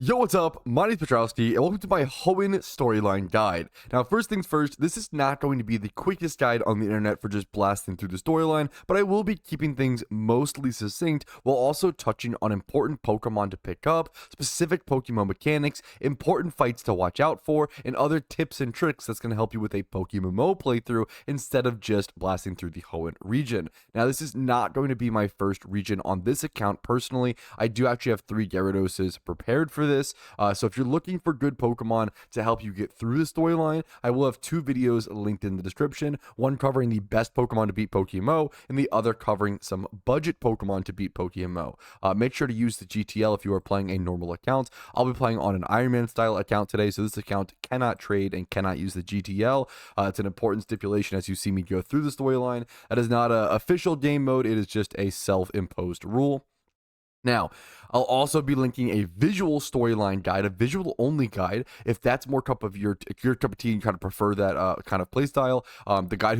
Yo, what's up? My name is Petrowski, and welcome to my Hoenn storyline guide. Now, first things first, this is not going to be the quickest guide on the internet for just blasting through the storyline, but I will be keeping things mostly succinct while also touching on important Pokemon to pick up, specific Pokemon mechanics, important fights to watch out for, and other tips and tricks that's going to help you with a PokeMMO playthrough instead of just blasting through the Hoenn region. Now, this is not going to be my first region on this account personally. I do actually have 3 Gyaradoses prepared for this. So if you're looking for good Pokemon to help you get through the storyline, I will have 2 videos linked in the description, one covering the best Pokemon to beat PokeMMO, and the other covering some budget Pokemon to beat PokeMMO. Make sure to use the GTL if you are playing a normal account. I'll be playing on an Iron Man style account today, so this account cannot trade and cannot use the GTL. It's an important stipulation as you see me go through the storyline. That is not an official game mode, it is just a self-imposed rule. Now, I'll also be linking a visual storyline guide, a visual only guide, if that's more cup of your cup of tea and you kind of prefer that kind of playstyle. The guy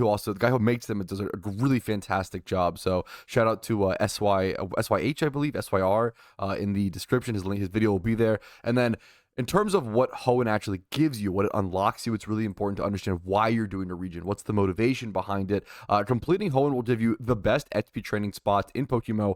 who makes them, it does a really fantastic job. So shout out to SYH, I believe, SYR in the description. His video will be there. And then in terms of what Hoenn actually gives you, what it unlocks you, it's really important to understand why you're doing a region. What's the motivation behind it? Completing Hoenn will give you the best XP training spots in PokeMMO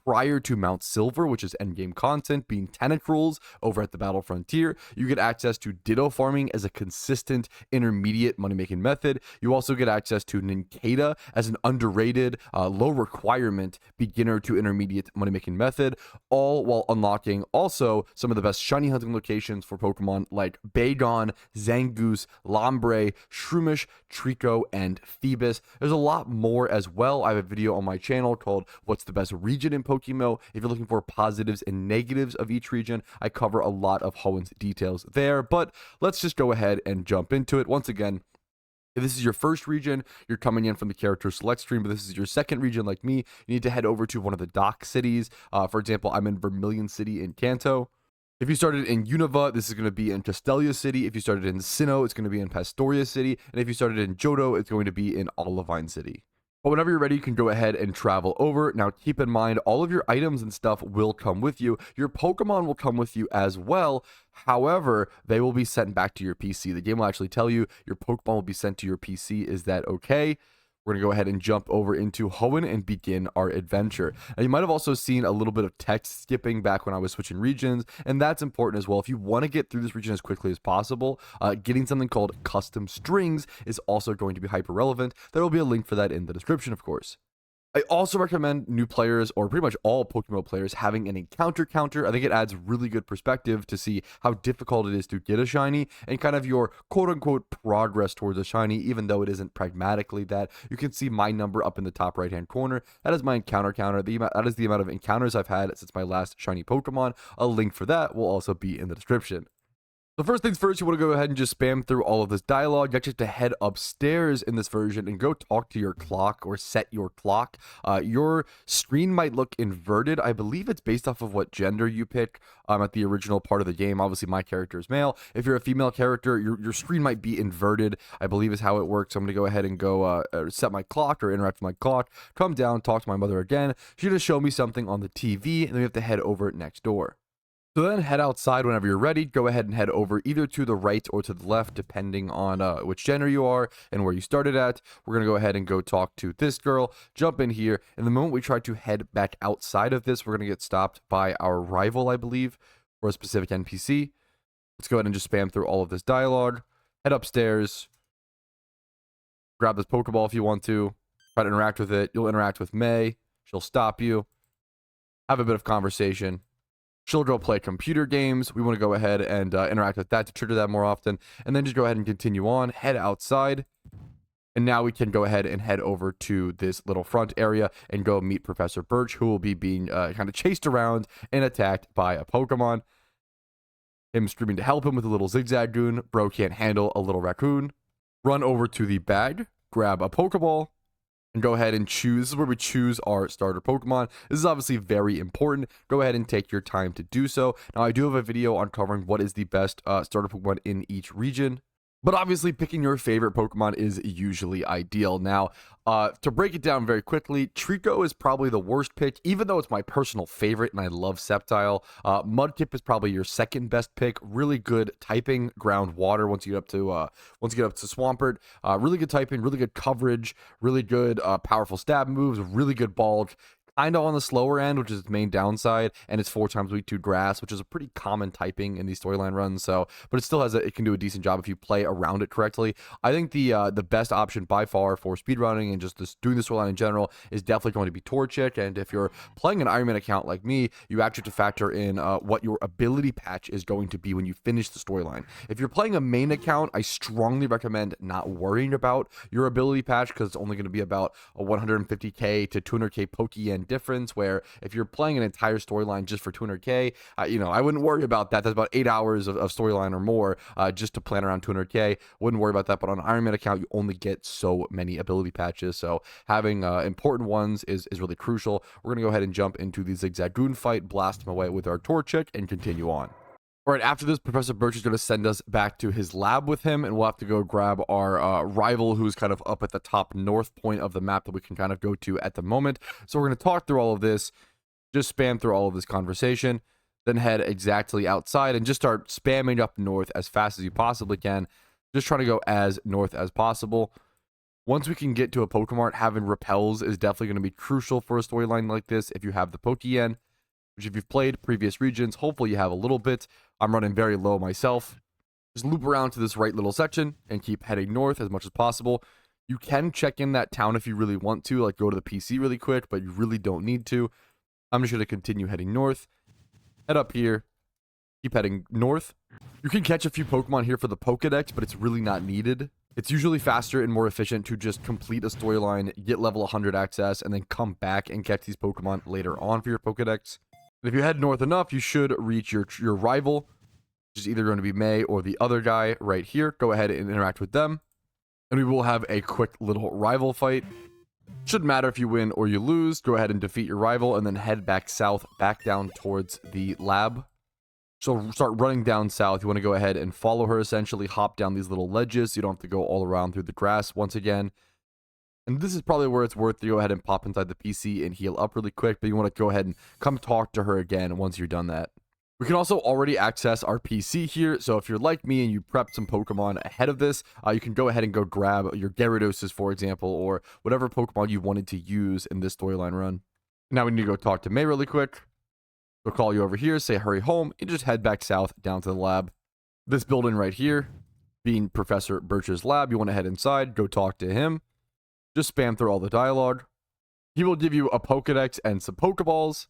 prior to Mount Silver, which is endgame content, being Tentacruels over at the Battle Frontier. You get access to Ditto farming as a consistent intermediate money-making method. You also get access to Nincada as an underrated, low requirement beginner to intermediate money-making method, all while unlocking also some of the best shiny hunting locations for Pokemon like Bagon, Zangoose, Lombre, Shroomish, Treecko, and Phoebus. There's a lot more as well. I have a video on my channel called What's the Best Region in PokeMMO. If you're looking for positives and negatives of each region, I cover a lot of Hoenn's details there, but let's just go ahead and jump into it. Once again, if this is your first region, you're coming in from the character select stream, but this is your second region like me, you need to head over to one of the dock cities. For example, I'm in Vermilion City in Kanto. If you started in Unova, this is going to be in Castelia City. If you started in Sinnoh, it's going to be in Pastoria City. And if you started in Johto, it's going to be in Olivine City. But whenever you're ready, you can go ahead and travel over. Now, keep in mind, all of your items and stuff will come with you. Your Pokemon will come with you as well. However, they will be sent back to your PC. The game will actually tell you your Pokemon will be sent to your PC. Is that okay? We're going to go ahead and jump over into Hoenn and begin our adventure. And you might have also seen a little bit of text skipping back when I was switching regions, and that's important as well. If you want to get through this region as quickly as possible, getting something called custom strings is also going to be hyper relevant. There will be a link for that in the description, of course. I also recommend new players, or pretty much all Pokemon players, having an encounter counter. I think it adds really good perspective to see how difficult it is to get a shiny and kind of your quote-unquote progress towards a shiny, even though it isn't pragmatically that. You can see my number up in the top right-hand corner. That is my encounter counter. That is the amount of encounters I've had since my last shiny Pokemon. A link for that will also be in the description. So first things first, you want to go ahead and just spam through all of this dialogue. You actually have to head upstairs in this version and go talk to your clock or set your clock. Your screen might look inverted. I believe it's based off of what gender you pick at the original part of the game. Obviously, my character is male. If you're a female character, your screen might be inverted, I believe is how it works. So I'm going to go ahead and go set my clock or interact with my clock, come down, talk to my mother again. She's going to show me something on the TV, and then we have to head over next door. So then head outside whenever you're ready. Go ahead and head over either to the right or to the left, depending on which gender you are and where you started at. We're going to go ahead and go talk to this girl, jump in here. And the moment we try to head back outside of this, we're going to get stopped by our rival, I believe, or a specific NPC. Let's go ahead and just spam through all of this dialogue. Head upstairs. Grab this Pokeball if you want to. Try to interact with it. You'll interact with May. She'll stop you. Have a bit of conversation. She'll go play computer games. We want to go ahead and interact with that to trigger that more often. And then just go ahead and continue on. Head outside. And now we can go ahead and head over to this little front area and go meet Professor Birch, who will be being kind of chased around and attacked by a Pokemon. Him screaming to help him with a little Zigzagoon. Bro can't handle a little raccoon. Run over to the bag. Grab a Pokeball. And go ahead and choose. This is where we choose our starter Pokemon. This is obviously very important. Go ahead and take your time to do so. Now, I do have a video on covering what is the best starter Pokemon in each region. But obviously, picking your favorite Pokemon is usually ideal. Now, to break it down very quickly, Treecko is probably the worst pick, even though it's my personal favorite and I love Sceptile. Mudkip is probably your second best pick. Really good typing, ground water once you get up to Swampert. Really good typing, really good coverage, really good powerful stab moves, really good bulk. Kind of on the slower end, which is its main downside, and it's 4 times weak to grass, which is a pretty common typing in these storyline runs. So, but it still it can do a decent job if you play around it correctly. I think the best option by far for speedrunning and just doing the storyline in general is definitely going to be Torchic. And if you're playing an Ironman account like me, you actually have to factor in what your ability patch is going to be when you finish the storyline. If you're playing a main account, I strongly recommend not worrying about your ability patch because it's only going to be about a 150k to 200k Pokeyen difference, where if you're playing an entire storyline just for 200k, I wouldn't worry about that. That's about 8 hours of storyline or more just to plan around 200k. Wouldn't worry about that. But on an Ironman account, you only get so many ability patches, so having important ones is really crucial. We're gonna go ahead and jump into the Zigzagoon fight, blast him away with our Torchic, and continue on. All right, after this, Professor Birch is going to send us back to his lab with him, and we'll have to go grab our rival, who's kind of up at the top north point of the map that we can kind of go to at the moment. So we're going to talk through all of this, just spam through all of this conversation, then head exactly outside and just start spamming up north as fast as you possibly can. Just trying to go as north as possible. Once we can get to a Pokemart, having repels is definitely going to be crucial for a storyline like this if you have the Pokeyen. Which if you've played previous regions, hopefully you have a little bit. I'm running very low myself. Just loop around to this right little section and keep heading north as much as possible. You can check in that town if you really want to, like go to the PC really quick, but you really don't need to. I'm just going to continue heading north. Head up here. Keep heading north. You can catch a few Pokemon here for the Pokedex, but it's really not needed. It's usually faster and more efficient to just complete a storyline, get level 100 access, and then come back and catch these Pokemon later on for your Pokedex. If you head north enough, you should reach your rival, which is either going to be May or the other guy right here. Go ahead and interact with them, and we will have a quick little rival fight. Shouldn't matter if you win or you lose. Go ahead and defeat your rival, and then head back south, back down towards the lab. So start running down south. You want to go ahead and follow her, essentially hop down these little ledges. You don't have to go all around through the grass once again. And this is probably where it's worth to go ahead and pop inside the PC and heal up really quick, but you want to go ahead and come talk to her again once you're done that. We can also already access our PC here, so if you're like me and you prepped some Pokemon ahead of this, you can go ahead and go grab your Gyarados, for example, or whatever Pokemon you wanted to use in this storyline run. Now we need to go talk to May really quick. We'll call you over here, say hurry home, and just head back south down to the lab. This building right here, being Professor Birch's lab, you want to head inside, go talk to him. Just spam through all the dialogue. He will give you a Pokedex and some Pokeballs.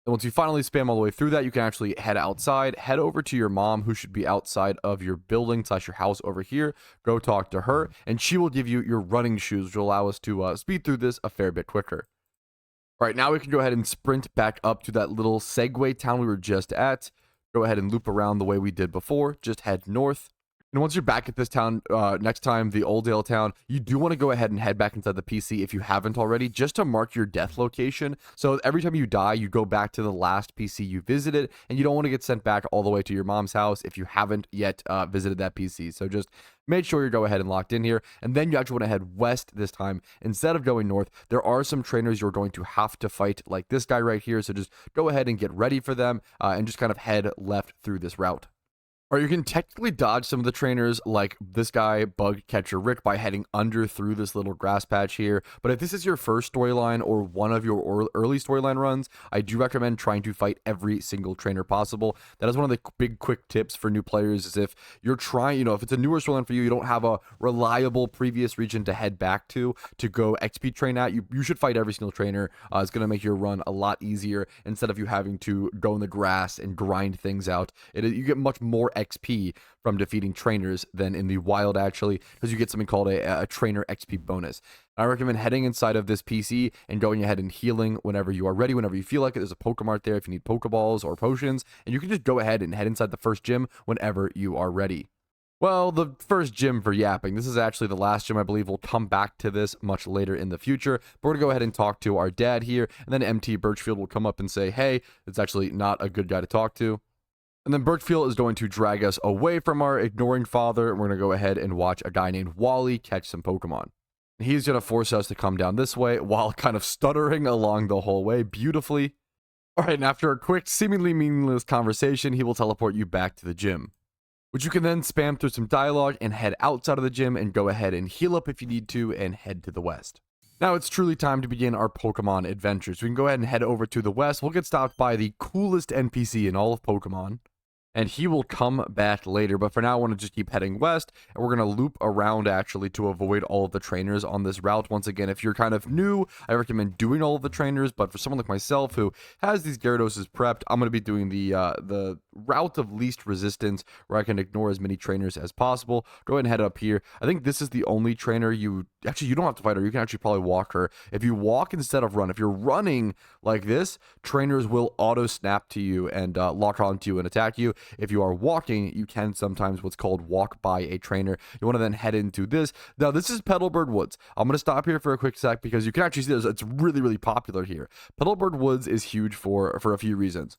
And once you finally spam all the way through that, you can actually head outside. Head over to your mom, who should be outside of your building / your house over here. Go talk to her, and she will give you your running shoes, which will allow us to speed through this a fair bit quicker. All right, now we can go ahead and sprint back up to that little Segway town we were just at. Go ahead and loop around the way we did before. Just head north. And once you're back at this town, next time, the Oldale Town, you do want to go ahead and head back inside the PC if you haven't already, just to mark your death location. So every time you die, you go back to the last PC you visited, and you don't want to get sent back all the way to your mom's house if you haven't yet visited that PC. So just make sure you go ahead and locked in here, and then you actually want to head west this time instead of going north. There are some trainers you're going to have to fight, like this guy right here, so just go ahead and get ready for them, and just kind of head left through this route. Or you can technically dodge some of the trainers like this guy, Bug Catcher Rick, by heading under through this little grass patch here. But if this is your first storyline or one of your early storyline runs, I do recommend trying to fight every single trainer possible. That is one of the big quick tips for new players, is if you're trying, if it's a newer storyline for you, you don't have a reliable previous region to head back to go XP train at, you should fight every single trainer. It's going to make your run a lot easier instead of you having to go in the grass and grind things out. You get much more XP from defeating trainers than in the wild, actually, because you get something called a trainer XP bonus. I recommend heading inside of this PC and going ahead and healing whenever you are ready, whenever you feel like it. There's a Pokemart there if you need Pokeballs or potions, and you can just go ahead and head inside the first gym whenever you are ready. Well, the first gym for yapping. This is actually the last gym, I believe. We'll come back to this much later in the future. But we're going to go ahead and talk to our dad here, and then MT Birchfield will come up and say, hey, it's actually not a good guy to talk to. And then Birchfield is going to drag us away from our ignoring father. And we're going to go ahead and watch a guy named Wally catch some Pokemon. He's going to force us to come down this way while kind of stuttering along the whole way beautifully. All right, and after a quick, seemingly meaningless conversation, he will teleport you back to the gym, which you can then spam through some dialogue and head outside of the gym and go ahead and heal up if you need to and head to the west. Now it's truly time to begin our Pokemon adventures. We can go ahead and head over to the west. We'll get stopped by the coolest NPC in all of Pokemon, and he will come back later. But for now, I want to just keep heading west, and we're going to loop around actually to avoid all of the trainers on this route. Once again, if you're kind of new, I recommend doing all of the trainers, but for someone like myself who has these Gyarados prepped, I'm going to be doing the route of least resistance, where I can ignore as many trainers as possible. Go ahead and head up here. I think this is the only trainer you don't have to fight her. You can actually probably walk her. If you walk instead of run, if you're running like this, trainers will auto snap to you and lock onto you and attack you. If you are walking, you can sometimes what's called walk by a trainer. You want to then head into this. Now, this is Petalburg Woods. I'm going to stop here for a quick sec because you can actually see this. It's really, really popular here. Petalburg Woods is huge for a few reasons.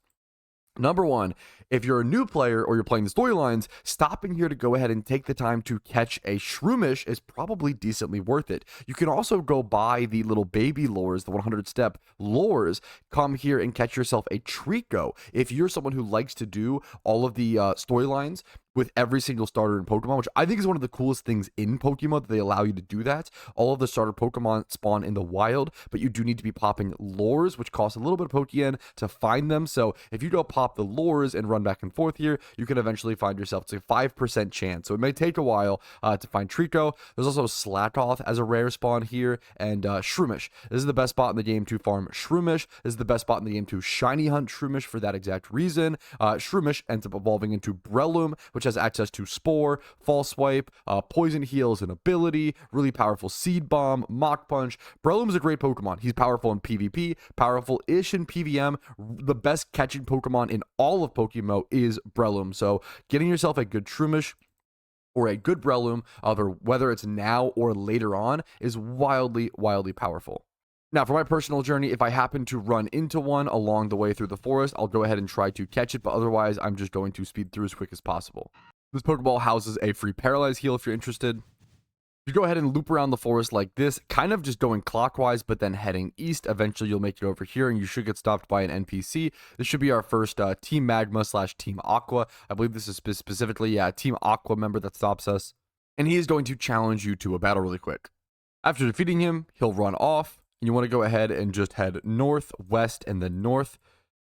Number one, if you're a new player or you're playing the storylines, stopping here to go ahead and take the time to catch a Shroomish is probably decently worth it. You can also go buy the little baby lures, the 100-step lures. Come here and catch yourself a Treecko. If you're someone who likes to do all of the storylines with every single starter in Pokemon, which I think is one of the coolest things in Pokemon, that they allow you to do that. All of the starter Pokemon spawn in the wild, but you do need to be popping lures, which cost a little bit of Pokeyen to find them. So if you go pop the lures and run back and forth here, you can eventually find yourself. It's a 5% chance. So it may take a while to find Treecko. There's also Slakoth as a rare spawn here, and Shroomish. This is the best spot in the game to farm Shroomish. This is the best spot in the game to shiny hunt Shroomish for that exact reason. Shroomish ends up evolving into Breloom, which has access to Spore, False Swipe, Poison Heals and ability, really powerful Seed Bomb, Mach Punch. Breloom is a great Pokemon. He's powerful in PvP, powerful-ish in PvM. The best catching Pokemon in all of PokeMMO is Breloom. So getting yourself a good Shroomish or a good Breloom, whether it's now or later on, is wildly, wildly powerful. Now, for my personal journey, if I happen to run into one along the way through the forest, I'll go ahead and try to catch it, but otherwise, I'm just going to speed through as quick as possible. This Pokeball houses a free Paralyze heal if you're interested. You go ahead and loop around the forest like this, kind of just going clockwise, but then heading east. Eventually, you'll make it over here, and you should get stopped by an NPC. This should be our first Team Magma / Team Aqua. I believe this is specifically, Team Aqua member that stops us. And he is going to challenge you to a battle really quick. After defeating him, he'll run off. You want to go ahead and just head north, west, and then north.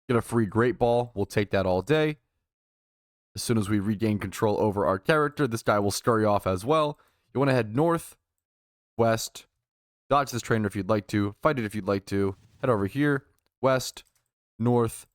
Get a free Great Ball. We'll take that all day. As soon as we regain control over our character, this guy will scurry off as well. You want to head north, west, dodge this trainer if you'd like to, fight it if you'd like to, head over here, west, north,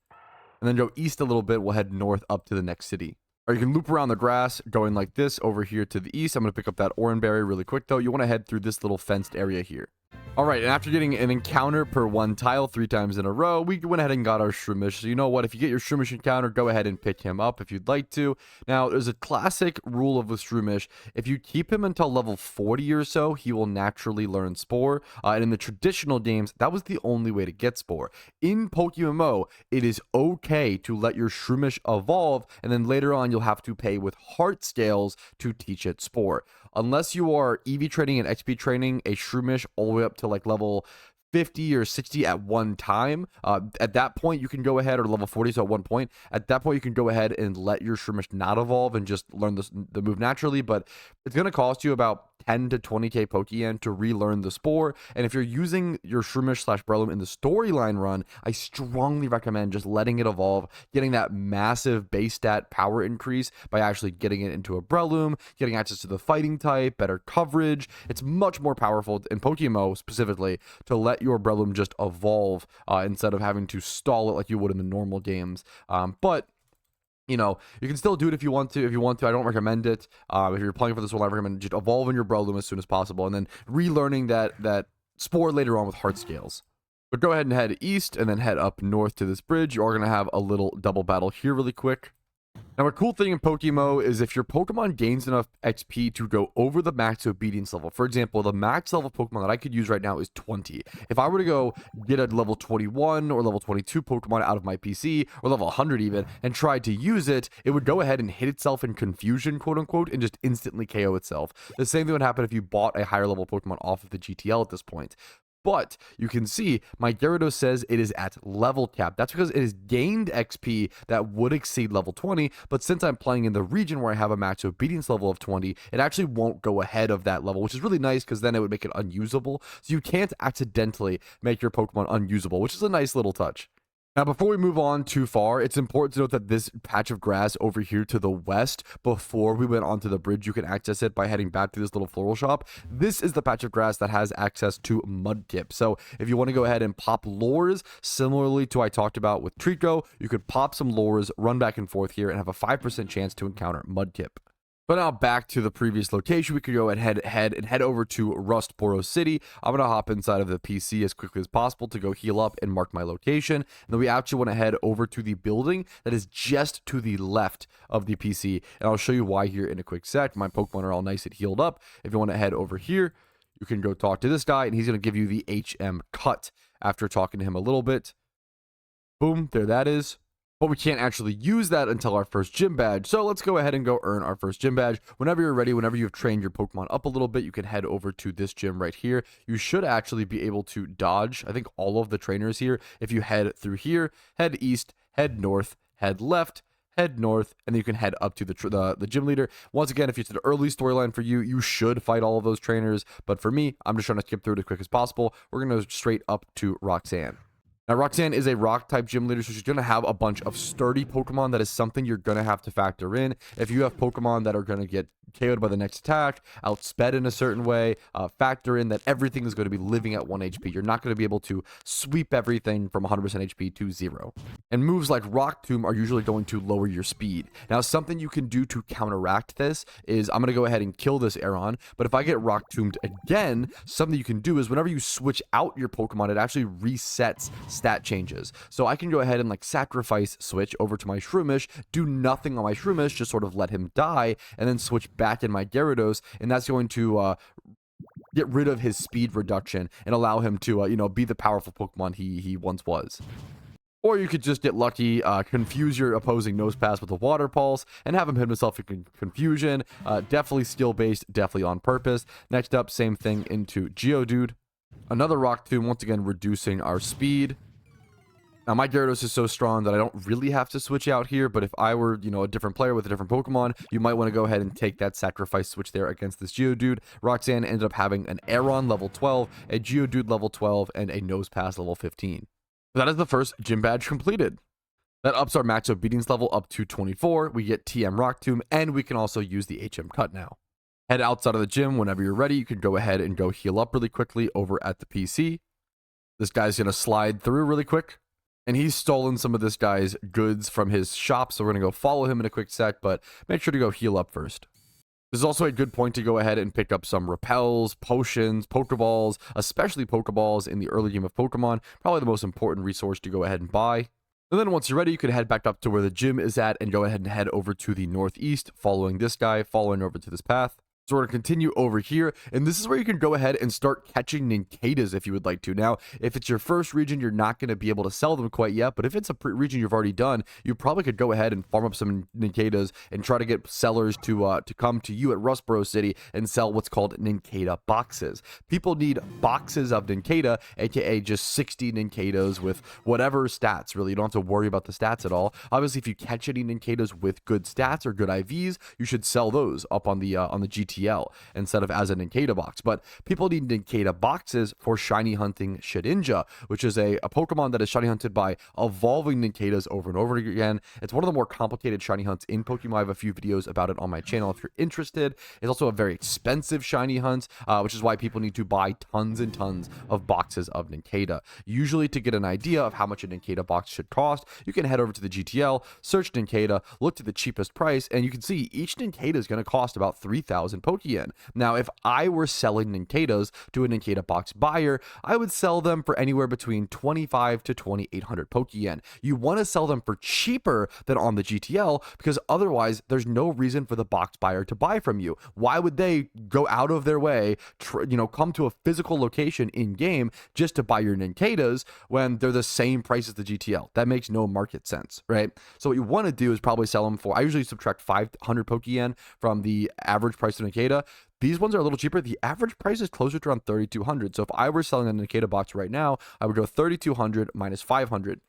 and then go east a little bit. We'll head north up to the next city. Or you can loop around the grass, going like this over here to the east. I'm going to pick up that Oranberry really quick, though. You want to head through this little fenced area here. All right, and after getting an encounter per one tile 3 times in a row, we went ahead and got our Shroomish. So you know what? If you get your Shroomish encounter, go ahead and pick him up if you'd like to. Now, there's a classic rule of the Shroomish. If you keep him until level 40 or so, he will naturally learn Spore. And in the traditional games, that was the only way to get Spore. In PokeMMO, it is okay to let your Shroomish evolve, and then later on, you'll have to pay with heart scales to teach it Spore. Unless you are EV training and XP training a Shroomish all the way up to like level 50 or 60 at one time, at that point you can go ahead, or level 40, so at one point, at that point you can go ahead and let your Shroomish not evolve and just learn the move naturally, but it's going to cost you about 10 to 20k Pokeyen to relearn the Spore. And if you're using your Shroomish / Breloom in the storyline run, I strongly recommend just letting it evolve, getting that massive base stat power increase by actually getting it into a Breloom, getting access to the fighting type, better coverage. It's much more powerful in PokeMMO specifically to let your Breloom just evolve instead of having to stall it like you would in the normal games. But you know, you can still do it if you want to. I don't recommend it. If you're playing for this one, I recommend just evolving your Breloom as soon as possible, and then relearning that Spore later on with heart scales. But go ahead and head east, and then head up north to this bridge. You are going to have a little double battle here really quick. Now, a cool thing in PokeMMO is if your Pokemon gains enough XP to go over the max obedience level. For example, the max level Pokemon that I could use right now is 20. If I were to go get a level 21 or level 22 Pokemon out of my PC, or level 100 even, and try to use it, it would go ahead and hit itself in confusion, quote unquote, and just instantly KO itself. The same thing would happen if you bought a higher level Pokemon off of the GTL at this point. But you can see my Gyarados says it is at level cap. That's because it has gained XP that would exceed level 20. But since I'm playing in the region where I have a max obedience level of 20, it actually won't go ahead of that level, which is really nice because then it would make it unusable. So you can't accidentally make your Pokemon unusable, which is a nice little touch. Now, before we move on too far, it's important to note that this patch of grass over here to the west, before we went onto the bridge, you can access it by heading back to this little floral shop. This is the patch of grass that has access to Mudkip. So if you want to go ahead and pop lures, similarly to what I talked about with Treecko, you could pop some lures, run back and forth here, and have a 5% chance to encounter Mudkip. But now back to the previous location, we could go ahead and head over to Rustboro City. I'm going to hop inside of the PC as quickly as possible to go heal up and mark my location. And then we actually want to head over to the building that is just to the left of the PC. And I'll show you why here in a quick sec. My Pokemon are all nice and healed up. If you want to head over here, you can go talk to this guy, and he's going to give you the HM cut after talking to him a little bit. Boom, there that is. But we can't actually use that until our first gym badge. So let's go ahead and go earn our first gym badge. Whenever you're ready, whenever you've trained your Pokemon up a little bit, you can head over to this gym right here. You should actually be able to dodge, I think, all of the trainers here. If you head through here, head east, head north, head left, head north, and then you can head up to the gym leader. Once again, if it's an early storyline for you, you should fight all of those trainers. But for me, I'm just trying to skip through it as quick as possible. We're going to go straight up to Roxanne. Now, Roxanne is a rock-type gym leader, so she's going to have a bunch of sturdy Pokemon. That is something you're going to have to factor in. If you have Pokemon that are going to get KO'd by the next attack, outsped in a certain way, factor in that everything is going to be living at 1 HP. You're not going to be able to sweep everything from 100% HP to 0. And moves like Rock Tomb are usually going to lower your speed. Now, something you can do to counteract this is I'm going to go ahead and kill this Aeron, but if I get Rock Tombed again, something you can do is whenever you switch out your Pokemon, it actually resets stat changes. So I can go ahead and like sacrifice switch over to my Shroomish, do nothing on my Shroomish, just sort of let him die, and then switch back in my Gyarados, and that's going to get rid of his speed reduction and allow him to be the powerful Pokemon he once was. Or you could just get lucky, confuse your opposing Nose Pass with a Water Pulse, and have him hit himself in confusion. Definitely skill-based, definitely on purpose. Next up, same thing into Geodude. Another Rock Tomb, once again reducing our speed. Now, my Gyarados is so strong that I don't really have to switch out here, but if I were, a different player with a different Pokemon, you might want to go ahead and take that sacrifice switch there against this Geodude. Roxanne ended up having an Aeron level 12, a Geodude level 12, and a Nose Pass level 15. That is the first gym badge completed. That ups our max obedience level up to 24. We get TM Rock Tomb, and we can also use the HM cut now. Head outside of the gym whenever you're ready. You can go ahead and go heal up really quickly over at the PC. This guy's going to slide through really quick. And he's stolen some of this guy's goods from his shop, so we're going to go follow him in a quick sec, but make sure to go heal up first. This is also a good point to go ahead and pick up some repels, potions, Pokeballs, especially Pokeballs in the early game of Pokemon. Probably the most important resource to go ahead and buy. And then once you're ready, you can head back up to where the gym is at and go ahead and head over to the northeast, following this guy, following over to this path. So we're going to continue over here, and this is where you can go ahead and start catching Nincadas if you would like to. Now, if it's your first region, you're not going to be able to sell them quite yet, but if it's a region you've already done, you probably could go ahead and farm up some Nincadas and try to get sellers to come to you at Rustboro City and sell what's called Nincada boxes. People need boxes of Nincada, aka just 60 Nincadas with whatever stats, really. You don't have to worry about the stats at all. Obviously, if you catch any Nincadas with good stats or good IVs, you should sell those up on the GTL instead of as a Nincada box. But people need Nincada boxes for shiny hunting Shedinja, which is a Pokemon that is shiny hunted by evolving Nincadas over and over again. It's one of the more complicated shiny hunts in Pokemon. I have a few videos about it on my channel if you're interested. It's also a very expensive shiny hunt, which is why people need to buy tons and tons of boxes of Nincada. Usually, to get an idea of how much a Nincada box should cost, you can head over to the GTL, search Nincada, look to the cheapest price, and you can see each Nincada is going to cost about 3,000 Pokeyen. Now, if I were selling Nincadas to a Nincada box buyer, I would sell them for anywhere between 25 to 2,800 Pokeyen. You want to sell them for cheaper than on the GTL, because otherwise there's no reason for the box buyer to buy from you. Why would they go out of their way, come to a physical location in game just to buy your Nincadas when they're the same price as the GTL? That makes no market sense, right? So what you want to do is probably sell them for, I usually subtract 500 Pokeyen from the average price of Nincada. These ones are a little cheaper. The average price is closer to around 3,200. So if I were selling a Nincada box right now, I would go 3,200 minus 500.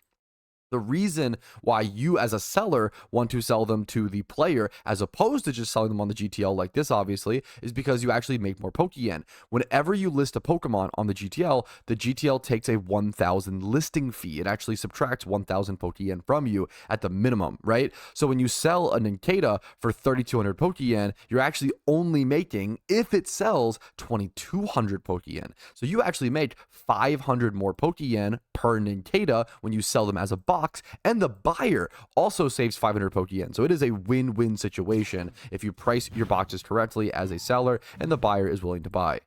The reason why you as a seller want to sell them to the player as opposed to just selling them on the GTL like this, obviously, is because you actually make more Pokeyen. Whenever you list a Pokemon on the GTL takes a 1,000 listing fee. It actually subtracts 1,000 Pokeyen from you at the minimum, right? So when you sell a Nincada for 3,200 Pokeyen, you're actually only making, if it sells, 2,200 Pokeyen. So you actually make 500 more Pokeyen per Nincada when you sell them as a box. And the buyer also saves 500 Pokeyen. So it is a win-win situation if you price your boxes correctly as a seller and the buyer is willing to buy.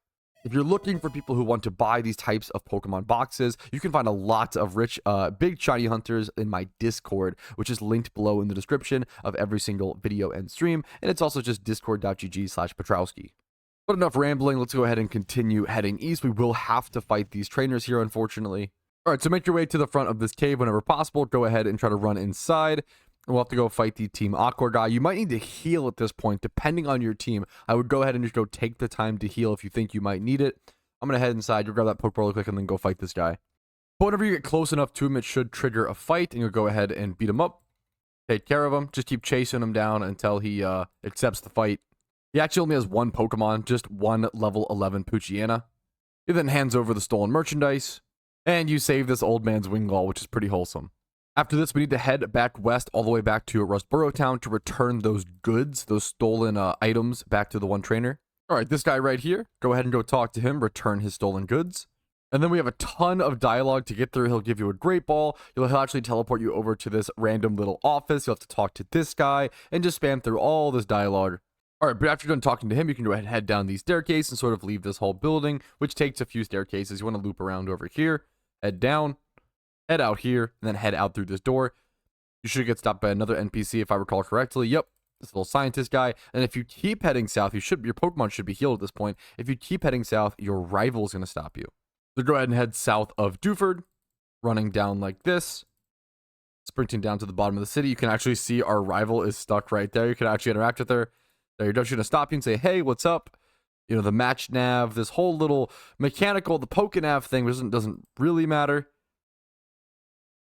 If you're looking for people who want to buy these types of Pokemon boxes, you can find a lot of rich, big shiny hunters in my Discord, which is linked below in the description of every single video and stream. And it's also just discord.gg/Petrowski. But enough rambling. Let's go ahead and continue heading east. We will have to fight these trainers here, unfortunately. All right, so make your way to the front of this cave whenever possible. Go ahead and try to run inside. And we'll have to go fight the Team Aqua guy. You might need to heal at this point, depending on your team. I would go ahead and just go take the time to heal if you think you might need it. I'm going to head inside. You'll grab that Pokeball really quick and then go fight this guy. But whenever you get close enough to him, it should trigger a fight. And you'll go ahead and beat him up. Take care of him. Just keep chasing him down until he accepts the fight. He actually only has one Pokemon, just one level 11 Poochyena. He then hands over the stolen merchandise. And you save this old man's Wingull, which is pretty wholesome. After this, we need to head back west all the way back to Rustboro Town to return those goods, those stolen items, back to the one trainer. All right, this guy right here, go ahead and go talk to him, return his stolen goods. And then we have a ton of dialogue to get through. He'll give you a great ball. He'll actually teleport you over to this random little office. You'll have to talk to this guy and just spam through all this dialogue. All right, but after you're done talking to him, you can go ahead and head down the staircase and sort of leave this whole building, which takes a few staircases. You want to loop around over here. Head down, head out here, and then head out through this door. You should get stopped by another NPC if I recall correctly. Yep, this little scientist guy. And if you keep heading south, your Pokemon should be healed at this point. If you keep heading south, your rival is going to stop you. So go ahead and head south of Dewford, running down like this, sprinting down to the bottom of the city. You can actually see our rival is stuck right there. You can actually interact with her. There, you're just going to stop you and say, hey, what's up? You know, the match nav, this whole little mechanical, the PokeNav thing doesn't really matter.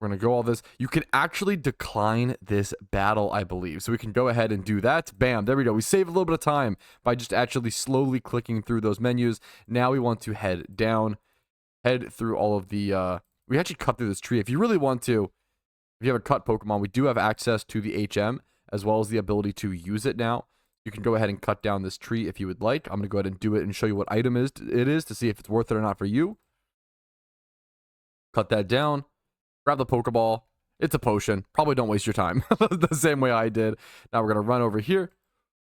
We're going to go all this. You can actually decline this battle, I believe. So we can go ahead and do that. Bam, there we go. We save a little bit of time by just actually slowly clicking through those menus. Now we want to head down, head through all of the, we actually cut through this tree. If you really want to, if you have a cut Pokemon, we do have access to the HM as well as the ability to use it now. You can go ahead and cut down this tree if you would like. I'm going to go ahead and do it and show you what item it is to see if it's worth it or not for you. Cut that down. Grab the Pokeball. It's a potion. Probably don't waste your time. The same way I did. Now we're going to run over here.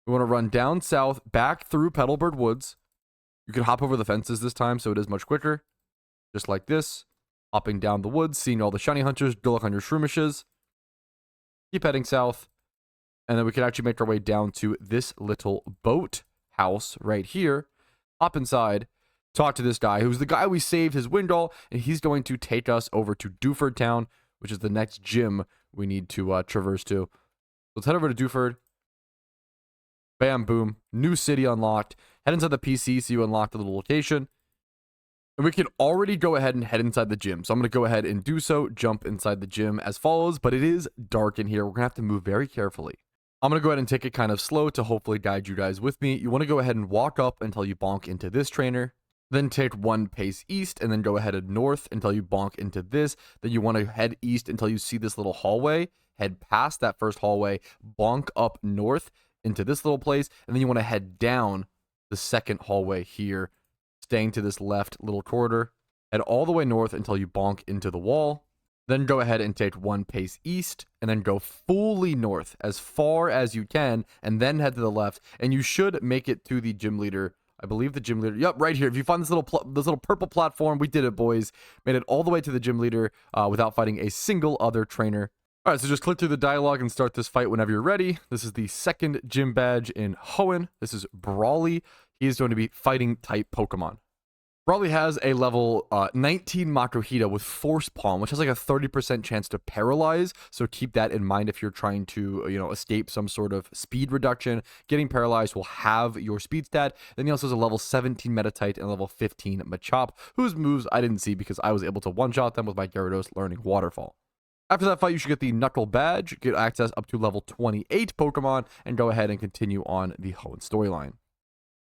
We want to run down south, back through Petalburg Woods. You can hop over the fences this time, so it is much quicker. Just like this. Hopping down the woods, seeing all the shiny hunters. Good luck on your shroomishes. Keep heading south. And then we can actually make our way down to this little boat house right here. Hop inside. Talk to this guy, who's the guy we saved his Wingull, and he's going to take us over to To Dewford Town, which is the next gym we need to traverse to. Let's head over to Dewford. Bam, boom. New city unlocked. Head inside the PC so you unlock the little location. And we can already go ahead and head inside the gym. So I'm going to go ahead and do so. Jump inside the gym as follows, but it is dark in here. We're going to have to move very carefully. I'm going to go ahead and take it kind of slow to hopefully guide you guys with me. You want to go ahead and walk up until you bonk into this trainer. Then take one pace east and then go ahead and north until you bonk into this. Then you want to head east until you see this little hallway. Head past that first hallway, bonk up north into this little place. And then you want to head down the second hallway here, staying to this left little corridor. Head all the way north until you bonk into the wall. Then go ahead and take one pace east and then go fully north as far as you can and then head to the left. And you should make it to the gym leader. I believe the gym leader. Yep, right here. If you find this little purple platform, we did it, boys. Made it all the way to the gym leader without fighting a single other trainer. All right, so just click through the dialogue and start this fight whenever you're ready. This is the second gym badge in Hoenn. This is Brawly. He is going to be fighting type Pokemon. Brawly has a level 19 Magma Hideout with Force Palm, which has like a 30% chance to paralyze. So keep that in mind if you're trying to, escape some sort of speed reduction. Getting paralyzed will have your speed stat. Then he also has a level 17 Meditite and level 15 Machop, whose moves I didn't see because I was able to one-shot them with my Gyarados learning Waterfall. After that fight, you should get the Knuckle badge, get access up to level 28 Pokemon, and go ahead and continue on the Hoenn storyline.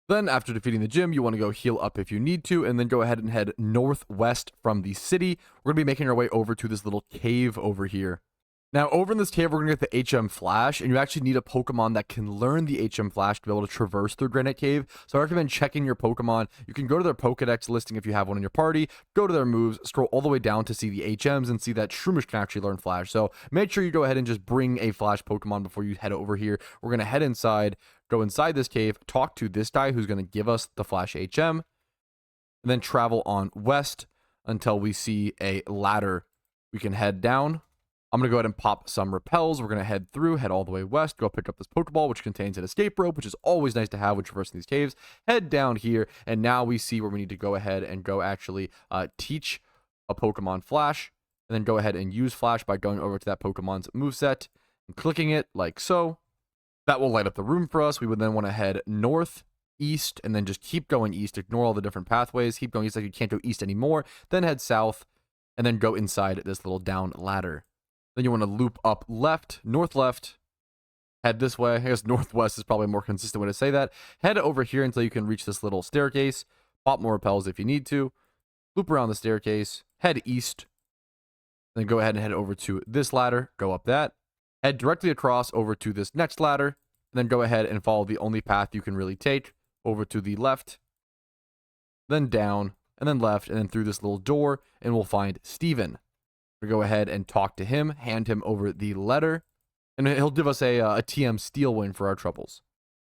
Then, after defeating the gym, you want to go heal up if you need to, and then go ahead and head northwest from the city. We're going to be making our way over to this little cave over here. Now, over in this cave, we're going to get the HM Flash, and you actually need a Pokemon that can learn the HM Flash to be able to traverse through Granite Cave. So I recommend checking your Pokemon. You can go to their Pokedex listing if you have one in your party, go to their moves, scroll all the way down to see the HMs, and see that Shroomish can actually learn Flash. So make sure you go ahead and just bring a Flash Pokemon before you head over here. We're going to head inside, go inside this cave, talk to this guy who's going to give us the Flash HM, and then travel on west until we see a ladder. We can head down. I'm going to go ahead and pop some repels. We're going to head through, head all the way west, go pick up this Pokeball, which contains an escape rope, which is always nice to have when traversing these caves. Head down here, and now we see where we need to go ahead and go actually teach a Pokemon Flash, and then go ahead and use Flash by going over to that Pokemon's moveset and clicking it like so. That will light up the room for us. We would then want to head north, east, and then just keep going east. Ignore all the different pathways. Keep going east like you can't go east anymore. Then head south, and then go inside this little down ladder. Then you want to loop up left, north left, head this way. I guess northwest is probably a more consistent way to say that. Head over here until you can reach this little staircase. Pop more repels if you need to. Loop around the staircase. Head east. Then go ahead and head over to this ladder. Go up that. Head directly across over to this next ladder. And then go ahead and follow the only path you can really take. Over to the left. Then down. And then left. And then through this little door. And we'll find Steven. We go ahead and talk to him, hand him over the letter, and he'll give us a TM Steel win for our troubles.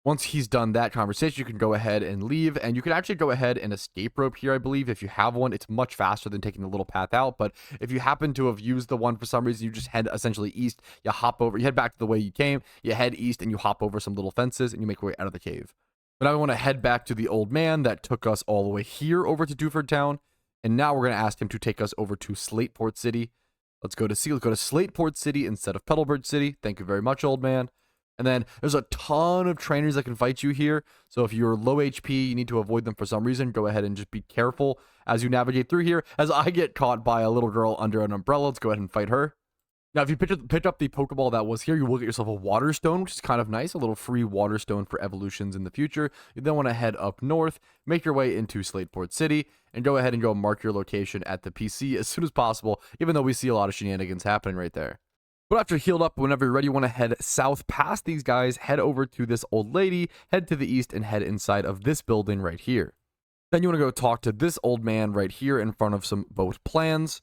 Once he's done that conversation, you can go ahead and leave, and you can actually go ahead and escape rope here, I believe. If you have one, it's much faster than taking the little path out, but if you happen to have used the one for some reason, you just head essentially east, you hop over, you head back to the way you came, you head east, and you hop over some little fences, and you make your way out of the cave. But now we want to head back to the old man that took us all the way here over to To Dewford Town, and now we're going to ask him to take us over to Slateport City. Let's go to Slateport City instead of Petalburg City. Thank you very much, old man. And then there's a ton of trainers that can fight you here. So if you're low HP, you need to avoid them for some reason. Go ahead and just be careful as you navigate through here. As I get caught by a little girl under an umbrella, let's go ahead and fight her. Now, if you pick up the Pokeball that was here, you will get yourself a Water Stone, which is kind of nice. A little free Water Stone for evolutions in the future. You then want to head up north, make your way into Slateport City, and go ahead and go mark your location at the PC as soon as possible, even though we see a lot of shenanigans happening right there. But after healed up, whenever you're ready, you want to head south past these guys, head over to this old lady, head to the east, and head inside of this building right here. Then you want to go talk to this old man right here in front of some boat plans.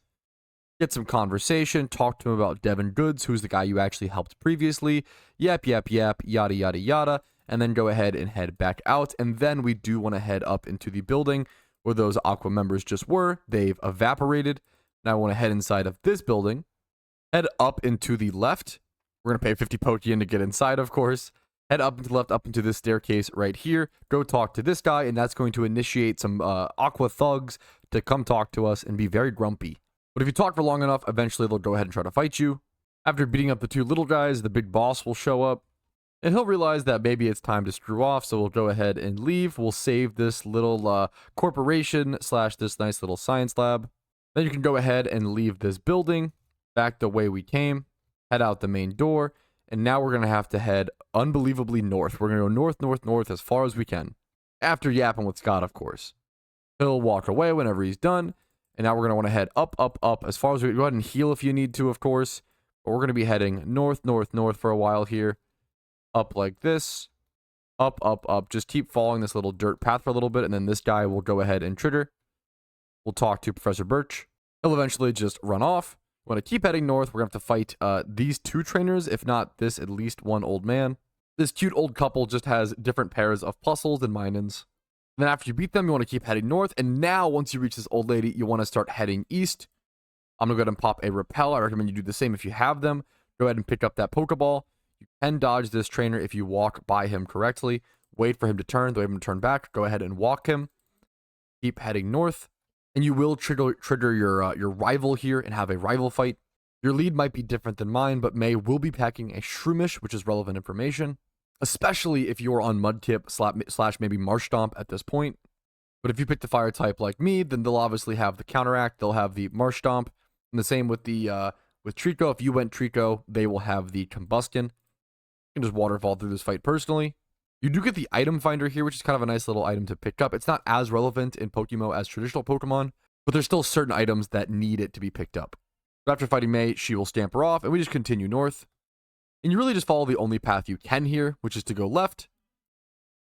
Get some conversation, talk to him about Devin Goods, who's the guy you actually helped previously, yap, yada, yada, yada, and then go ahead and head back out. And then we do want to head up into the building where those Aqua members just were. They've evaporated. Now I want to head inside of this building, head up into the left. We're going to pay 50 Pokeyen to get inside, of course. Head up into the left, up into this staircase right here. Go talk to this guy, and that's going to initiate some Aqua thugs to come talk to us and be very grumpy. But if you talk for long enough, eventually they'll go ahead and try to fight you. After beating up the two little guys, the big boss will show up. And he'll realize that maybe it's time to screw off, so we'll go ahead and leave. We'll save this little corporation / this nice little science lab. Then you can go ahead and leave this building back the way we came. Head out the main door. And now we're going to head unbelievably north. We're going to go north as far as we can. After yapping with Scott, of course. He'll walk away whenever he's done. And now we're going to want to head up as far as we go ahead and heal if you need to, of course. But we're going to be heading north for a while here. Up like this. Up. Just keep following this little dirt path for a little bit. And then this guy will go ahead and trigger. We'll talk to Professor Birch. He'll eventually just run off. We want to keep heading north. We're going to have to fight these 2 trainers, if not this, at least 1 old man. This cute old couple just has different pairs of puzzles and minons. Then after you beat them, you want to keep heading north. And now, once you reach this old lady, you want to start heading east. I'm going to go ahead and pop a repel. I recommend you do the same if you have them. Go ahead and pick up that Pokeball. You can dodge this trainer if you walk by him correctly. Wait for him to turn. Wait for him to turn back. Go ahead and walk him. Keep heading north. And you will trigger your rival here and have a rival fight. Your lead might be different than mine, but May will be packing a Shroomish, which is relevant information, especially if you're on Mudkip / maybe Marshtomp at this point. But if you pick the fire type like me, then they'll obviously have the counteract. They'll have the Marshtomp. And the same with the with Treecko. If you went Treecko, they will have the Combustion. You can just waterfall through this fight personally. You do get the item finder here, which is kind of a nice little item to pick up. It's not as relevant in PokeMMO as traditional Pokemon, but there's still certain items that need it to be picked up. But after fighting May, she will stamp her off, and we just continue north. And you really just follow the only path you can here, which is to go left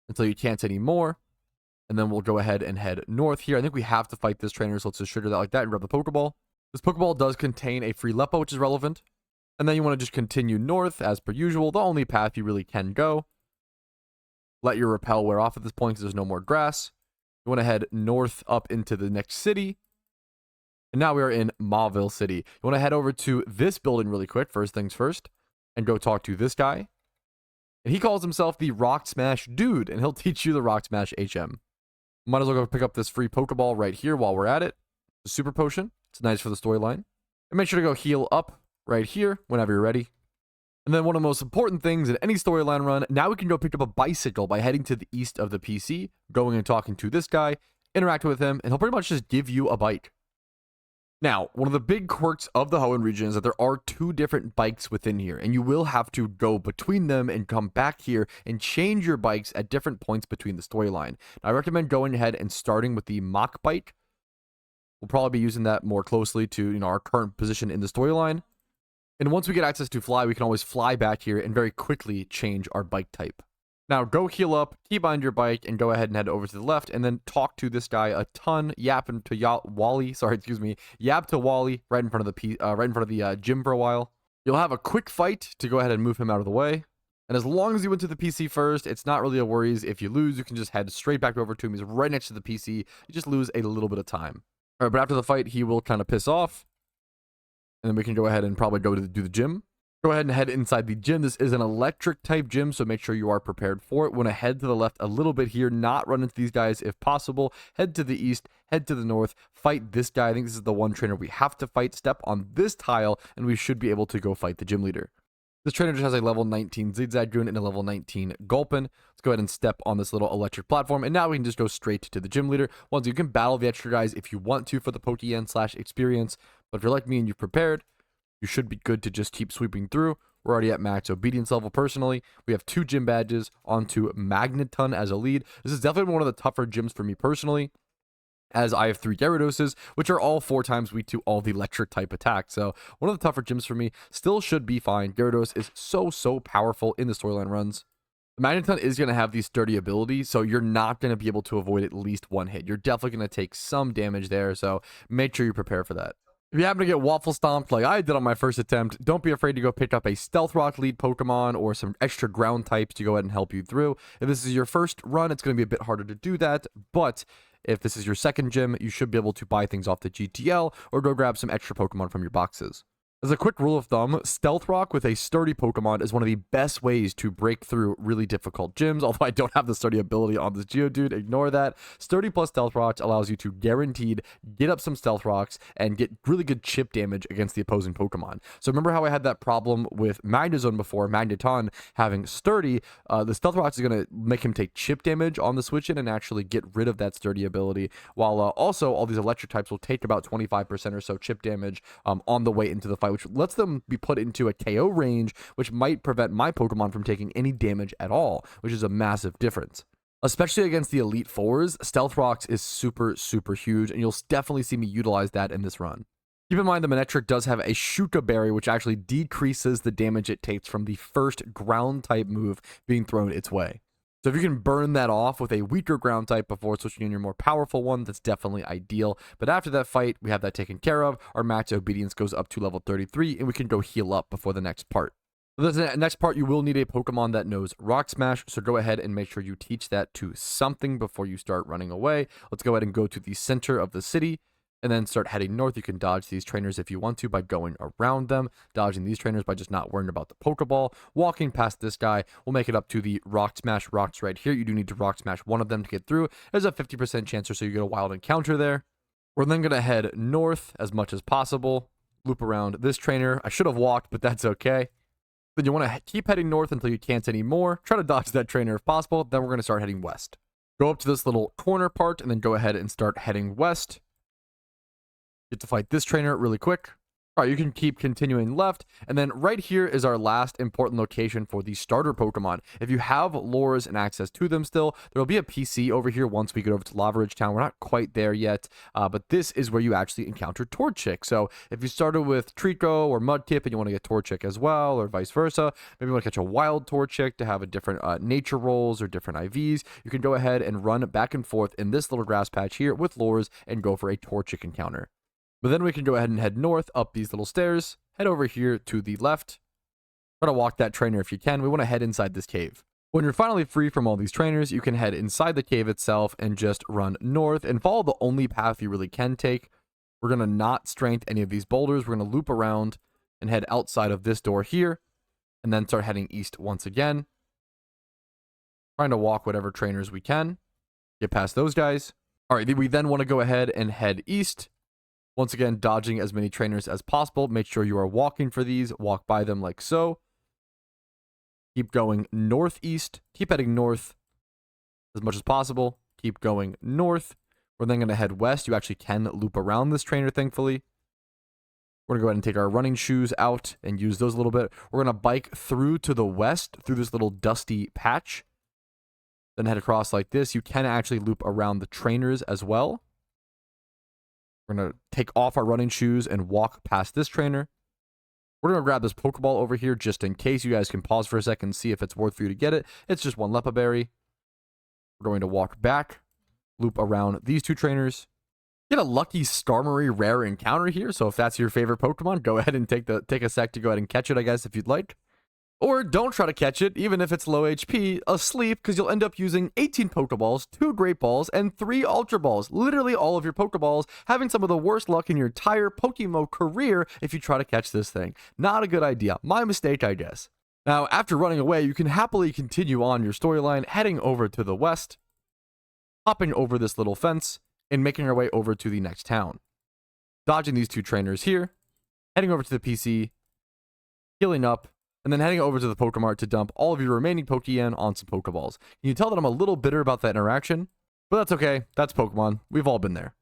until you can't anymore. And then we'll go ahead and head north here. I think we have to fight this trainer, so let's just trigger that like that and grab the Pokeball. This Pokeball does contain a free Leppo, which is relevant. And then you want to just continue north, as per usual, the only path you really can go. Let your repel wear off at this point because there's no more grass. You want to head north up into the next city. And now we are in Mauville City. You want to head over to this building really quick, first things first, and go talk to this guy. And he calls himself the Rock Smash Dude, and he'll teach you the Rock Smash HM. Might as well go pick up this free Pokeball right here while we're at it. The Super Potion. It's nice for the storyline. And make sure to go heal up right here whenever you're ready. And then one of the most important things in any storyline run, now we can go pick up a bicycle by heading to the east of the PC, going and talking to this guy, interacting with him, and he'll pretty much just give you a bike. Now, one of the big quirks of the Hoenn region is that there are 2 different bikes within here, and you will have to go between them and come back here and change your bikes at different points between the storyline. Now, I recommend going ahead and starting with the Mach bike. We'll probably be using that more closely to our current position in the storyline. And once we get access to fly, we can always fly back here and very quickly change our bike type. Now, go heal up, keep behind your bike, and go ahead and head over to the left, and then talk to this guy a ton. Yap to Wally right in front of the gym for a while. You'll have a quick fight to go ahead and move him out of the way. And as long as you went to the PC first, it's not really a worries. If you lose, you can just head straight back over to him. He's right next to the PC. You just lose a little bit of time. All right, but after the fight, he will kind of piss off. And then we can go ahead and probably go to do the gym. Go ahead and head inside the gym. This is an electric type gym, so make sure you are prepared for it. Want to head to the left a little bit here, not run into these guys if possible. Head to the east, head to the north, fight this guy. I think this is the one trainer we have to fight. Step on this tile, and we should be able to go fight the gym leader. This trainer just has a level 19 Zigzagoon and a level 19 Gulpin. Let's go ahead and step on this little electric platform, and now we can just go straight to the gym leader. Once you can battle the extra guys if you want to for the Pokeyen/experience, but if you're like me and you've prepared, you should be good to just keep sweeping through. We're already at max obedience level personally. We have 2 gym badges onto Magneton as a lead. This is definitely one of the tougher gyms for me personally, as I have 3 Gyarados, which are all 4 times weak to all the electric type attacks. So one of the tougher gyms for me, still should be fine. Gyarados is so powerful in the storyline runs. The Magneton is going to have the sturdy ability, so you're not going to be able to avoid at least 1 hit. You're definitely going to take some damage there, so make sure you prepare for that. If you happen to get waffle stomped like I did on my first attempt, don't be afraid to go pick up a Stealth Rock lead Pokemon or some extra ground types to go ahead and help you through. If this is your first run, it's going to be a bit harder to do that, but if this is your second gym, you should be able to buy things off the GTL or go grab some extra Pokemon from your boxes. As a quick rule of thumb, Stealth Rock with a sturdy Pokemon is one of the best ways to break through really difficult gyms, although I don't have the sturdy ability on this Geodude, ignore that. Sturdy plus Stealth Rocks allows you to guaranteed get up some Stealth Rocks and get really good chip damage against the opposing Pokemon. So remember how I had that problem with Magnezone before, Magneton having sturdy, the Stealth Rocks is going to make him take chip damage on the switch in and actually get rid of that sturdy ability, while also all these electric types will take about 25% or so chip damage on the way into the fight, which lets them be put into a KO range, which might prevent my Pokemon from taking any damage at all, which is a massive difference. Especially against the Elite Fours, Stealth Rocks is super huge, and you'll definitely see me utilize that in this run. Keep in mind the Manectric does have a Shuka Berry, which actually decreases the damage it takes from the first ground type move being thrown its way. So if you can burn that off with a weaker ground type before switching in your more powerful one, that's definitely ideal. But after that fight, we have that taken care of. Our max obedience goes up to level 33, and we can go heal up before the next part. So the next part, you will need a Pokemon that knows Rock Smash, so go ahead and make sure you teach that to something before you start running away. Let's go ahead and go to the center of the city, and then start heading north. You can dodge these trainers if you want to by going around them, dodging these trainers by just not worrying about the Pokeball. Walking past this guy, we'll make it up to the Rock Smash rocks right here. You do need to Rock Smash one of them to get through. There's a 50% chance or so you get a wild encounter there. We're then going to head north as much as possible, loop around this trainer. I should have walked, but that's okay. Then you want to keep heading north until you can't anymore. Try to dodge that trainer if possible. Then we're going to start heading west. Go up to this little corner part and then go ahead and start heading west. Get to fight this trainer really quick. All right, you can keep continuing left, and then right here is our last important location for the starter Pokemon. If you have lures and access to them still, there will be a PC over here once we get over to LittleRoot Town. We're not quite there yet, but this is where you actually encounter Torchic. So if you started with Treecko or Mudkip and you want to get Torchic as well, or vice versa, maybe you want to catch a wild Torchic to have a different nature rolls or different IVs, you can go ahead and run back and forth in this little grass patch here with lures and go for a Torchic encounter. But then we can go ahead and head north up these little stairs, head over here to the left. Try to walk that trainer if you can. We want to head inside this cave. When you're finally free from all these trainers, you can head inside the cave itself and just run north and follow the only path you really can take. We're going to not strength any of these boulders. We're going to loop around and head outside of this door here, and then start heading east once again. Trying to walk whatever trainers we can. Get past those guys. All right, we then want to go ahead and head east. Once again, dodging as many trainers as possible. Make sure you are walking for these. Walk by them like so. Keep going northeast. Keep heading north as much as possible. Keep going north. We're then going to head west. You actually can loop around this trainer, thankfully. We're going to go ahead and take our running shoes out and use those a little bit. We're going to bike through to the west, through this little dusty patch. Then head across like this. You can actually loop around the trainers as well. We're going to take off our running shoes and walk past this trainer. We're going to grab this Pokeball over here just in case. You guys can pause for a second and see if it's worth for you to get it. It's just one Leppa Berry. We're going to walk back, loop around these two trainers. Get a lucky Submarine rare encounter here. So if that's your favorite Pokemon, go ahead and take a sec to go ahead and catch it, I guess, if you'd like. Or don't try to catch it, even if it's low HP, asleep, because you'll end up using 18 Pokeballs, 2 Great Balls, and 3 Ultra Balls. Literally all of your Pokeballs, having some of the worst luck in your entire PokeMMO career if you try to catch this thing. Not a good idea. My mistake, I guess. Now, after running away, you can happily continue on your storyline, heading over to the west, hopping over this little fence, and making our way over to the next town. Dodging these two trainers here, heading over to the PC, healing up, and then heading over to the Pokemart to dump all of your remaining Pokéyen on some Pokeballs. You can tell that I'm a little bitter about that interaction, but that's okay. That's Pokemon. We've all been there.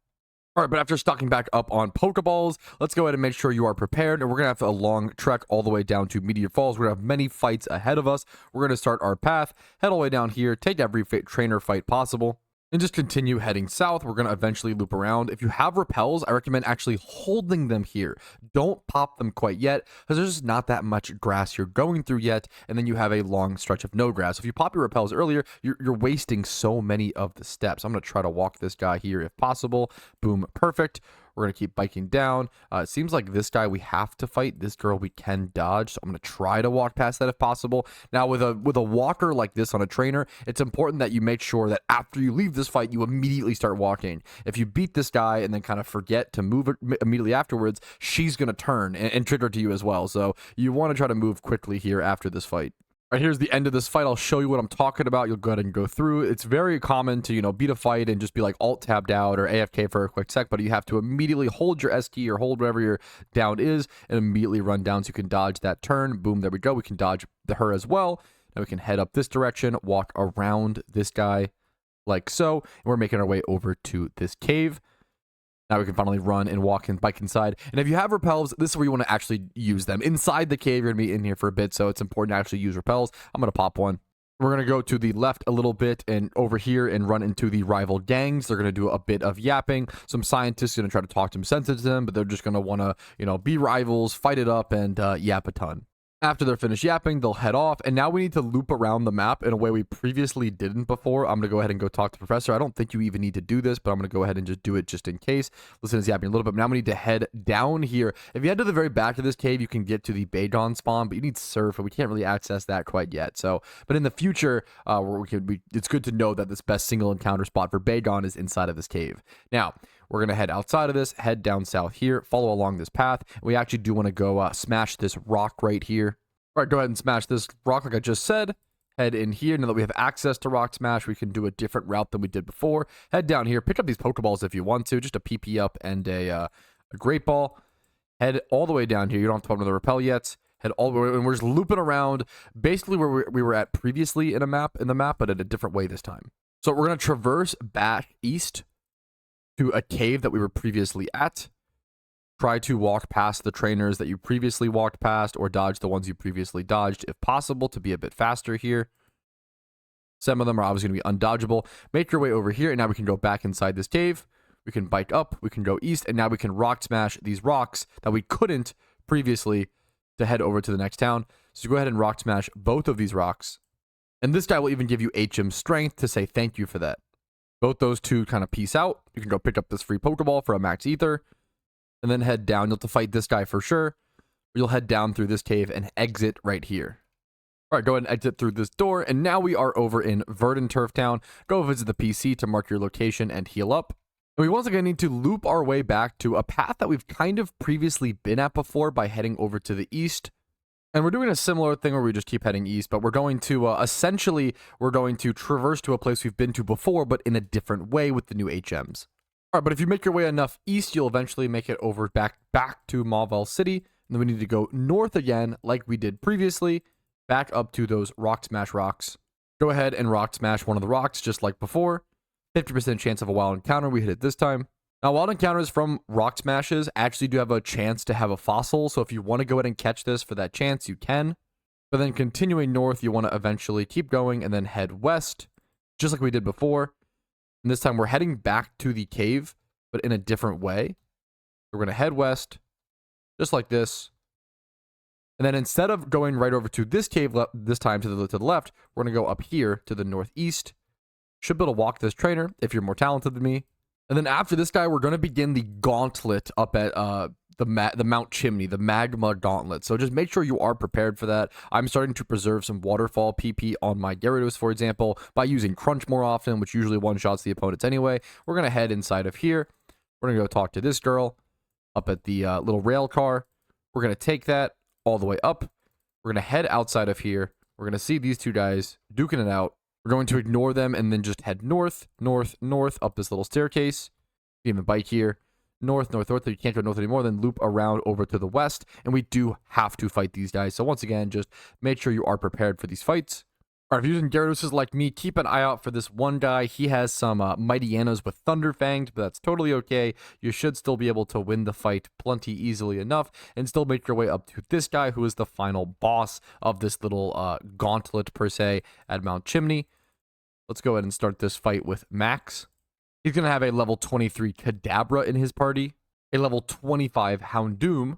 All right, but after stocking back up on Pokeballs, let's go ahead and make sure you are prepared. And we're going to have a long trek all the way down to Meteor Falls. We're going to have many fights ahead of us. We're going to start our path, head all the way down here, take every trainer fight possible, and just continue heading south. We're going to eventually loop around. If you have repels, I recommend actually holding them here. Don't pop them quite yet, because there's just not that much grass you're going through yet, and then you have a long stretch of no grass. If you pop your repels earlier, you're wasting so many of the steps. I'm going to try to walk this guy here if possible. Boom, perfect. We're going to keep biking down. It seems like this guy we have to fight. This girl we can dodge. So I'm going to try to walk past that if possible. Now, with a walker like this on a trainer, it's important that you make sure that after you leave this fight, you immediately start walking. If you beat this guy and then kind of forget to move it immediately afterwards, she's going to turn and trigger to you as well. So you want to try to move quickly here after this fight. All right, here's the end of this fight. I'll show you what I'm talking about. You'll go ahead and go through. It's very common to, beat a fight and just be like alt-tabbed out or AFK for a quick sec, but you have to immediately hold your S key or hold whatever your down is and immediately run down so you can dodge that turn. Boom, there we go. We can dodge her as well. Now we can head up this direction, walk around this guy like so, and we're making our way over to this cave. Now we can finally run and walk and bike inside. And if you have repels, this is where you want to actually use them. Inside the cave, you're going to be in here for a bit, so it's important to actually use repels. I'm going to pop one. We're going to go to the left a little bit and over here and run into the rival gangs. They're going to do a bit of yapping. Some scientists are going to try to talk some sense into them, but they're just going to want to, be rivals, fight it up, and yap a ton. After they're finished yapping, they'll head off, and now we need to loop around the map in a way we previously didn't before. I'm going to go ahead and go talk to the professor. I don't think you even need to do this, but I'm going to go ahead and just do it just in case. Listen to his yapping a little bit. Now we need to head down here. If you head to the very back of this cave, you can get to the Bagon spawn, but you need surf, and we can't really access that quite yet. So, but in the future, it's good to know that this best single encounter spot for Bagon is inside of this cave. Now, we're going to head outside of this, head down south here, follow along this path. We actually do want to go smash this rock right here. All right, go ahead and smash this rock like I just said. Head in here. Now that we have access to Rock Smash, we can do a different route than we did before. Head down here. Pick up these Pokeballs if you want to. Just a PP up and a Great Ball. Head all the way down here. You don't have to put another Repel yet. Head all the way, and we're just looping around basically where we were at previously in the map, but in a different way this time. So we're going to traverse back east to a cave that we were previously at. Try to walk past the trainers that you previously walked past, or dodge the ones you previously dodged if possible to be a bit faster here. Some of them are obviously going to be undodgeable. Make your way over here, and now we can go back inside this cave. We can bike up, we can go east, and now we can rock smash these rocks that we couldn't previously to head over to the next town. So go ahead and rock smash both of these rocks. And this guy will even give you HM strength to say thank you for that. Both those two kind of peace out. You can go pick up this free Pokeball for a max ether. And then head down. You'll have to fight this guy for sure. You'll head down through this cave and exit right here. All right, go ahead and exit through this door. And now we are over in Verdanturf Town. Go visit the PC to mark your location and heal up. And we once again need to loop our way back to a path that we've kind of previously been at before by heading over to the east. And we're doing a similar thing where we just keep heading east, but we're going to, essentially, we're going to traverse to a place we've been to before, but in a different way with the new HMs. All right, but if you make your way enough east, you'll eventually make it over back to Mauville City. And then we need to go north again, like we did previously, back up to those Rock Smash rocks. Go ahead and Rock Smash one of the rocks, just like before. 50% chance of a wild encounter. We hit it this time. Now, wild encounters from Rock Smashes actually do have a chance to have a fossil. So if you want to go ahead and catch this for that chance, you can. But then continuing north, you want to eventually keep going and then head west, just like we did before. And this time we're heading back to the cave, but in a different way. We're going to head west, just like this. And then instead of going right over to this cave this time to the left, we're going to go up here to the northeast. Should be able to walk this trainer if you're more talented than me. And then after this guy, we're going to begin the Gauntlet up at the Mount Chimney, the Magma Gauntlet. So just make sure you are prepared for that. I'm starting to preserve some waterfall PP on my Gyarados, for example, by using Crunch more often, which usually one-shots the opponents anyway. We're going to head inside of here. We're going to go talk to this girl up at the little rail car. We're going to take that all the way up. We're going to head outside of here. We're going to see these two guys duking it out. We're going to ignore them and then just head north, north, north up this little staircase. You can even bike here. North, north, north. You can't go north anymore. Then loop around over to the west. And we do have to fight these guys. So once again, just make sure you are prepared for these fights. All right, if you're using Gyarados like me, keep an eye out for this one guy. He has some Mightyanas with Thunder Fanged, but that's totally okay. You should still be able to win the fight plenty easily enough and still make your way up to this guy who is the final boss of this little gauntlet, per se, at Mount Chimney. Let's go ahead and start this fight with Max. He's going to have a level 23 Kadabra in his party, a level 25 Houndoom,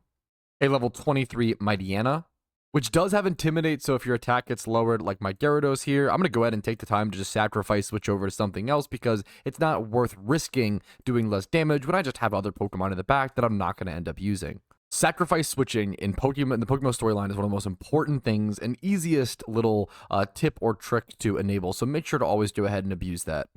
a level 23 Mightyana, which does have Intimidate, so if your attack gets lowered like my Gyarados here, I'm going to go ahead and take the time to just sacrifice, switch over to something else, because it's not worth risking doing less damage when I just have other Pokemon in the back that I'm not going to end up using. Sacrifice switching in the Pokemon storyline is one of the most important things and easiest little tip or trick to enable, so make sure to always go ahead and abuse that.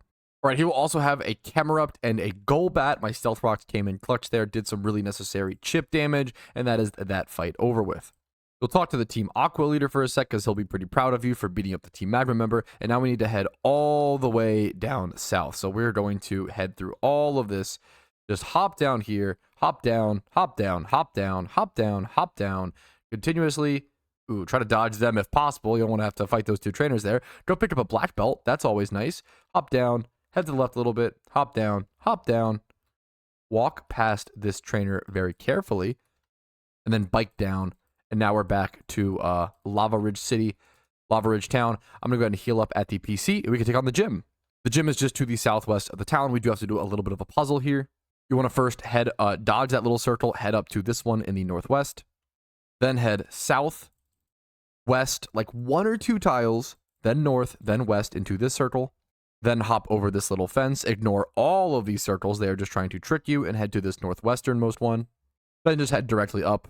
All right, he will also have a Camerupt and a Golbat. My Stealth Rocks came in clutch there, did some really necessary chip damage, and that is that fight over with. We'll talk to the Team Aqua leader for a sec, because he'll be pretty proud of you for beating up the Team Magma member, and now we need to head all the way down south. So we're going to head through all of this. Just hop down here, hop down, hop down, hop down, hop down, hop down, continuously. Ooh, try to dodge them if possible. You don't want to have to fight those two trainers there. Go pick up a black belt. That's always nice. Hop down, head to the left a little bit, hop down, walk past this trainer very carefully, and then bike down. And now we're back to Lava Ridge Town. I'm going to go ahead and heal up at the PC, and we can take on the gym. The gym is just to the southwest of the town. We do have to do a little bit of a puzzle here. You want to first head, dodge that little circle, head up to this one in the northwest. Then head south west like 1 or 2 tiles, then north, then west into this circle, then hop over this little fence, ignore all of these circles, they are just trying to trick you, and head to this northwesternmost one, then just head directly up,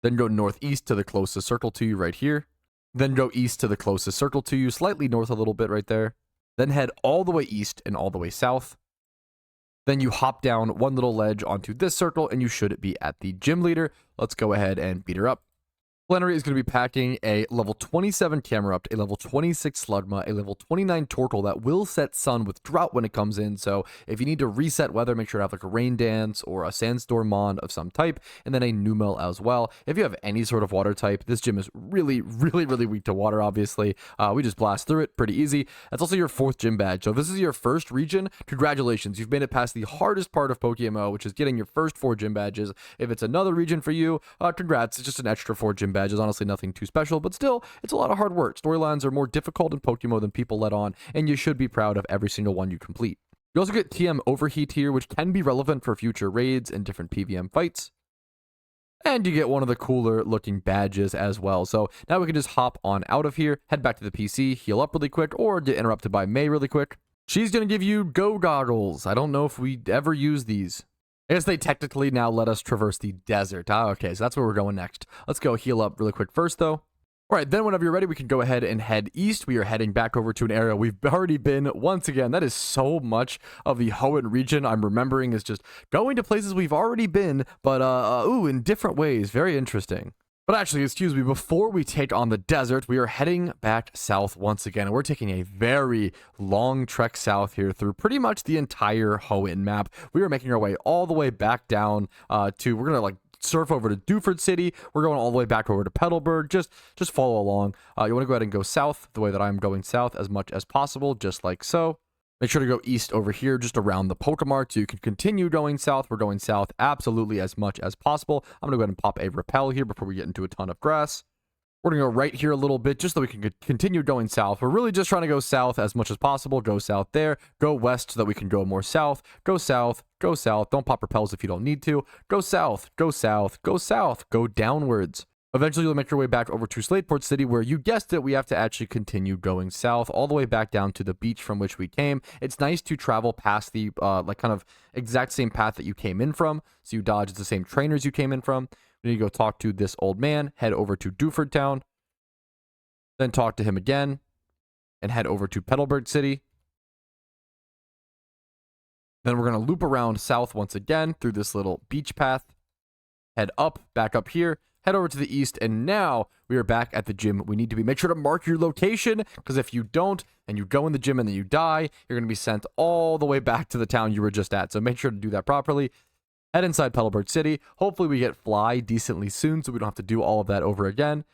then go northeast to the closest circle to you right here, then go east to the closest circle to you, slightly north a little bit right there, then head all the way east and all the way south. Then you hop down one little ledge onto this circle, and you should be at the gym leader. Let's go ahead and beat her up. Plenary is going to be packing a level 27 Camerupt, a level 26 Slugma, a level 29 Torkoal that will set Sun with Drought when it comes in. So if you need to reset weather, make sure to have like a Rain Dance or a Sandstorm Mon of some type, and then a Numel as well. If you have any sort of water type, this gym is really weak to water, obviously. We just blast through it pretty easy. That's also your 4th gym badge. So if this is your first region, congratulations. You've made it past the hardest part of PokeMMO, which is getting your first 4 gym badges. If it's another region for you, congrats. It's just an extra 4 gym badges. Honestly, nothing too special, but still, it's a lot of hard work. Storylines are more difficult in PokeMMO than people let on, and you should be proud of every single one you complete. You also get TM Overheat here, which can be relevant for future raids and different PVM fights. And you get one of the cooler looking badges as well. So now we can just hop on out of here, head back to the PC, heal up really quick, or get interrupted by May really quick. She's going to give you Go Goggles. I don't know if we ever use these. I guess they technically now let us traverse the desert. Okay, so that's where we're going next. Let's go heal up really quick first, though. All right, then whenever you're ready, we can go ahead and head east. We are heading back over to an area we've already been once again. That is so much of the Hoenn region I'm remembering is just going to places we've already been, but in different ways. Very interesting. But actually, excuse me, before we take on the desert, we are heading back south once again. And we're taking a very long trek south here through pretty much the entire Hoenn map. We are making our way all the way back down we're going to like surf over to Dewford City. We're going all the way back over to Petalburg. Just follow along. You want to go ahead and go south the way that I'm going south as much as possible, just like so. Make sure to go east over here, just around the Pokemart, so you can continue going south. We're going south absolutely as much as possible. I'm going to go ahead and pop a Repel here before we get into a ton of grass. We're going to go right here a little bit, just so we can continue going south. We're really just trying to go south as much as possible. Go south there. Go west so that we can go more south. Go south. Go south. Don't pop Repels if you don't need to. Go south. Go south. Go south. Go downwards. Eventually, you'll make your way back over to Slateport City, where you guessed it, we have to actually continue going south all the way back down to the beach from which we came. It's nice to travel past the like kind of exact same path that you came in from, so you dodge the same trainers you came in from. We need to go talk to this old man, head over to To Dewford Town, then talk to him again, and head over to Petalburg City. Then we're going to loop around south once again through this little beach path, head up, back up here, head over to the east, and now we are back at the gym we need to be. Make sure to mark your location, because if you don't, and you go in the gym and then you die, you're going to be sent all the way back to the town you were just at. So make sure to do that properly. Head inside Petalburg City. Hopefully we get Fly decently soon, so we don't have to do all of that over again.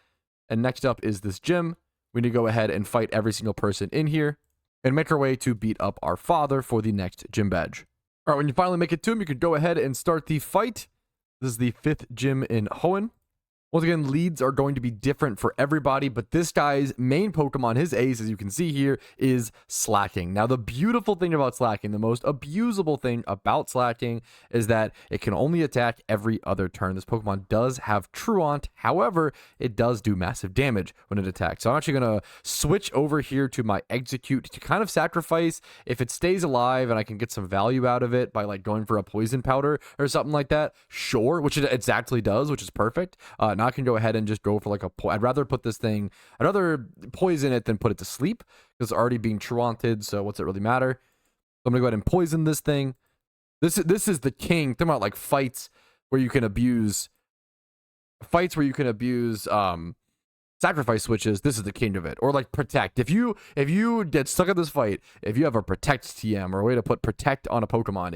And next up is this gym. We need to go ahead and fight every single person in here, and make our way to beat up our father for the next gym badge. All right, when you finally make it to him, you can go ahead and start the fight. This is the 5th gym in Hoenn. Once again, leads are going to be different for everybody, but this guy's main Pokemon, his ace, as you can see here, is Slacking. Now, the beautiful thing about Slacking, the most abusable thing about Slacking, is that it can only attack every other turn. This Pokemon does have Truant, however, it does do massive damage when it attacks. So I'm actually going to switch over here to my Execute to kind of sacrifice if it stays alive and I can get some value out of it by like going for a Poison Powder or something like that. Sure, which it exactly does, which is perfect. Now I can go ahead and just go for like I'd rather poison it than put it to sleep, because it's already being Truanted, so what's it really matter? So I'm gonna go ahead and poison this thing. This is the king. Think about like fights where you can abuse sacrifice switches. This is the king of it. Or like Protect. If you get stuck in this fight, if you have a Protect TM or a way to put Protect on a Pokemon,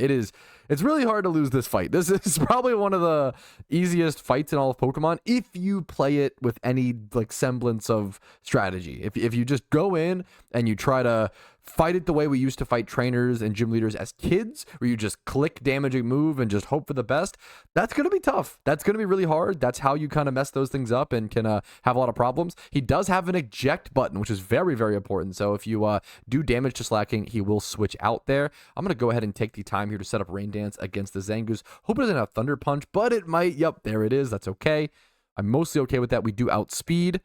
it's really hard to lose this fight. This is probably one of the easiest fights in all of Pokemon if you play it with any like semblance of strategy. If you just go in and you try to fight it the way we used to fight trainers and gym leaders as kids, where you just click damaging move and just hope for the best, that's going to be tough. That's going to be really hard. That's how you kind of mess those things up and can have a lot of problems. He does have an eject button, which is very, very important. So if you do damage to Slacking, he will switch out there. I'm going to go ahead and take the time here to set up Rain Dance against the Zangoose. Hope it doesn't have Thunder Punch, but it might. Yep, there it is. That's okay. I'm mostly okay with that. We do outspeed.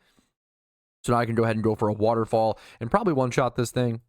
So now I can go ahead and go for a waterfall and probably one-shot this thing.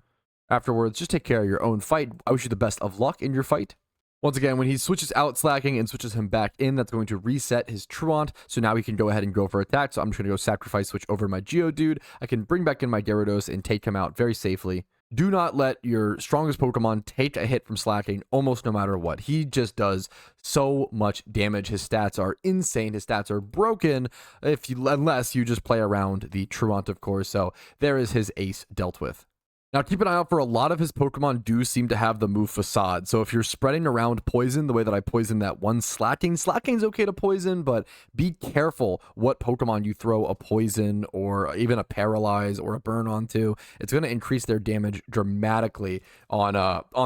Afterwards, just take care of your own fight. I wish you the best of luck in your fight. Once again, when he switches out Slacking and switches him back in, that's going to reset his Truant. So now he can go ahead and go for attack. So I'm just going to go sacrifice, switch over my Geodude. I can bring back in my Gyarados and take him out very safely. Do not let your strongest Pokemon take a hit from Slacking almost no matter what. He just does so much damage. His stats are insane. His stats are broken unless you just play around the Truant, of course. So there is his ace dealt with. Now, keep an eye out for a lot of his Pokemon do seem to have the move Facade. So if you're spreading around poison the way that I poisoned that one Slacking's okay to poison, but be careful what Pokemon you throw a poison or even a paralyze or a burn onto. It's going to increase their damage dramatically on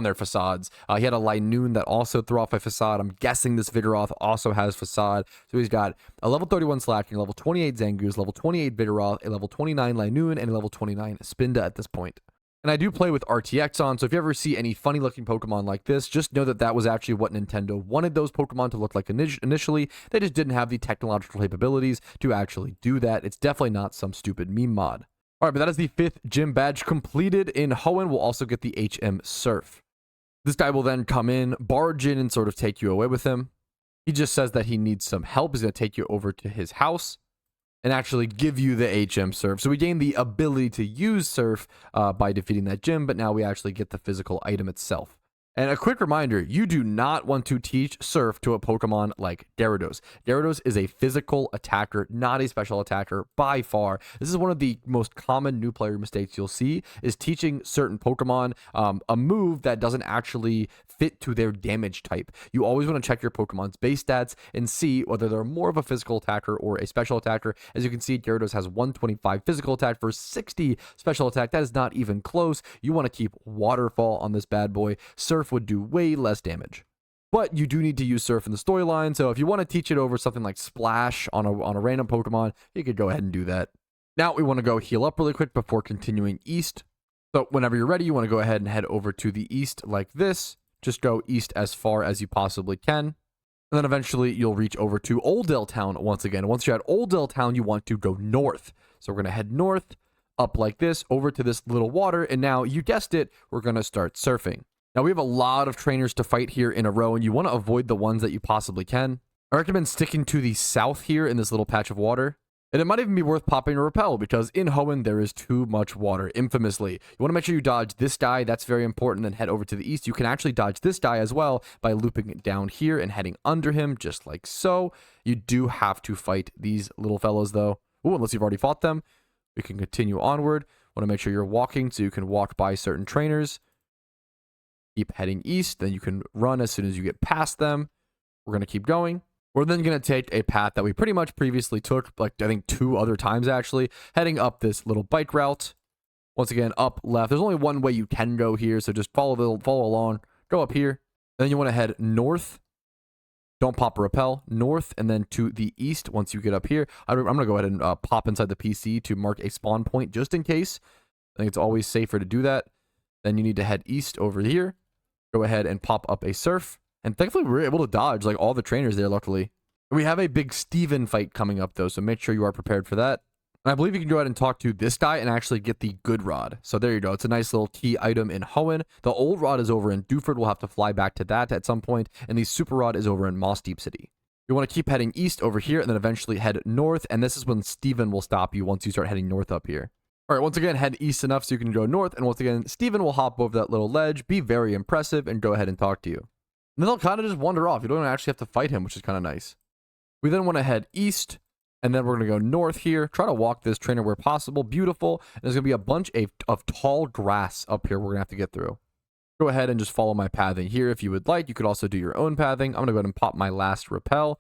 their Facades. He had a Linoon that also threw off a Facade. I'm guessing this Vigoroth also has Facade. So he's got a level 31 Slacking, a level 28 Zangoose, level 28 Vigoroth, a level 29 Linoon, and a level 29 Spinda at this point. And I do play with RTX on, so if you ever see any funny looking Pokemon like this, just know that that was actually what Nintendo wanted those Pokemon to look like initially. They just didn't have the technological capabilities to actually do that. It's definitely not some stupid meme mod. All right, but that is the 5th gym badge completed in Hoenn. We'll also get the HM Surf. This guy will then come in, barge in, and sort of take you away with him. He just says that he needs some help. He's going to take you over to his house and actually give you the HM Surf. So we gain the ability to use Surf by defeating that gym, but now we actually get the physical item itself. And a quick reminder, you do not want to teach Surf to a Pokemon like Gyarados. Gyarados is a physical attacker, not a special attacker by far. This is one of the most common new player mistakes you'll see, is teaching certain Pokemon a move that doesn't actually fit to their damage type. You always want to check your Pokemon's base stats and see whether they're more of a physical attacker or a special attacker. As you can see, Gyarados has 125 physical attack for 60 special attack. That is not even close. You want to keep Waterfall on this bad boy. Surf would do way less damage. But you do need to use Surf in the storyline, so if you want to teach it over something like Splash on a random Pokemon, you could go ahead and do that. Now we want to go heal up really quick before continuing east. So whenever you're ready, you want to go ahead and head over to the east like this. Just go east as far as you possibly can. And then eventually you'll reach over to Oldale Town once again. Once you're at Oldale Town, you want to go north. So we're going to head north, up like this, over to this little water. And now, you guessed it, we're going to start surfing. Now, we have a lot of trainers to fight here in a row, and you want to avoid the ones that you possibly can. I recommend sticking to the south here in this little patch of water. And it might even be worth popping a repel, because in Hoenn, there is too much water, infamously. You want to make sure you dodge this guy. That's very important. Then head over to the east. You can actually dodge this guy as well by looping it down here and heading under him, just like so. You do have to fight these little fellows, though. Ooh, unless you've already fought them. We can continue onward. Want to make sure you're walking so you can walk by certain trainers. Keep heading east, then you can run as soon as you get past them. We're going to keep going. We're then going to take a path that we pretty much previously took, like I think 2 other times actually, heading up this little bike route. Once again, up left. There's only one way you can go here, so just follow along. Go up here. Then you want to head north. Don't pop a repel. North and then to the east once you get up here. I'm going to go ahead and pop inside the PC to mark a spawn point just in case. I think it's always safer to do that. Then you need to head east over here. Go ahead and pop up a Surf. And thankfully, we were able to dodge like all the trainers there, luckily. We have a big Steven fight coming up, though, so make sure you are prepared for that. And I believe you can go ahead and talk to this guy and actually get the good rod. So there you go. It's a nice little key item in Hoenn. The old rod is over in Dewford. We'll have to fly back to that at some point. And the super rod is over in Mossdeep City. You want to keep heading east over here and then eventually head north. And this is when Steven will stop you once you start heading north up here. All right, once again, head east enough so you can go north. And once again, Steven will hop over that little ledge, be very impressive, and go ahead and talk to you. And then they'll kind of just wander off. You don't actually have to fight him, which is kind of nice. We then want to head east, and then we're going to go north here. Try to walk this trainer where possible. Beautiful. And there's going to be a bunch of tall grass up here we're going to have to get through. Go ahead and just follow my pathing here if you would like. You could also do your own pathing. I'm going to go ahead and pop my last repel.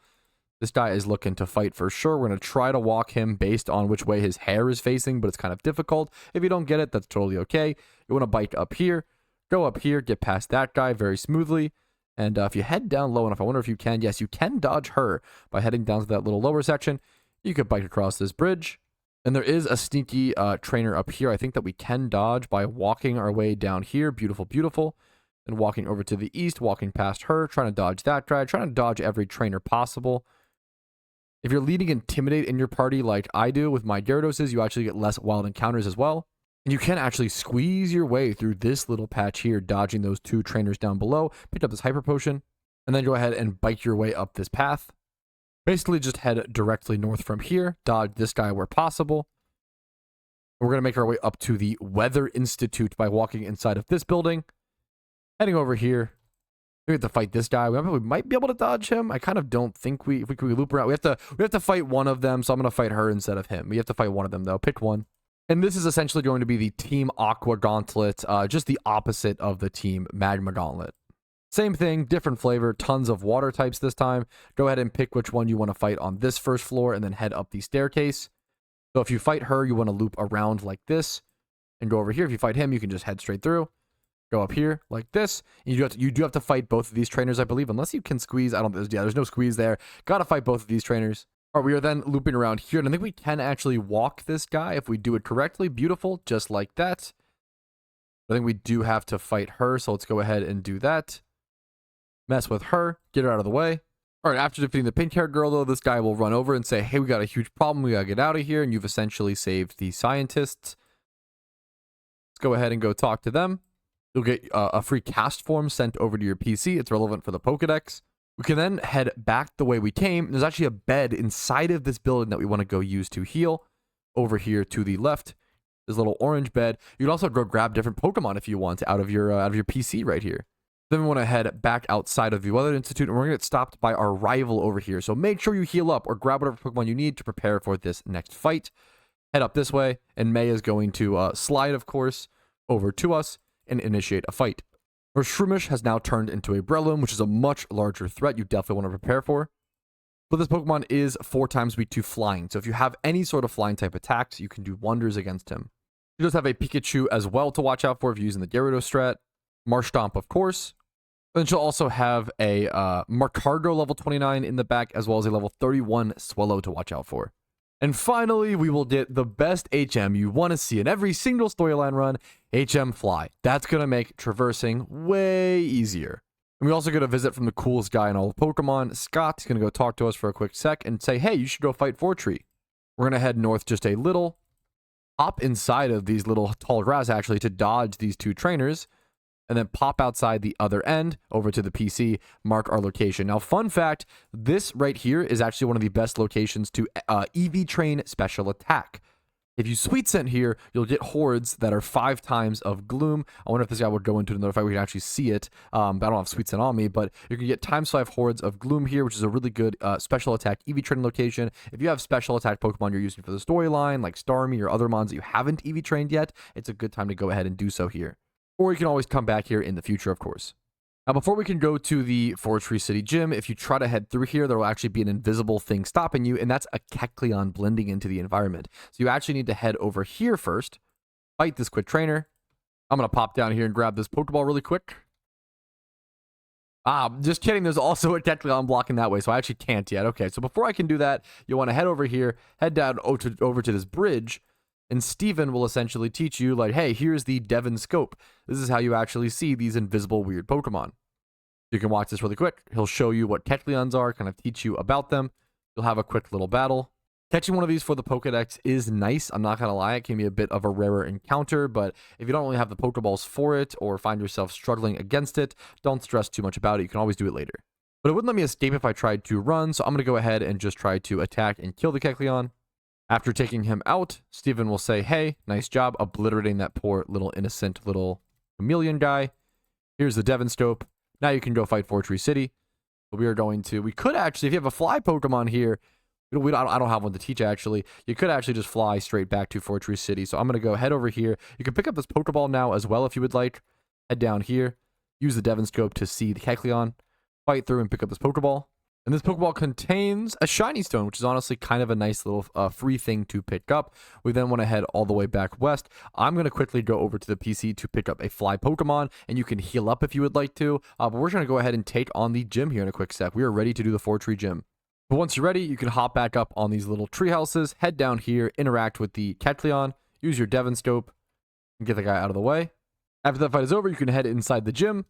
This guy is looking to fight for sure. We're going to try to walk him based on which way his hair is facing, but it's kind of difficult. If you don't get it, that's totally okay. You want to bike up here, go up here, get past that guy very smoothly. And if you head down low enough, I wonder if you can. Yes, you can dodge her by heading down to that little lower section. You could bike across this bridge. And there is a sneaky trainer up here. I think that we can dodge by walking our way down here. Beautiful, beautiful. And walking over to the east, walking past her, trying to dodge that guy, trying to dodge every trainer possible. If you're leading Intimidate in your party like I do with my Gyarados, you actually get less wild encounters as well. And you can actually squeeze your way through this little patch here, dodging those 2 trainers down below, pick up this Hyper Potion, and then go ahead and bike your way up this path. Basically, just head directly north from here, dodge this guy where possible. We're going to make our way up to the Weather Institute by walking inside of this building. Heading over here, we have to fight this guy. We might be able to dodge him. I kind of don't think if we loop around. We have to fight one of them, so I'm going to fight her instead of him. We have to fight one of them, though. Pick one. And this is essentially going to be the Team Aqua Gauntlet, just the opposite of the Team Magma Gauntlet. Same thing, different flavor, tons of water types this time. Go ahead and pick which one you want to fight on this first floor and then head up the staircase. So if you fight her, you want to loop around like this and go over here. If you fight him, you can just head straight through. Go up here like this. You do have to fight both of these trainers, I believe, unless you can squeeze. There's no squeeze there. Got to fight both of these trainers. All right, we are then looping around here, and I think we can actually walk this guy if we do it correctly. Beautiful, just like that. I think we do have to fight her, so let's go ahead and do that. Mess with her, get her out of the way. All right, after defeating the pink-haired girl, though, this guy will run over and say, hey, we got a huge problem. We got to get out of here, and you've essentially saved the scientists. Let's go ahead and go talk to them. You'll get a free cast form sent over to your PC. It's relevant for the Pokedex. We can then head back the way we came. There's actually a bed inside of this building that we want to go use to heal. Over here to the left, this little orange bed. You can also go grab different Pokemon if you want out of your PC right here. Then we want to head back outside of the Weather Institute, and we're going to get stopped by our rival over here. So make sure you heal up or grab whatever Pokemon you need to prepare for this next fight. Head up this way, and May is going to slide, of course, over to us and initiate a fight. Our Shroomish has now turned into a Breloom, which is a much larger threat you definitely want to prepare for. But this Pokemon is 4 times speed 2 flying, so if you have any sort of flying type attacks, you can do wonders against him. You just have a Pikachu as well to watch out for if you're using the Gyarados strat. Marshtomp, of course. Then she'll also have a Marcargo level 29 in the back, as well as a level 31 Swellow to watch out for. And finally, we will get the best HM you want to see in every single storyline run, HM Fly. That's going to make traversing way easier. And we also get a visit from the coolest guy in all of Pokemon. Scott's going to go talk to us for a quick sec and say, hey, you should go fight Fortree. We're going to head north just a little, hop inside of these little tall grass actually to dodge these 2 trainers, and then pop outside the other end over to the PC, mark our location. Now, fun fact, this right here is actually one of the best locations to EV train special attack. If you Sweet Scent here, you'll get hordes that are 5 times of Gloom. I wonder if this guy would go into another fight. We can actually see it. I don't have Sweet Scent on me, but you can get times 5 hordes of Gloom here, which is a really good special attack EV train location. If you have special attack Pokemon you're using for the storyline, like Starmie or other mons that you haven't EV trained yet, it's a good time to go ahead and do so here. Or you can always come back here in the future, of course. Now, before we can go to the Fortree City gym, if you try to head through here, there will actually be an invisible thing stopping you, and that's a Kecleon blending into the environment. So you actually need to head over here first, fight this quick trainer. I'm going to pop down here and grab this Pokeball really quick. Just kidding. There's also a Kecleon blocking that way, so I actually can't yet. Okay, so before I can do that, you want to head over here, head down over to this bridge, and Steven will essentially teach you, like, hey, here's the Devon Scope. This is how you actually see these invisible weird Pokemon. You can watch this really quick. He'll show you what Kecleons are, kind of teach you about them. You'll have a quick little battle. Catching one of these for the Pokedex is nice. I'm not going to lie. It can be a bit of a rarer encounter, but if you don't really have the Pokeballs for it or find yourself struggling against it, don't stress too much about it. You can always do it later. But it wouldn't let me escape if I tried to run, so I'm going to go ahead and just try to attack and kill the Kecleon. After taking him out, Steven will say, hey, nice job obliterating that poor little innocent little chameleon guy. Here's the Devon Scope. Now you can go fight Fortree City. But we could actually, if you have a fly Pokemon here, I don't have one to teach actually. You could actually just fly straight back to Fortree City. So I'm going to go head over here. You can pick up this Pokeball now as well if you would like. Head down here. Use the Devon Scope to see the Kecleon. Fight through and pick up this Pokeball. And this Pokeball contains a Shiny Stone, which is honestly kind of a nice little free thing to pick up. We then want to head all the way back west. I'm going to quickly go over to the PC to pick up a fly Pokemon, and you can heal up if you would like to. But we're going to go ahead and take on the gym here in a quick sec. We are ready to do the Fortree gym. But once you're ready, you can hop back up on these little tree houses, head down here, interact with the Kecleon, use your Devon Scope, and get the guy out of the way. After that fight is over, you can head inside the gym.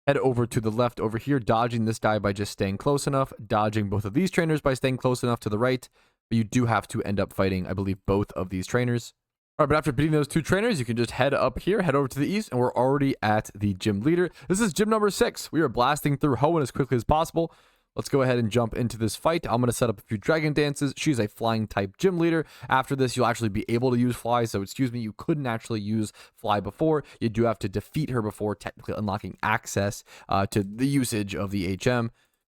Head over to the left over here, dodging this guy by just staying close enough, dodging both of these trainers by staying close enough to the right, but you do have to end up fighting, I believe, both of these trainers. All right, but after beating those 2 trainers, you can just head up here, head over to the east, and we're already at the gym leader. This is gym number 6. We are blasting through Hoenn as quickly as possible. Let's go ahead and jump into this fight. I'm going to set up a few dragon dances. She's a flying type gym leader. After this, you'll actually be able to use fly. So, excuse me, you couldn't actually use fly before. You do have to defeat her before technically unlocking access to the usage of the HM,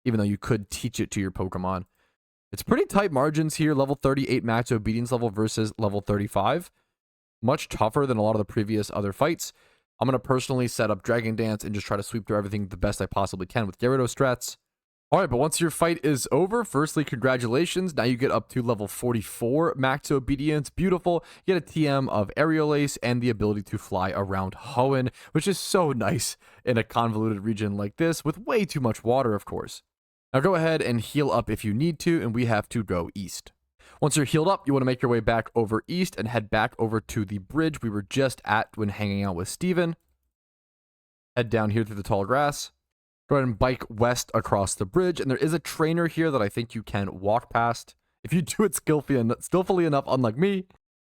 even though you could teach it to your Pokemon. It's pretty tight margins here. Level 38 max obedience level versus level 35. Much tougher than a lot of the previous other fights. I'm going to personally set up Dragon Dance and just try to sweep through everything the best I possibly can with Gyarados strats. All right, but once your fight is over, firstly, congratulations. Now you get up to level 44 max obedience. Beautiful. You get a TM of Aerial Ace and the ability to fly around Hoenn, which is so nice in a convoluted region like this with way too much water, of course. Now go ahead and heal up if you need to, and we have to go east. Once you're healed up, you want to make your way back over east and head back over to the bridge we were just at when hanging out with Steven. Head down here through the tall grass. Go ahead and bike west across the bridge, and there is a trainer here that I think you can walk past if you do it skillfully enough, unlike me.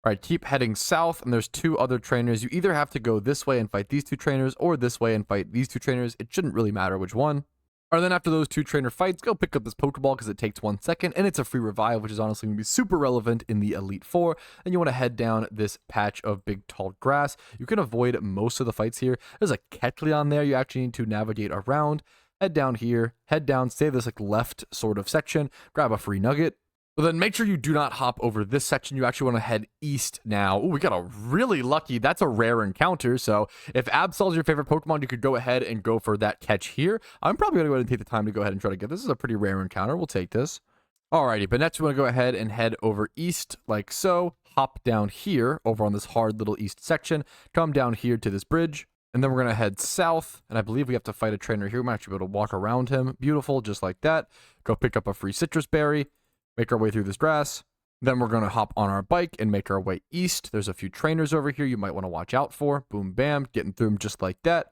All right, keep heading south, and there's 2 other trainers. You either have to go this way and fight these 2 trainers, or this way and fight these 2 trainers. It shouldn't really matter which one. Or then after those 2 trainer fights, go pick up this Pokeball because it takes 1 second, and it's a free revive, which is honestly going to be super relevant in the Elite Four. And you want to head down this patch of big tall grass. You can avoid most of the fights here. There's a Kecleon there you actually need to navigate around. Head down here, head down, stay this like left sort of section, grab a free nugget. But then make sure you do not hop over this section. You actually want to head east now. Oh, we got a really lucky. That's a rare encounter. So if Absol's your favorite Pokemon, you could go ahead and go for that catch here. I'm probably going to go ahead and take the time to go ahead and try to get this. This is a pretty rare encounter. We'll take this. Alrighty, but next we want to go ahead and head over east like so. Hop down here over on this hard little east section. Come down here to this bridge. And then we're going to head south. And I believe we have to fight a trainer here. We might actually be able to walk around him. Beautiful, just like that. Go pick up a free citrus berry. Make our way through this grass. Then we're going to hop on our bike and make our way east. There's a few trainers over here you might want to watch out for. Boom, bam, getting through them just like that.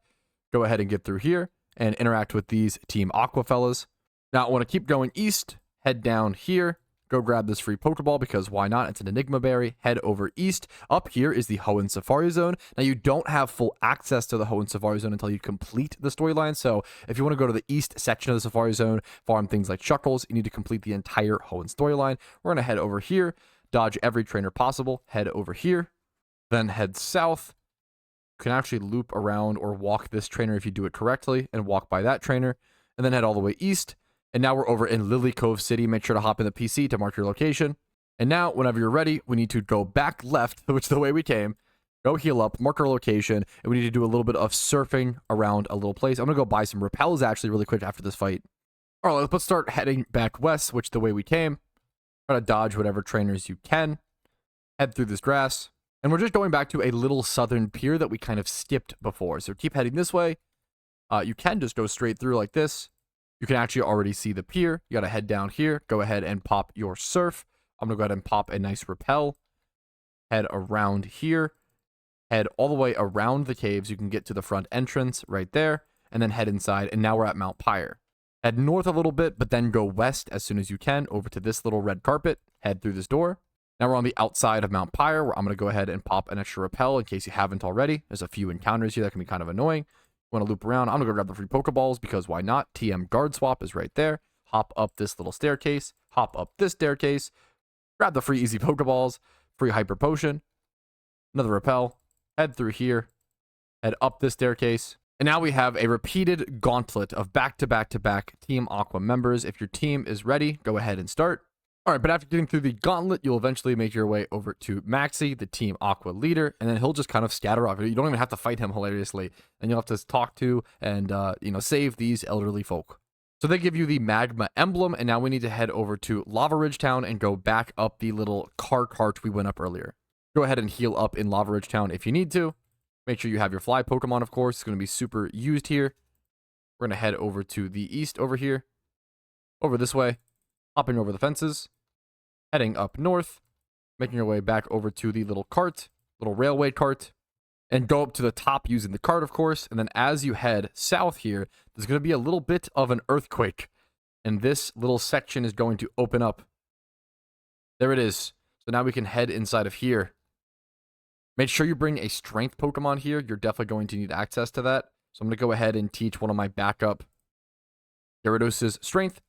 Go ahead and get through here and interact with these Team Aqua fellas. Now I want to keep going east. Head down here. Go grab this free Pokeball because why not? It's an Enigma Berry. Head over east. Up here is the Hoenn Safari Zone. Now you don't have full access to the Hoenn Safari Zone until you complete the storyline. So if you want to go to the east section of the Safari Zone, farm things like Shuckles, you need to complete the entire Hoenn storyline. We're going to head over here, dodge every trainer possible, head over here, then head south. You can actually loop around or walk this trainer if you do it correctly and walk by that trainer, and then head all the way east. And now we're over in Lilycove City. Make sure to hop in the PC to mark your location. And now, whenever you're ready, we need to go back left, which is the way we came. Go heal up, mark our location, and we need to do a little bit of surfing around a little place. I'm going to go buy some repels actually really quick after this fight. All right, let's start heading back west, which is the way we came. Try to dodge whatever trainers you can. Head through this grass. And we're just going back to a little southern pier that we kind of skipped before. So keep heading this way. You can just go straight through like this. You can actually already see the pier. You got to head down here. Go ahead and pop your surf. I'm going to go ahead and pop a nice repel. Head around here. Head all the way around the caves. You can get to the front entrance right there. And then head inside. And now we're at Mount Pyre. Head north a little bit, but then go west as soon as you can over to this little red carpet. Head through this door. Now we're on the outside of Mount Pyre, where I'm going to go ahead and pop an extra repel in case you haven't already. There's a few encounters here that can be kind of annoying. Want to loop around, I'm going to go grab the free Pokeballs because why not? TM Guard Swap is right there. Hop up this little staircase. Hop up this staircase. Grab the free easy Pokeballs. Free Hyper Potion. Another repel. Head through here. Head up this staircase. And now we have a repeated gauntlet of back-to-back-to-back Team Aqua members. If your team is ready, go ahead and start. All right, but after getting through the gauntlet, you'll eventually make your way over to Maxie, the Team Aqua leader, and then he'll just kind of scatter off. You don't even have to fight him hilariously, and you'll have to talk to and, save these elderly folk. So they give you the Magma emblem, and now we need to head over to Lava Ridge Town and go back up the little cart we went up earlier. Go ahead and heal up in Lava Ridge Town if you need to. Make sure you have your fly Pokemon, of course. It's going to be super used here. We're going to head over to the east over here. Over this way. Hopping over the fences. Heading up north. Making your way back over to the little cart. Little railway cart. and go up to the top using the cart, of course. And then as you head south here, there's going to be a little bit of an earthquake. And this little section is going to open up. There it is. So now we can head inside of here. Make sure you bring a strength Pokemon here. You're definitely going to need access to that. So I'm going to go ahead and teach one of my backup Gyarados' strength.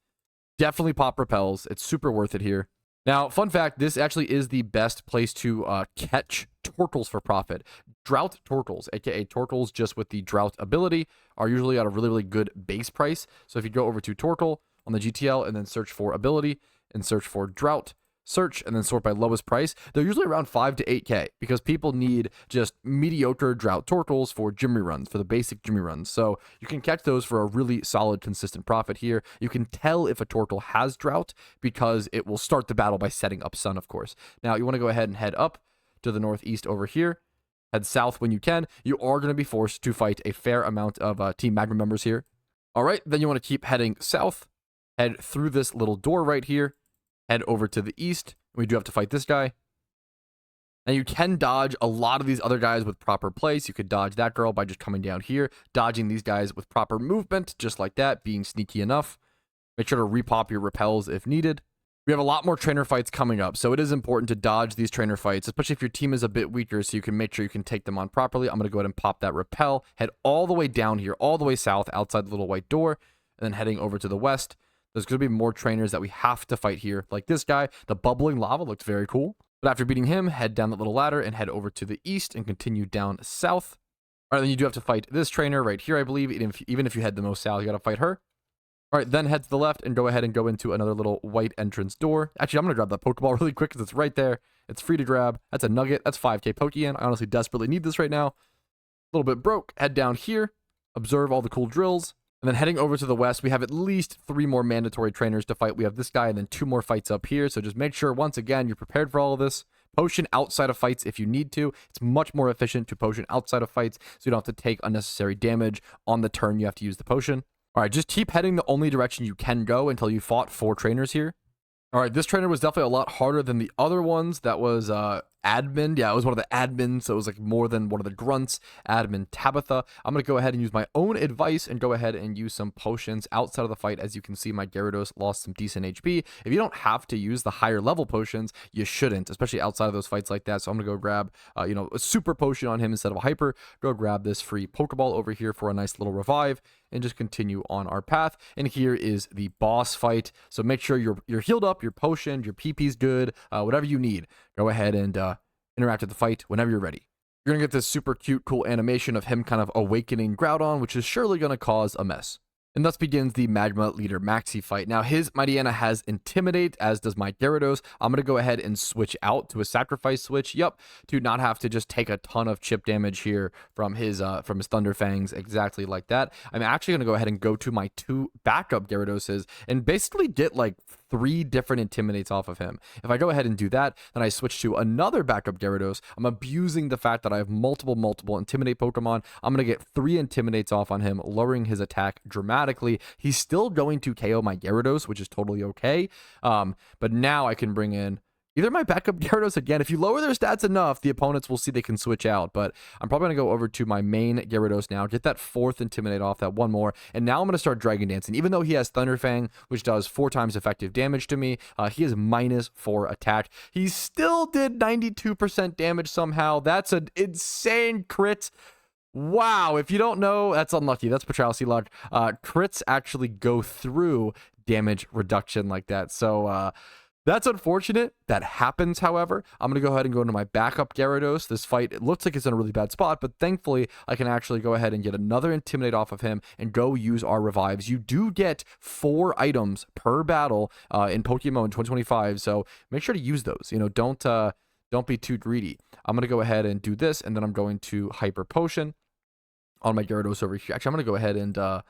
Definitely pop repels. It's super worth it here. Now, fun fact, this actually is the best place to catch Tortles for profit. Drought Tortles, aka Tortles just with the Drought ability, are usually at a really, really good base price. So if you go over to Tortle on the GTL and then search for ability and search for Drought, search and then sort by lowest price, they're usually around 5 to 8k because people need just mediocre Drought Tortles for gym reruns, for the basic gym reruns. So you can catch those for a really solid, consistent profit here. You can tell if a Tortle has Drought because it will start the battle by setting up Sun, of course. Now you want to go ahead and head up to the northeast over here. Head south when you can. You are going to be forced to fight a fair amount of Team Magma members here. All right, then you want to keep heading south. Head through this little door right here. Head over to the east. We do have to fight this guy. Now you can dodge a lot of these other guys with proper place. You could dodge that girl by just coming down here, dodging these guys with proper movement, just like that, being sneaky enough. Make sure to repop your repels if needed. We have a lot more trainer fights coming up, so it is important to dodge these trainer fights, especially if your team is a bit weaker, so you can make sure you can take them on properly. I'm going to go ahead and pop that repel, head all the way down here, all the way south, outside the little white door, and then heading over to the west. There's going to be more trainers that we have to fight here, like this guy. The bubbling lava looks very cool. But after beating him, head down that little ladder and head over to the east and continue down south. All right, then you do have to fight this trainer right here, I believe. Even if you head the most south, you got to fight her. All right, then head to the left and go ahead and go into another little white entrance door. Actually, I'm going to grab that Pokeball really quick because it's right there. It's free to grab. That's a nugget. That's 5k Pokeyen. I honestly desperately need this right now. A little bit broke. Head down here. Observe all the cool drills. And then heading over to the west, we have at least 3 more mandatory trainers to fight. We have this guy and then 2 more fights up here. So just make sure, once again, you're prepared for all of this. Potion outside of fights if you need to. It's much more efficient to potion outside of fights, so you don't have to take unnecessary damage on the turn you have to use the potion. All right, just keep heading the only direction you can go until you fought 4 trainers here. All right, this trainer was definitely a lot harder than the other ones. That was admin. Yeah, it was one of the admins, so it was like more than one of the grunts. Admin Tabitha. I'm going to go ahead and use my own advice and go ahead and use some potions outside of the fight. As you can see, my Gyarados lost some decent HP. If you don't have to use the higher level potions, you shouldn't, especially outside of those fights like that. So I'm going to go grab, a super potion on him instead of a hyper. Go grab this free Pokeball over here for a nice little revive and just continue on our path. And here is the boss fight. So make sure you're healed up, you're potioned, your PP's good, whatever you need. Go ahead and interact with the fight whenever you're ready. You're going to get this super cute, cool animation of him kind of awakening Groudon, which is surely going to cause a mess. And thus begins the Magma Leader Maxi fight. Now, his Mightyena has Intimidate, as does my Gyarados. I'm going to go ahead and switch out to a Sacrifice switch. Yep, to not have to just take a ton of chip damage here from his Thunder Fangs, exactly like that. I'm actually going to go ahead and go to my 2 backup Gyaradoses and basically get like 3 different Intimidates off of him. If I go ahead and do that, then I switch to another backup Gyarados. I'm abusing the fact that I have multiple Intimidate Pokemon. I'm going to get 3 Intimidates off on him, lowering his attack dramatically. He's still going to KO my Gyarados, which is totally okay. But now I can bring in either my backup Gyarados again. If you lower their stats enough, the opponents will see they can switch out. But I'm probably going to go over to my main Gyarados now, get that 4th Intimidate off, that 1 more. And now I'm going to start Dragon Dancing. Even though he has Thunder Fang, which does 4 times effective damage to me, he is -4 attack. He still did 92% damage somehow. That's an insane crit. Wow, if you don't know, that's unlucky. That's Petalburg. Crits actually go through damage reduction like that. So that's unfortunate. That happens, however. I'm going to go ahead and go into my backup Gyarados. This fight, it looks like it's in a really bad spot, but thankfully, I can actually go ahead and get another Intimidate off of him and go use our revives. You do get 4 items per battle in PokeMMO in 2025, so make sure to use those. Don't be too greedy. I'm going to go ahead and do this, and then I'm going to Hyper Potion on my Gyarados over here. Actually, I'm going to go ahead and I'm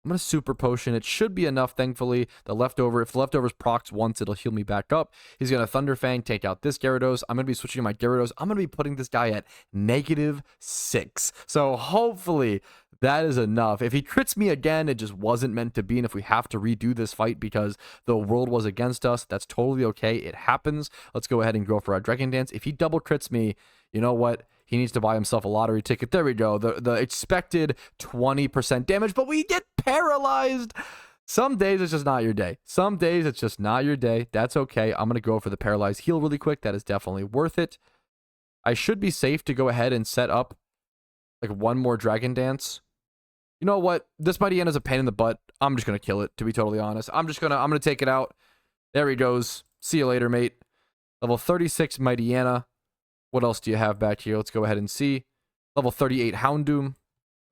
going to Super Potion. It should be enough, thankfully. If the leftovers procs once, it'll heal me back up. He's going to Thunder Fang, take out this Gyarados. I'm going to be switching my Gyarados. I'm going to be putting this guy at -6. So hopefully that is enough. If he crits me again, it just wasn't meant to be. And if we have to redo this fight because the world was against us, that's totally okay. It happens. Let's go ahead and go for our Dragon Dance. If he double crits me, you know what? He needs to buy himself a lottery ticket. There we go. The expected 20% damage, but we get paralyzed. Some days it's just not your day. Some days it's just not your day. That's okay. I'm going to go for the paralyzed heal really quick. That is definitely worth it. I should be safe to go ahead and set up like one more Dragon Dance. You know what? This Mightyena is a pain in the butt. I'm just going to kill it, to be totally honest. I'm going to take it out. There he goes. See you later, mate. Level 36 Mightyena. What else do you have back here? Let's go ahead and see. Level 38 Houndoom.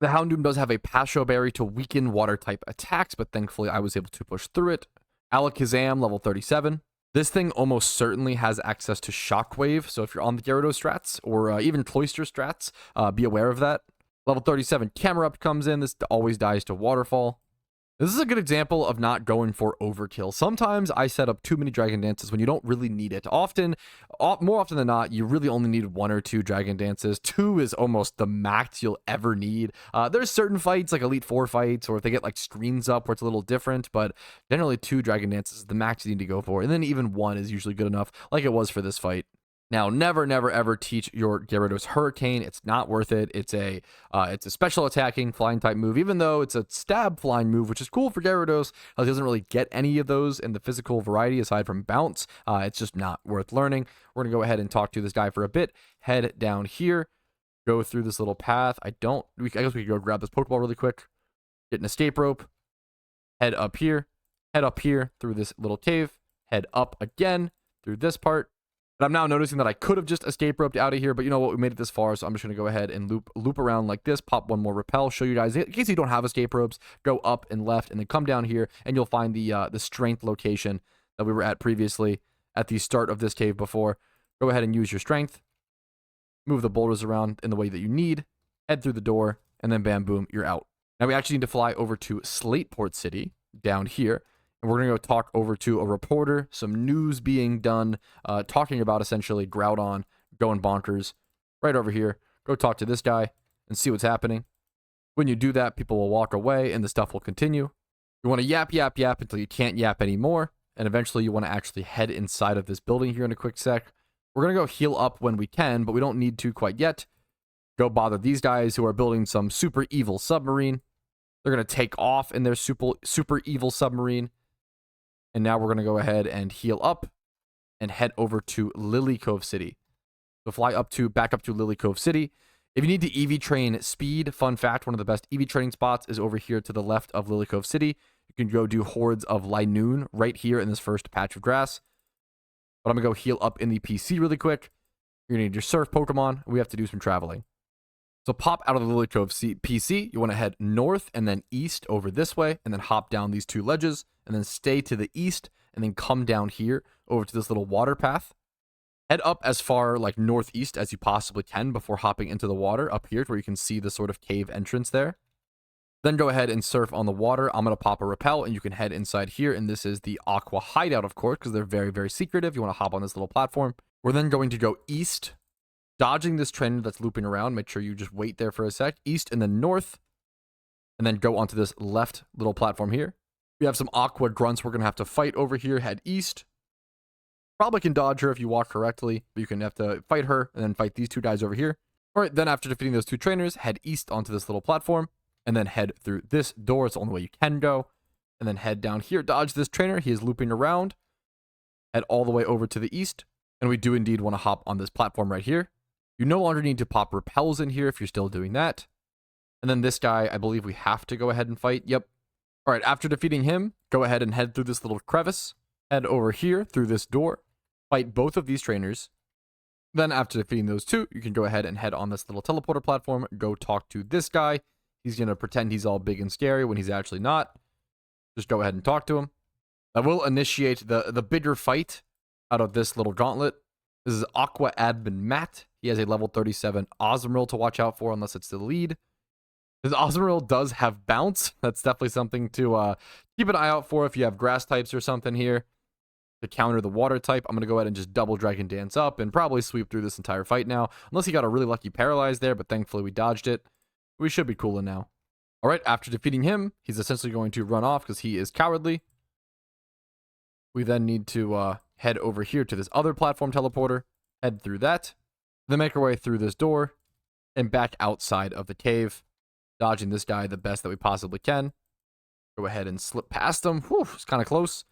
The Houndoom does have a Pasho Berry to weaken water-type attacks, but thankfully I was able to push through it. Alakazam, level 37. This thing almost certainly has access to Shockwave, so if you're on the Gyarados strats, or even Cloyster strats, be aware of that. Level 37 Camerupt comes in. This always dies to Waterfall. This is a good example of not going for overkill. Sometimes I set up too many Dragon Dances when you don't really need it. More often than not, you really only need 1 or 2 Dragon Dances. 2 is almost the max you'll ever need. There's certain fights, like Elite Four fights, or if they get like screens up where it's a little different, but generally 2 Dragon Dances is the max you need to go for. And then even 1 is usually good enough, like it was for this fight. Now, never, never, ever teach your Gyarados Hurricane. It's not worth it. It's a special attacking flying type move, even though it's a stab flying move, which is cool for Gyarados. He doesn't really get any of those in the physical variety aside from bounce. It's just not worth learning. We're going to go ahead and talk to this guy for a bit. Head down here. Go through this little path. I guess we could go grab this Pokeball really quick. Get an escape rope. Head up here. Head up here through this little cave. Head up again through this part. But I'm now noticing that I could have just escape roped out of here, but you know what? We made it this far, so I'm just going to go ahead and loop around like this, pop one more repel, show you guys, in case you don't have escape ropes, go up and left, and then come down here, and you'll find the strength location that we were at previously at the start of this cave before. Go ahead and use your strength, move the boulders around in the way that you need, head through the door, and then bam, boom, you're out. Now we actually need to fly over to Slateport City, down here. And we're going to go talk over to a reporter, some news being done, talking about essentially Groudon going bonkers right over here. Go talk to this guy and see what's happening. When you do that, people will walk away and the stuff will continue. You want to yap, yap, yap until you can't yap anymore. And eventually you want to actually head inside of this building here in a quick sec. We're going to go heal up when we can, but we don't need to quite yet. Go bother these guys who are building some super evil submarine. They're going to take off in their super evil submarine. And now we're going to go ahead and heal up and head over to Lilycove City. So fly back up to Lilycove City. If you need to EV train speed, fun fact, one of the best EV training spots is over here to the left of Lilycove City. You can go do hordes of Linoon right here in this first patch of grass. But I'm going to go heal up in the PC really quick. You're going to need your surf Pokemon. We have to do some traveling. So pop out of the Lilycove PC. You want to head north and then east over this way, and then hop down these 2 ledges, and then stay to the east, and then come down here over to this little water path. Head up as far like northeast as you possibly can before hopping into the water up here to where you can see the sort of cave entrance there. Then go ahead and surf on the water. I'm going to pop a repel, and you can head inside here, and this is the Aqua Hideout, of course, because they're very, very secretive. You want to hop on this little platform. We're then going to go east, dodging this trainer that's looping around. Make sure you just wait there for a sec. East and then north. And then go onto this left little platform here. We have some Aqua Grunts we're going to have to fight over here. Head east. Probably can dodge her if you walk correctly. But you can have to fight her and then fight these 2 guys over here. Alright, then after defeating those 2 trainers, head east onto this little platform. And then head through this door. It's the only way you can go. And then head down here. Dodge this trainer. He is looping around. Head all the way over to the east. And we do indeed want to hop on this platform right here. You no longer need to pop repels in here if you're still doing that. And then this guy, I believe we have to go ahead and fight. Yep. All right, after defeating him, go ahead and head through this little crevice. Head over here through this door. Fight both of these trainers. Then after defeating those 2, you can go ahead and head on this little teleporter platform. Go talk to this guy. He's going to pretend he's all big and scary when he's actually not. Just go ahead and talk to him. I will initiate the bigger fight out of this little gauntlet. This is Aqua Admin Matt. He has a level 37 Osmoril to watch out for unless it's the lead. His Osmoril does have bounce. That's definitely something to keep an eye out for if you have grass types or something here to counter the water type. I'm going to go ahead and just double Dragon Dance up and probably sweep through this entire fight now. Unless he got a really lucky paralyze there, but thankfully we dodged it. We should be cooling now. All right, after defeating him, he's essentially going to run off because he is cowardly. We then need to head over here to this other platform teleporter. Head through that. Then make our way through this door. and back outside of the cave, dodging this guy the best that we possibly can. Go ahead and slip past him. Whew, it's kind of close.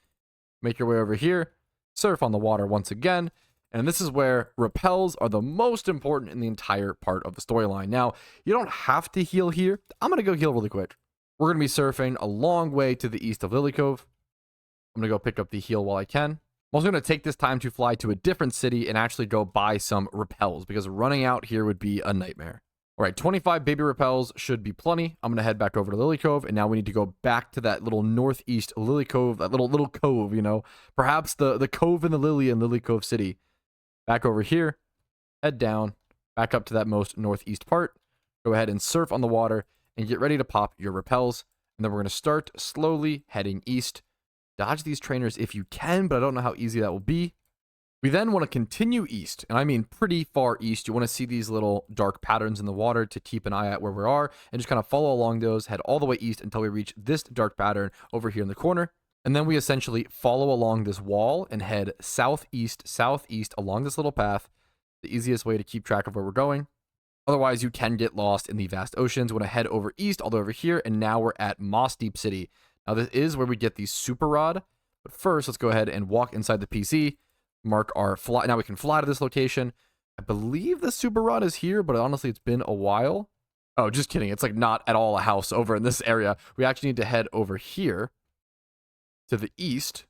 Make your way over here. Surf on the water once again. And this is where repels are the most important in the entire part of the storyline. Now, you don't have to heal here. I'm going to go heal really quick. We're going to be surfing a long way to the east of Lilycove. I'm going to go pick up the heal while I can. I'm also going to take this time to fly to a different city and actually go buy some repels, because running out here would be a nightmare. All right, 25 baby repels should be plenty. I'm going to head back over to Lilycove, and now we need to go back to that little northeast Lilycove, that little cove, you know, perhaps the cove in the lily in Lilycove City. Back over here, head down, back up to that most northeast part. Go ahead and surf on the water and get ready to pop your repels. And then we're going to start slowly heading east. Dodge these trainers if you can, but I don't know how easy that will be. We then want to continue east, and I mean pretty far east. You want to see these little dark patterns in the water to keep an eye out where we are, and just kind of follow along those, head all the way east until we reach this dark pattern over here in the corner. And then we essentially follow along this wall and head southeast along this little path. The easiest way to keep track of where we're going. Otherwise, you can get lost in the vast oceans. We're going to head over east, all the way over here, and now we're at Mossdeep City. Now, this is where we get the super rod. But first, let's go ahead and walk inside the PC. Mark our fly. Now we can fly to this location. I believe the super rod is here, but honestly, it's been a while. Oh, just kidding. It's like not at all a house over in this area. We actually need to head over here to the east.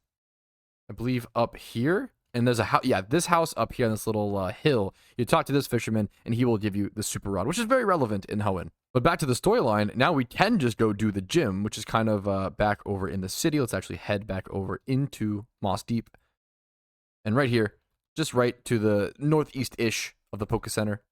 I believe up here. And there's a house. Yeah, this house up here on this little hill. You talk to this fisherman, and he will give you the super rod, which is very relevant in Hoenn. But back to the storyline. Now we can just go do the gym, which is kind of back over in the city. Let's actually head back over into Mossdeep. And right here, just right to the northeast-ish of the Poke Center.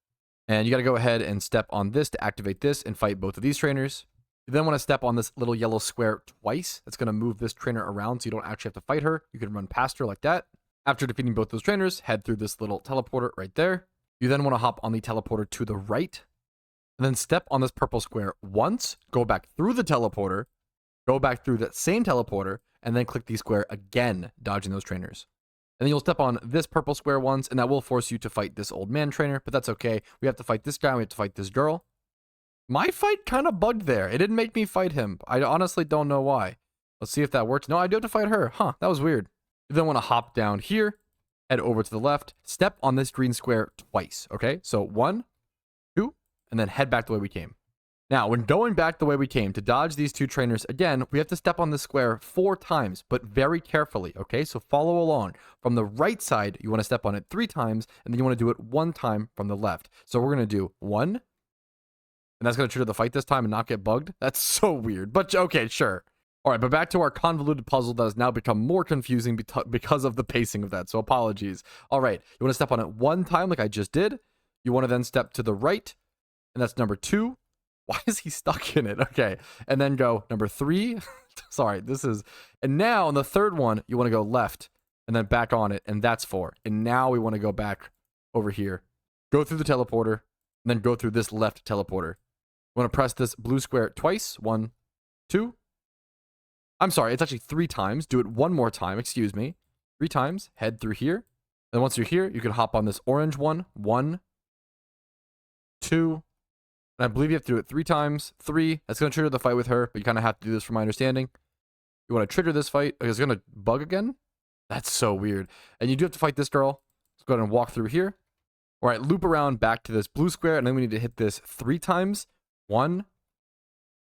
And you got to go ahead and step on this to activate this and fight both of these trainers. You then want to step on this little yellow square twice. That's going to move this trainer around so you don't actually have to fight her. You can run past her like that. After defeating both those trainers, head through this little teleporter right there. You then want to hop on the teleporter to the right. And then step on this purple square once. Go back through the teleporter. Go back through that same teleporter. And then click the square again, dodging those trainers. And then you'll step on this purple square once, and that will force you to fight this old man trainer, but that's okay. We have to fight this guy, and we have to fight this girl. My fight kind of bugged there. It didn't make me fight him. I honestly don't know why. Let's see if that works. No, I do have to fight her. Huh, that was weird. You then want to hop down here, head over to the left, step on this green square twice, okay? So 1, 2, and then head back the way we came. Now, when going back the way we came to dodge these two trainers again, we have to step on this square 4 times, but very carefully, okay? So follow along. From the right side, you want to step on it 3 times, and then you want to do it 1 time from the left. So we're going to do 1, and that's going to trigger the fight this time and not get bugged. That's so weird, but okay, sure. All right, but back to our convoluted puzzle that has now become more confusing because of the pacing of that, so apologies. All right, you want to step on it 1 time like I just did. You want to then step to the right, and that's number 2. Why is he stuck in it? Okay. And then go number 3. Sorry, this is... And now on the third one, you want to go left and then back on it. And that's 4. And now we want to go back over here. Go through the teleporter. And then go through this left teleporter. You want to press this blue square twice. 1, 2. I'm sorry, it's actually 3 times. Do it 1 more time. Excuse me. 3 times. Head through here. And once you're here, you can hop on this orange one. 1, 2... And I believe you have to do it 3 times. 3. That's going to trigger the fight with her, but you kind of have to do this from my understanding. You want to trigger this fight. It's going to bug again? That's so weird. And you do have to fight this girl. Let's go ahead and walk through here. All right, loop around back to this blue square, and then we need to hit this 3 times. 1,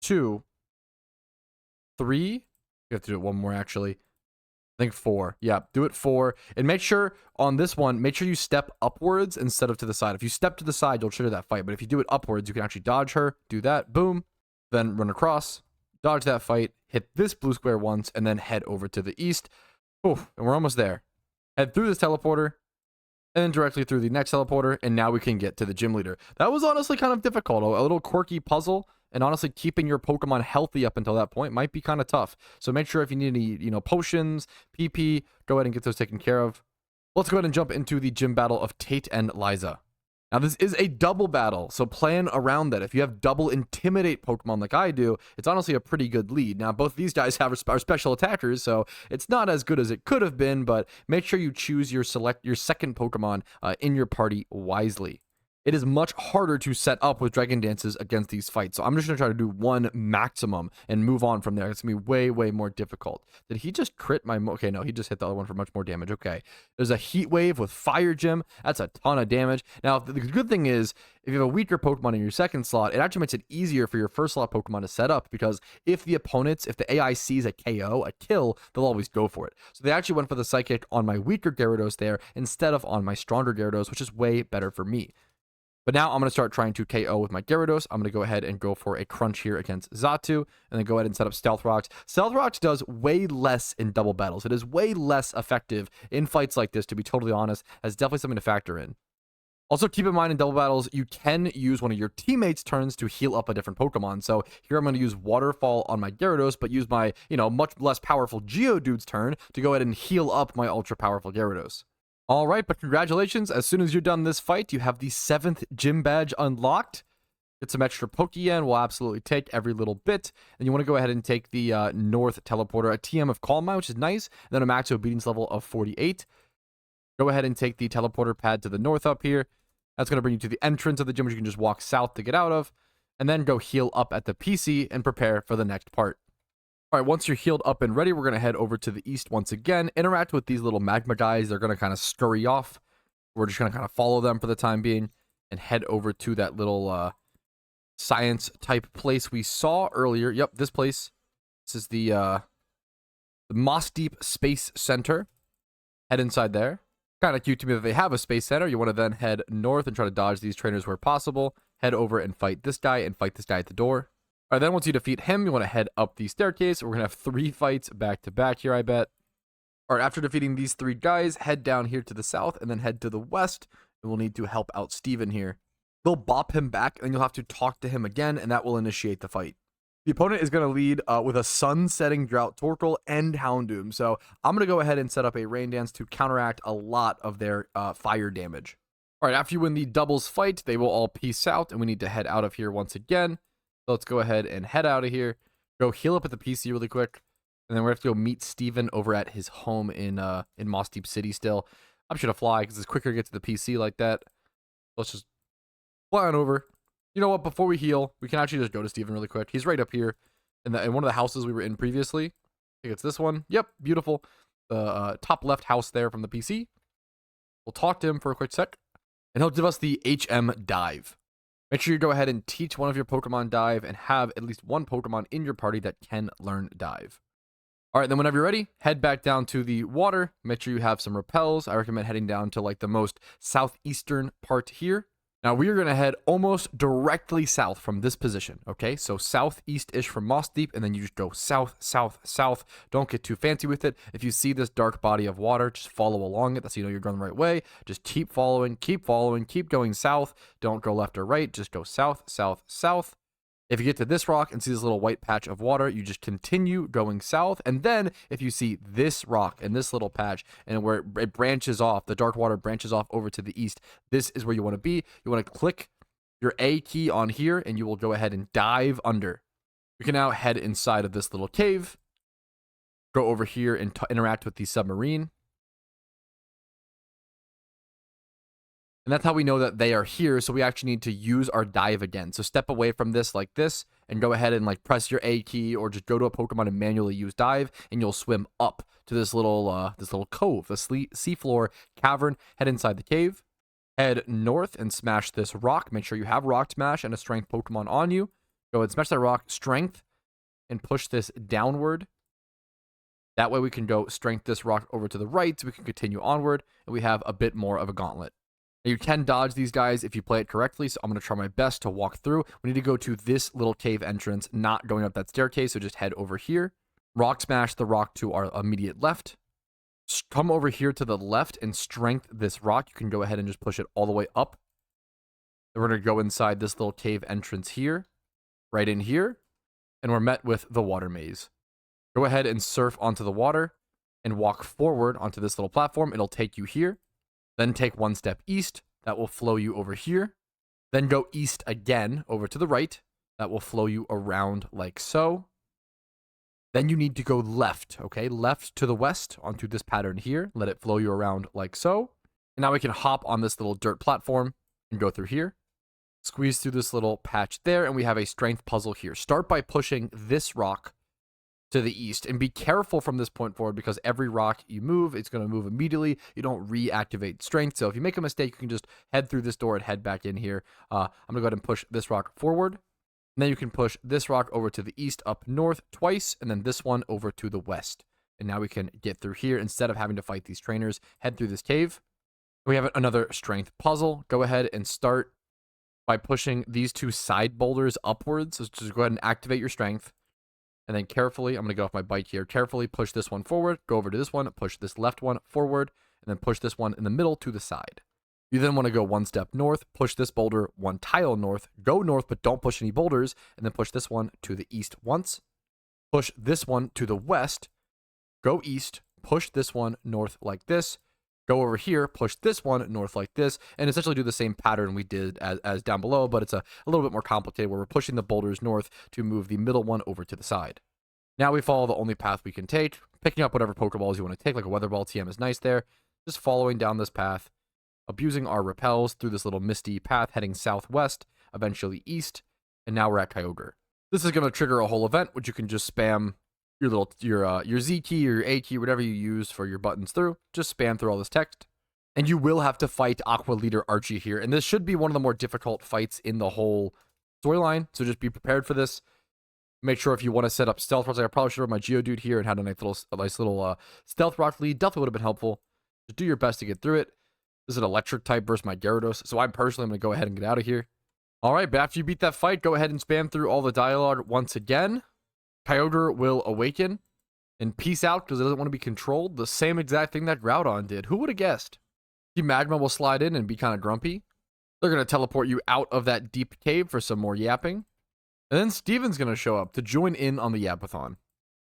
2, 3. You have to do it 1 more, actually. I think 4. Yeah, do it 4. And make sure on this one, make sure you step upwards instead of to the side. If you step to the side, you'll trigger that fight. But if you do it upwards, you can actually dodge her. Do that. Boom. Then run across. Dodge that fight. Hit this blue square once. And then head over to the east. Oof. And we're almost there. Head through this teleporter. And then directly through the next teleporter. And now we can get to the gym leader. That was honestly kind of difficult. A little quirky puzzle. And honestly, keeping your Pokemon healthy up until that point might be kind of tough. So make sure if you need any, potions, PP, go ahead and get those taken care of. Let's go ahead and jump into the gym battle of Tate and Liza. Now, this is a double battle, so plan around that. If you have double Intimidate Pokemon like I do, it's honestly a pretty good lead. Now, both these guys are special attackers, so it's not as good as it could have been, but make sure you choose your second Pokemon in your party wisely. it is much harder to set up with Dragon Dances against these fights. So I'm just going to try to do one maximum and move on from there. It's going to be way, way more difficult. Did he just crit my... Okay, no, he just hit the other one for much more damage. Okay. There's a Heat Wave with Fire Gym. That's a ton of damage. Now, the good thing is, if you have a weaker Pokemon in your second slot, it actually makes it easier for your first slot Pokemon to set up, because if the AI sees a KO, a kill, they'll always go for it. So they actually went for the Psychic on my weaker Gyarados there instead of on my stronger Gyarados, which is way better for me. But now I'm going to start trying to KO with my Gyarados. I'm going to go ahead and go for a Crunch here against Xatu, and then go ahead and set up Stealth Rocks. Stealth Rocks does way less in double battles. It is way less effective in fights like this, to be totally honest. That's definitely something to factor in. Also, keep in mind in double battles, you can use one of your teammates' turns to heal up a different Pokemon. So here I'm going to use Waterfall on my Gyarados, but use my, much less powerful Geodude's turn to go ahead and heal up my ultra powerful Gyarados. All right, but congratulations. As soon as you're done this fight, you have the 7th gym badge unlocked. Get some extra Pokeyen. We'll absolutely take every little bit. And you want to go ahead and take the North Teleporter, a TM of Calm Mind, which is nice. And then a max obedience level of 48. Go ahead and take the Teleporter pad to the north up here. That's going to bring you to the entrance of the gym, which you can just walk south to get out of. And then go heal up at the PC and prepare for the next part. All right, once you're healed up and ready, we're going to head over to the east once again. Interact with these little magma guys. They're going to kind of scurry off. We're just going to kind of follow them for the time being and head over to that little science type place we saw earlier. Yep, this place. This is the Mossdeep Space Center. Head inside there. Kind of cute to me that they have a space center. You want to then head north and try to dodge these trainers where possible. Head over and fight this guy at the door. All right, then once you defeat him, you want to head up the staircase. We're going to have 3 fights back to back here, I bet. All right, after defeating these 3 guys, head down here to the south and then head to the west. And we'll need to help out Steven here. They'll bop him back, and you'll have to talk to him again, and that will initiate the fight. The opponent is going to lead with a sun-setting Drought Torkoal and Houndoom. So I'm going to go ahead and set up a Rain Dance to counteract a lot of their fire damage. All right, after you win the doubles fight, they will all peace out, and we need to head out of here once again. So let's go ahead and head out of here. Go heal up at the PC really quick. And then we're going to have to go meet Steven over at his home in Mossdeep City still. I'm just going to fly because it's quicker to get to the PC like that. Let's just fly on over. You know what? Before we heal, we can actually just go to Steven really quick. He's right up here in one of the houses we were in previously. I think it's this one. Yep, beautiful. The top left house there from the PC. We'll talk to him for a quick sec. And he'll give us the HM Dive. Make sure you go ahead and teach one of your Pokemon Dive and have at least one Pokemon in your party that can learn Dive. All right, then whenever you're ready, head back down to the water. Make sure you have some repels. I recommend heading down to like the most southeastern part here. Now we are going to head almost directly south from this position, okay? So southeast-ish from Mossdeep, and then you just go south, south, south. Don't get too fancy with it. If you see this dark body of water, just follow along it. That's how you know you're going the right way. Just keep following, keep going south. Don't go left or right. Just go south, south, south. If you get to this rock and see this little white patch of water, you just continue going south. And then if you see this rock and this little patch and where it branches off, the dark water branches off over to the east, this is where you want to be. You want to click your A key on here and you will go ahead and dive under. You can now head inside of this little cave. Go over here and interact with the submarine. And that's how we know that they are here. So we actually need to use our dive again. So step away from this like this and go ahead and like press your A key or just go to a Pokemon and manually use dive and you'll swim up to this little cove, the seafloor cavern. Head inside the cave, head north and smash this rock. Make sure you have Rock Smash and a strength Pokemon on you. Go ahead and smash that rock, strength, and push this downward. That way we can go strength this rock over to the right so we can continue onward and we have a bit more of a gauntlet. You can dodge these guys if you play it correctly, so I'm going to try my best to walk through. We need to go to this little cave entrance, not going up that staircase, so just head over here. Rock Smash the rock to our immediate left. Come over here to the left and strength this rock. You can go ahead and just push it all the way up. Then we're going to go inside this little cave entrance here, right in here, and we're met with the water maze. Go ahead and surf onto the water and walk forward onto this little platform. It'll take you here. Then take one step east. That will flow you over here. Then go east again over to the right. That will flow you around like so. Then you need to go left, okay? Left to the west onto this pattern here. Let it flow you around like so. And now we can hop on this little dirt platform and go through here. Squeeze through this little patch there, and we have a strength puzzle here. Start by pushing this rock to the east, and be careful from this point forward because every rock you move, it's going to move immediately. You don't reactivate strength, so if you make a mistake, you can just head through this door and head back in here. I'm going to go ahead and push this rock forward, and then you can push this rock over to the east up north twice, and then this one over to the west. And now we can get through here instead of having to fight these trainers. Head through this cave. We have another strength puzzle. Go ahead and start by pushing these two side boulders upwards. So just go ahead and activate your strength. And then carefully, I'm going to go off my bike here. Carefully push this one forward. Go over to this one. Push this left one forward. And then push this one in the middle to the side. You then want to go one step north. Push this boulder one tile north. Go north, but don't push any boulders. And then push this one to the east once. Push this one to the west. Go east. Push this one north like this. Go over here, push this one north like this, and essentially do the same pattern we did as down below, but it's a little bit more complicated where we're pushing the boulders north to move the middle one over to the side. Now we follow the only path we can take, picking up whatever Pokeballs you want to take, like a Weather Ball TM is nice there, just following down this path, abusing our repels through this little misty path, heading southwest, eventually east, and now we're at Kyogre. This is going to trigger a whole event, which you can just spam your Z key or your A key, whatever you use for your buttons through. Just spam through all this text. And you will have to fight Aqua Leader Archie here. And this should be one of the more difficult fights in the whole storyline. So just be prepared for this. Make sure if you want to set up stealth rocks, like I probably should have my Geodude here and had a nice little stealth rock lead. Definitely would have been helpful. Just do your best to get through it. This is an electric type versus my Gyarados. So I'm personally going to go ahead and get out of here. All right, but after you beat that fight, go ahead and spam through all the dialogue once again. Kyogre will awaken and peace out because it doesn't want to be controlled. The same exact thing that Groudon did. Who would have guessed? The Magma will slide in and be kind of grumpy. They're going to teleport you out of that deep cave for some more yapping. And then Steven's going to show up to join in on the yapathon.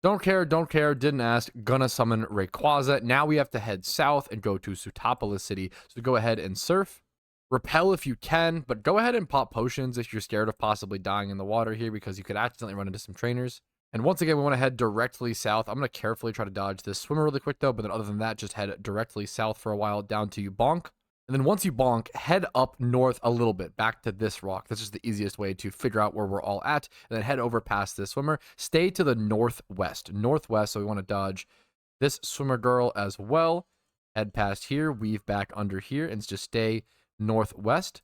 Don't care, didn't ask. Gonna summon Rayquaza. Now we have to head south and go to Sootopolis City. So go ahead and surf. Repel if you can, but go ahead and pop potions if you're scared of possibly dying in the water here because you could accidentally run into some trainers. And once again, we want to head directly south. I'm going to carefully try to dodge this swimmer really quick, though. But then other than that, just head directly south for a while down to you bonk. And then once you bonk, head up north a little bit back to this rock. That's just the easiest way to figure out where we're all at. And then head over past this swimmer. Stay to the northwest. So we want to dodge this swimmer girl as well. Head past here, weave back under here, and just stay northwest.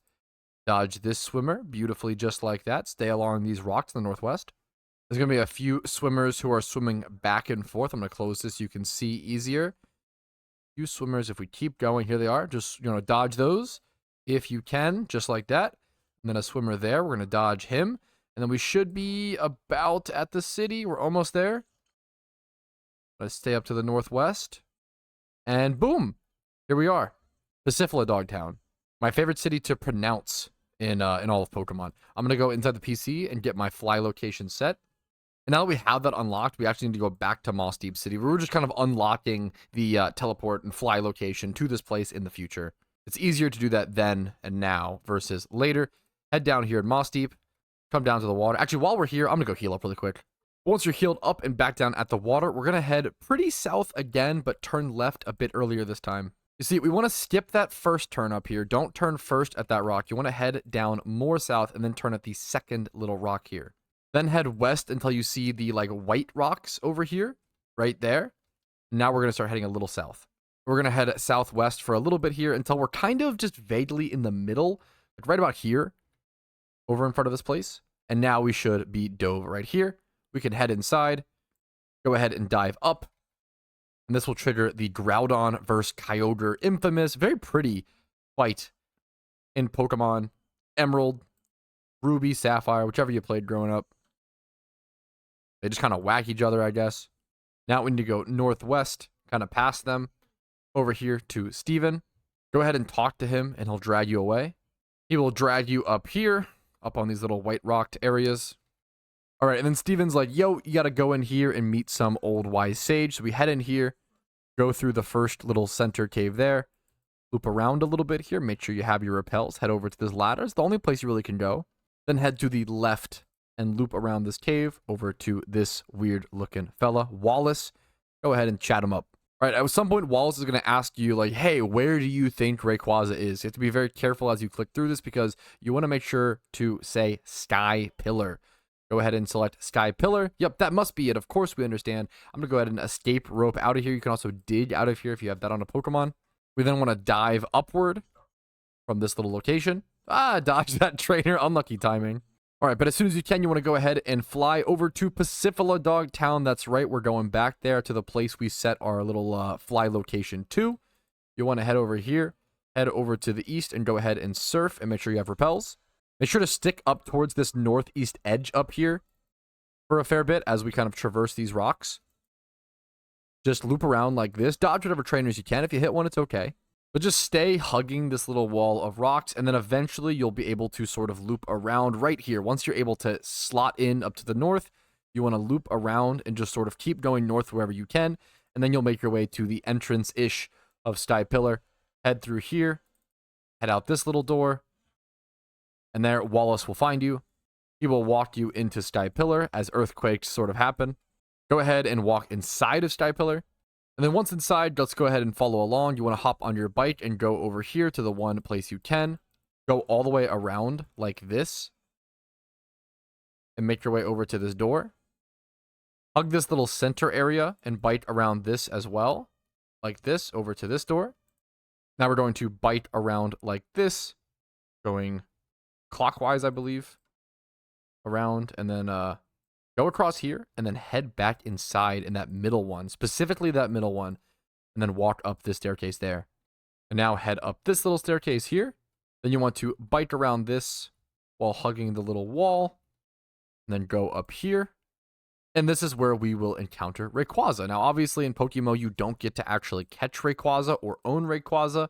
Dodge this swimmer beautifully just like that. Stay along these rocks in the northwest. There's going to be a few swimmers who are swimming back and forth. I'm going to close this so you can see easier. A few swimmers, if we keep going, here they are. Just, dodge those if you can, just like that. And then a swimmer there. We're going to dodge him. And then we should be about at the city. We're almost there. Let's stay up to the northwest. And boom, here we are. Pacifidlog Town. My favorite city to pronounce in all of Pokemon. I'm going to go inside the PC and get my fly location set. And now that we have that unlocked, we actually need to go back to Mossdeep City. We were just kind of unlocking the teleport and fly location to this place in the future. It's easier to do that then and now versus later. Head down here at Mossdeep. Come down to the water. Actually, while we're here, I'm going to go heal up really quick. Once you're healed up and back down at the water, we're going to head pretty south again, but turn left a bit earlier this time. You see, we want to skip that first turn up here. Don't turn first at that rock. You want to head down more south and then turn at the second little rock here. Then head west until you see the white rocks over here, right there. Now we're going to start heading a little south. We're going to head southwest for a little bit here until we're kind of just vaguely in the middle, like right about here, over in front of this place. And now we should be dove right here. We can head inside, go ahead and dive up. And this will trigger the Groudon versus Kyogre infamous, very pretty fight in Pokemon Emerald, Ruby, Sapphire, whichever you played growing up. They just kind of whack each other, I guess. Now we need to go northwest, kind of past them, over here to Steven. Go ahead and talk to him, and he'll drag you away. He will drag you up here, up on these little white rocked areas. All right, and then Steven's like, yo, you got to go in here and meet some old wise sage. So we head in here, go through the first little center cave there, loop around a little bit here, make sure you have your repels, head over to this ladder. It's the only place you really can go. Then head to the left and loop around this cave over to this weird looking fella, Wallace. Go ahead and chat him up. All right, at some point, Wallace is going to ask you, like, hey, where do you think Rayquaza is? You have to be very careful as you click through this because you want to make sure to say Sky Pillar. Go ahead and select Sky Pillar. Yep, that must be it. Of course, we understand. I'm going to go ahead and escape rope out of here. You can also dig out of here if you have that on a Pokemon. We then want to dive upward from this little location. Dodge that trainer. Unlucky timing. All right, but as soon as you can, you want to go ahead and fly over to Pacifidlog Town. That's right. We're going back there to the place we set our little fly location to. You want to head over here, head over to the east, and go ahead and surf and make sure you have repels. Make sure to stick up towards this northeast edge up here for a fair bit as we kind of traverse these rocks. Just loop around like this. Dodge whatever trainers you can. If you hit one, it's okay. But just stay hugging this little wall of rocks, and then eventually you'll be able to sort of loop around right here. Once you're able to slot in up to the north, you want to loop around and just sort of keep going north wherever you can, and then you'll make your way to the entrance-ish of Sky Pillar. Head through here, head out this little door, and there Wallace will find you. He will walk you into Sky Pillar as earthquakes sort of happen. Go ahead and walk inside of Sky Pillar. And then once inside, let's go ahead and follow along. You want to hop on your bike and go over here to the one place you can. Go all the way around like this. And make your way over to this door. Hug this little center area and bite around this as well. Like this, over to this door. Now we're going to bite around like this. Going clockwise, I believe. Around and then go across here and then head back inside in that middle one, specifically that middle one, and then walk up this staircase there. And now head up this little staircase here. Then you want to bite around this while hugging the little wall, and then go up here. And this is where we will encounter Rayquaza. Now, obviously in PokeMMO, you don't get to actually catch Rayquaza or own Rayquaza.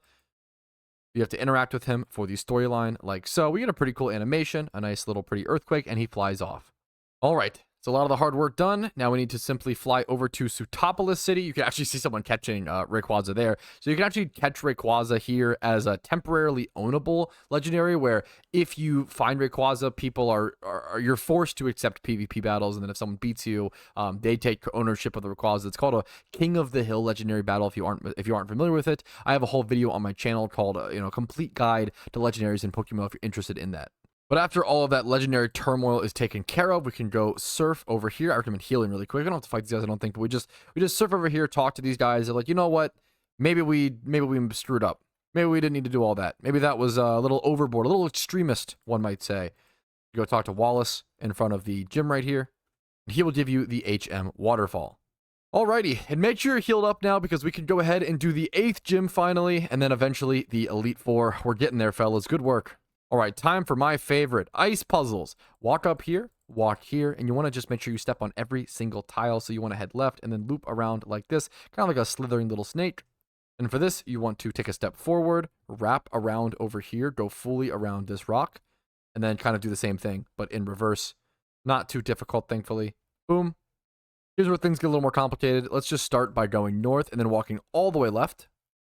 You have to interact with him for the storyline like so. We get a pretty cool animation, a nice little pretty earthquake, and he flies off. All right. So a lot of the hard work done. Now we need to simply fly over to Sootopolis City. You can actually see someone catching Rayquaza there. So you can actually catch Rayquaza here as a temporarily ownable legendary, where if you find Rayquaza, people are you're forced to accept PvP battles, and then if someone beats you, they take ownership of the Rayquaza. It's called a King of the Hill legendary battle. If you aren't familiar with it, I have a whole video on my channel called Complete Guide to Legendaries in PokeMMO if you're interested in that. But after all of that legendary turmoil is taken care of, we can go surf over here. I recommend healing really quick. I don't have to fight these guys, I don't think, but we just surf over here, talk to these guys. They're like, you know what? Maybe we screwed up. Maybe we didn't need to do all that. Maybe that was a little overboard, a little extremist, one might say. You go talk to Wallace in front of the gym right here, and he will give you the HM waterfall. Alrighty, and make sure you're healed up now because we can go ahead and do the 8th gym finally, and then eventually the Elite Four. We're getting there, fellas. Good work. All right, time for my favorite, ice puzzles. Walk up here, walk here, and you want to just make sure you step on every single tile. So you want to head left and then loop around like this, kind of like a slithering little snake. And for this, you want to take a step forward, wrap around over here, go fully around this rock, and then kind of do the same thing, but in reverse. Not too difficult, thankfully. Boom. Here's where things get a little more complicated. Let's just start by going north and then walking all the way left.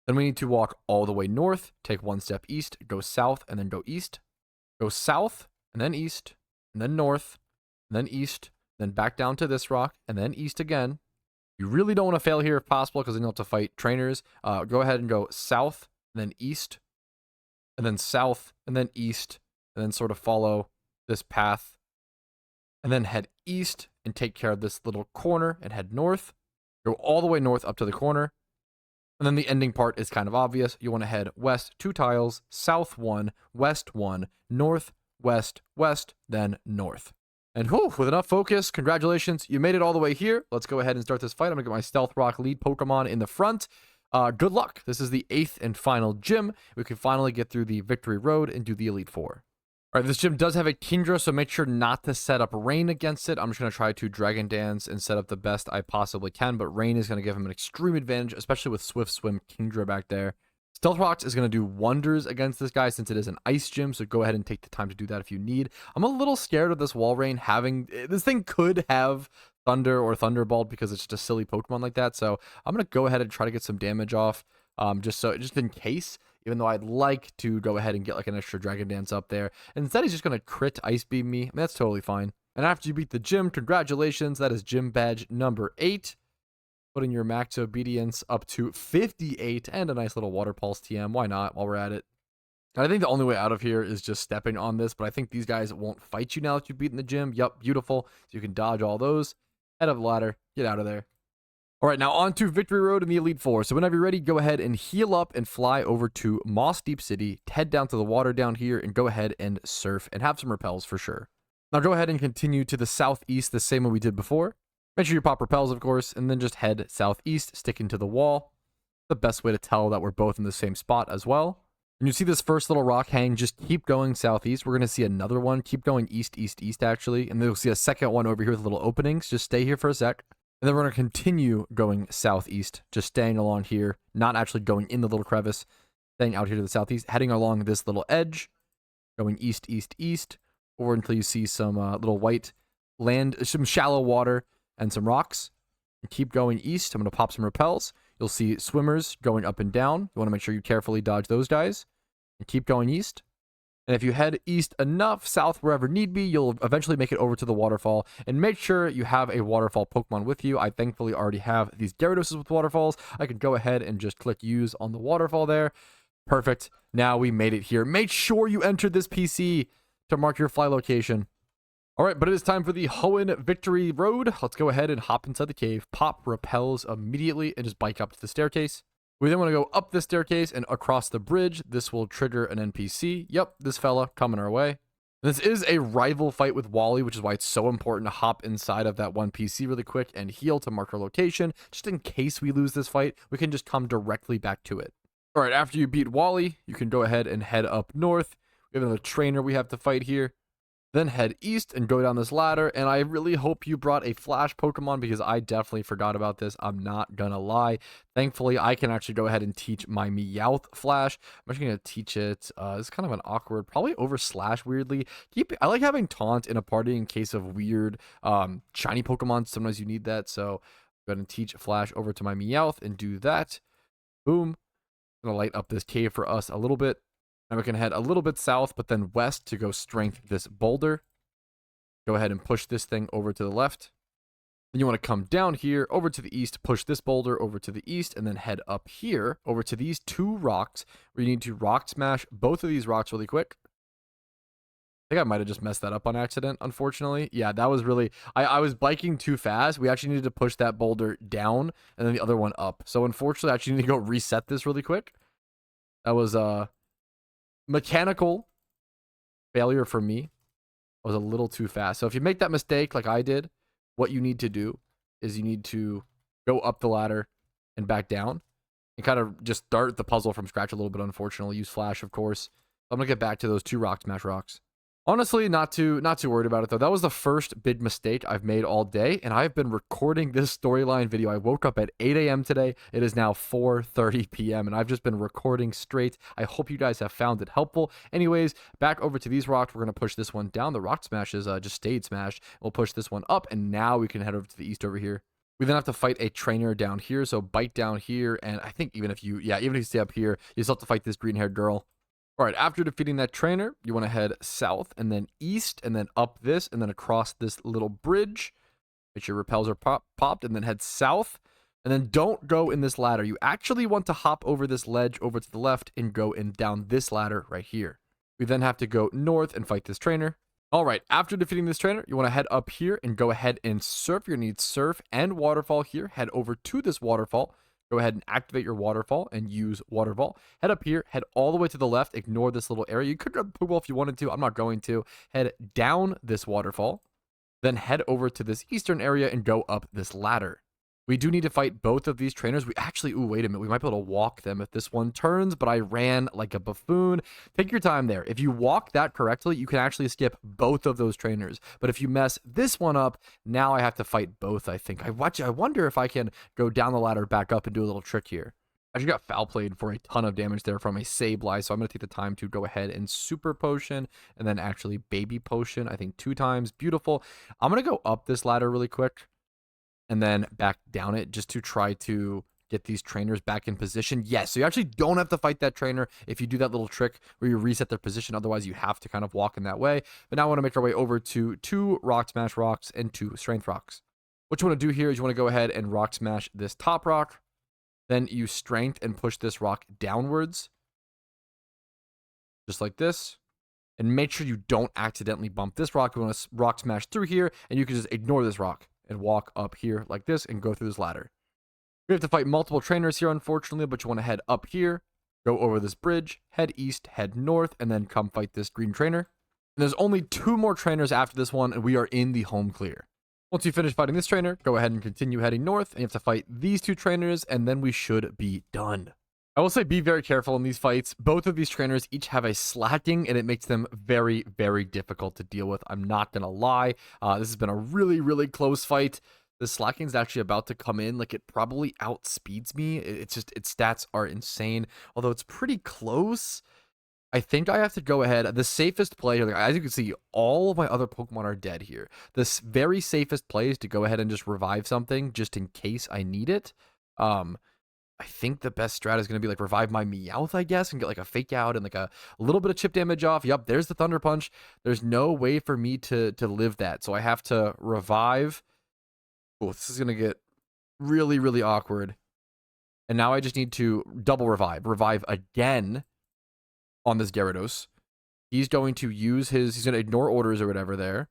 Then we need to walk all the way north, take one step east, go south, and then go east. Go south, and then east, and then north, and then east, then back down to this rock, and then east again. You really don't want to fail here if possible, because then you'll have to fight trainers. Go ahead and go south, and then east, and then south, and then east, and then sort of follow this path. And then head east and take care of this little corner and head north. Go all the way north up to the corner. And then the ending part is kind of obvious. You want to head west 2 tiles, south 1, west 1, north, west, west, then north. And whew, with enough focus, congratulations, you made it all the way here. Let's go ahead and start this fight. I'm going to get my Stealth Rock lead Pokemon in the front. Good luck. This is the 8th and final gym. We can finally get through the Victory Road and do the Elite Four. All right, this gym does have a Kingdra, so make sure not to set up Rain against it. I'm just going to try to Dragon Dance and set up the best I possibly can, but Rain is going to give him an extreme advantage, especially with Swift Swim Kingdra back there. Stealth Rocks is going to do wonders against this guy since it is an ice gym, so go ahead and take the time to do that if you need. I'm a little scared of this Wall Rain having... This thing could have Thunder or Thunderbolt because it's just a silly Pokemon like that, so I'm going to go ahead and try to get some damage off just in case. Even though I'd like to go ahead and get like an extra Dragon Dance up there. And instead, he's just going to crit Ice Beam me. I mean, that's totally fine. And after you beat the gym, congratulations. That is gym badge number 8. putting your max obedience up to 58 and a nice little water pulse TM. Why not while we're at it? And I think the only way out of here is just stepping on this, but I think these guys won't fight you now that you've beaten the gym. Yup, beautiful. So you can dodge all those. Head up the ladder. Get out of there. All right, now on to Victory Road in the Elite Four. So whenever you're ready, go ahead and heal up and fly over to Mossdeep City. Head down to the water down here and go ahead and surf and have some repels for sure. Now go ahead and continue to the southeast the same way we did before. Make sure you pop repels, of course, and then just head southeast, sticking to the wall. The best way to tell that we're both in the same spot as well. And you see this first little rock hang, just keep going southeast. We're going to see another one. Keep going east, east, east, actually. And then you'll see a second one over here with little openings. Just stay here for a sec. And then we're going to continue going southeast, just staying along here, not actually going in the little crevice, staying out here to the southeast, heading along this little edge, going east, east, east, or until you see some little white land, some shallow water, and some rocks. And keep going east. I'm going to pop some repels. You'll see swimmers going up and down. You want to make sure you carefully dodge those guys. And keep going east. And if you head east enough, south wherever need be, you'll eventually make it over to the waterfall. And make sure you have a waterfall Pokemon with you. I thankfully already have these Gyarados with waterfalls. I can go ahead and just click use on the waterfall there. Perfect. Now we made it here. Make sure you enter this PC to mark your fly location. All right, but it is time for the Hoenn Victory Road. Let's go ahead and hop inside the cave, pop repels immediately, and just bike up to the staircase. We then want to go up the staircase and across the bridge. This will trigger an NPC. Yep, this fella coming our way. This is a rival fight with Wally, which is why it's so important to hop inside of that one PC really quick and heal to mark our location. Just in case we lose this fight, we can just come directly back to it. All right, after you beat Wally, you can go ahead and head up north. We have another trainer we have to fight here. Then head east and go down this ladder. And I really hope you brought a Flash Pokemon because I definitely forgot about this. I'm not gonna lie. Thankfully, I can actually go ahead and teach my Meowth Flash. I'm actually gonna teach it. It's kind of an awkward, probably over Slash weirdly. I like having Taunt in a party in case of weird shiny Pokemon. Sometimes you need that. So I'm gonna teach Flash over to my Meowth and do that. Boom. I'm gonna light up this cave for us a little bit. Now we can head a little bit south, but then west to go strength this boulder. Go ahead and push this thing over to the left. Then you want to come down here, over to the east, push this boulder over to the east, and then head up here, over to these two rocks, where you need to rock smash both of these rocks really quick. I think I might have just messed that up on accident, unfortunately. Yeah, that was really... I was biking too fast. We actually needed to push that boulder down, and then the other one up. So unfortunately, I actually need to go reset this really quick. That was... mechanical failure for me. I was a little too fast. So if you make that mistake like I did, what you need to do is you need to go up the ladder and back down and kind of just start the puzzle from scratch a little bit. Unfortunately, use Flash, of course. I'm gonna get back to those two rock smash rocks. Honestly, not too worried about it though. That was the first big mistake I've made all day, and I've been recording this storyline video. I woke up at 8 a.m. today. It is now 4:30 p.m. and I've just been recording straight. I hope you guys have found it helpful. Anyways, back over to these rocks. We're gonna push this one down. The rock smash is just stayed smashed. We'll push this one up, and now we can head over to the east over here. We then have to fight a trainer down here, so bite down here, and I think even if you stay up here, you still have to fight this green-haired girl. All right, after defeating that trainer, you want to head south and then east and then up this and then across this little bridge. Make sure your repels are popped and then head south. And then don't go in this ladder. You actually want to hop over this ledge over to the left and go in down this ladder right here. We then have to go north and fight this trainer. All right, after defeating this trainer, you want to head up here and go ahead and surf. You're going to need surf and waterfall here. Head over to this waterfall. Go ahead and activate your waterfall and use waterfall. Head up here, head all the way to the left, ignore this little area. You could grab the Pokeball if you wanted to. I'm not going to. Head down this waterfall, then head over to this eastern area and go up this ladder. We do need to fight both of these trainers. We actually, ooh, wait a minute. We might be able to walk them if this one turns, but I ran like a buffoon. Take your time there. If you walk that correctly, you can actually skip both of those trainers. But if you mess this one up, now I have to fight both, I think. I wonder if I can go down the ladder, back up, and do a little trick here. I just got foul played for a ton of damage there from a Sableye, so I'm going to take the time to go ahead and Super Potion, and then actually Baby Potion, I think 2 times. Beautiful. I'm going to go up this ladder really quick, and then back down it just to try to get these trainers back in position. Yes, so you actually don't have to fight that trainer if you do that little trick where you reset their position. Otherwise, you have to kind of walk in that way. But now I want to make our way over to 2 Rock Smash Rocks and 2 Strength Rocks. What you want to do here is you want to go ahead and rock smash this top rock. Then you strength and push this rock downwards. Just like this. And make sure you don't accidentally bump this rock. You want to rock smash through here, and you can just ignore this rock and walk up here like this and go through this ladder. We have to fight multiple trainers here, unfortunately, but you want to head up here, go over this bridge, head east, head north, and then come fight this green trainer. And there's only 2 more trainers after this one, and we are in the home clear. Once you finish fighting this trainer, go ahead and continue heading north, and you have to fight these 2 trainers, and then we should be done. I will say be very careful in these fights. Both of these trainers each have a slacking, and it makes them very, very difficult to deal with. I'm not going to lie. This has been a really, really close fight. The slacking is actually about to come in. Like, it probably outspeeds me. It's just, its stats are insane. Although it's pretty close. I think I have to go ahead. The safest play, like, as you can see, all of my other Pokemon are dead here. The very safest play is to go ahead and just revive something just in case I need it. I think the best strat is going to be like revive my Meowth, I guess, and get like a fake out and like a little bit of chip damage off. Yep, there's the Thunder Punch. There's no way for me to live that. So I have to revive. Oh, this is going to get really, really awkward. And now I just need to double revive. Revive again on this Gyarados. He's going to use he's going to ignore orders or whatever there.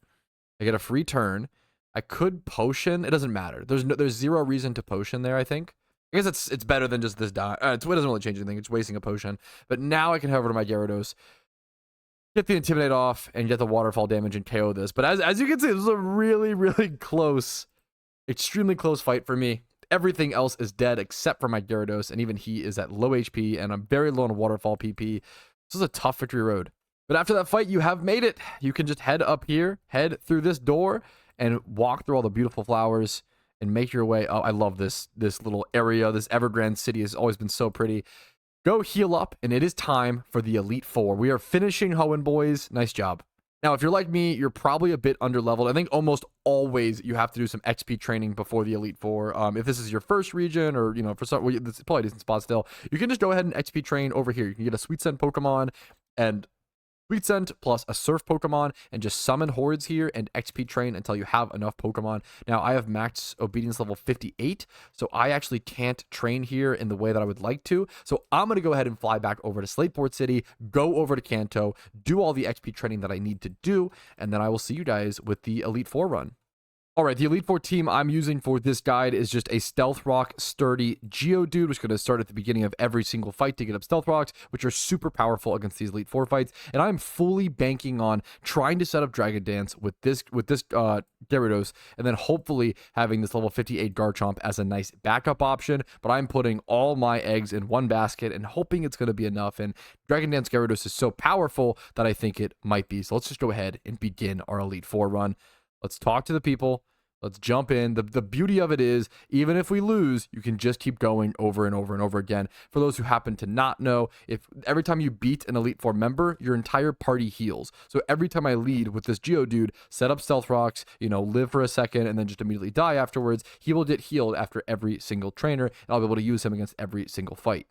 I get a free turn. I could potion. It doesn't matter. There's 0 reason to potion there, I think. I guess it's better than just this die. It doesn't really change anything. It's wasting a potion. But now I can head over to my Gyarados, get the Intimidate off, and get the waterfall damage and KO this. But as you can see, this is a really, really close, extremely close fight for me. Everything else is dead except for my Gyarados, and even he is at low HP, and I'm very low on waterfall PP. This is a tough victory road. But after that fight, you have made it. You can just head up here, head through this door, and walk through all the beautiful flowers and make your way. Oh, I love this little area. This Evergrande City has always been so pretty. Go heal up, and it is time for the Elite Four. We are finishing Hoenn, boys. Nice job. Now, if you're like me, you're probably a bit underleveled. I think almost always you have to do some XP training before the Elite Four. If this is your first region, or, you know, for some, well, it's probably a decent spot still, you can just go ahead and XP train over here. You can get a Sweet Scent Pokemon and Sweet Scent plus a Surf Pokemon and just summon hordes here and XP train until you have enough Pokemon. Now, I have max obedience level 58, so I actually can't train here in the way that I would like to. So I'm going to go ahead and fly back over to Slateport City, go over to Kanto, do all the XP training that I need to do, and then I will see you guys with the Elite Four run. All right, the Elite Four team I'm using for this guide is just a Stealth Rock Sturdy Geodude, which is going to start at the beginning of every single fight to get up Stealth Rocks, which are super powerful against these Elite Four fights. And I'm fully banking on trying to set up Dragon Dance with this Gyarados, and then hopefully having this level 58 Garchomp as a nice backup option. But I'm putting all my eggs in one basket and hoping it's going to be enough. And Dragon Dance Gyarados is so powerful that I think it might be. So let's just go ahead and begin our Elite Four run. Let's talk to the people. Let's jump in. The beauty of it is, even if we lose, you can just keep going over and over and over again. For those who happen to not know, if every time you beat an Elite Four member, your entire party heals. So every time I lead with this Geodude, set up Stealth Rocks, you know, live for a second, and then just immediately die afterwards, he will get healed after every single trainer, and I'll be able to use him against every single fight.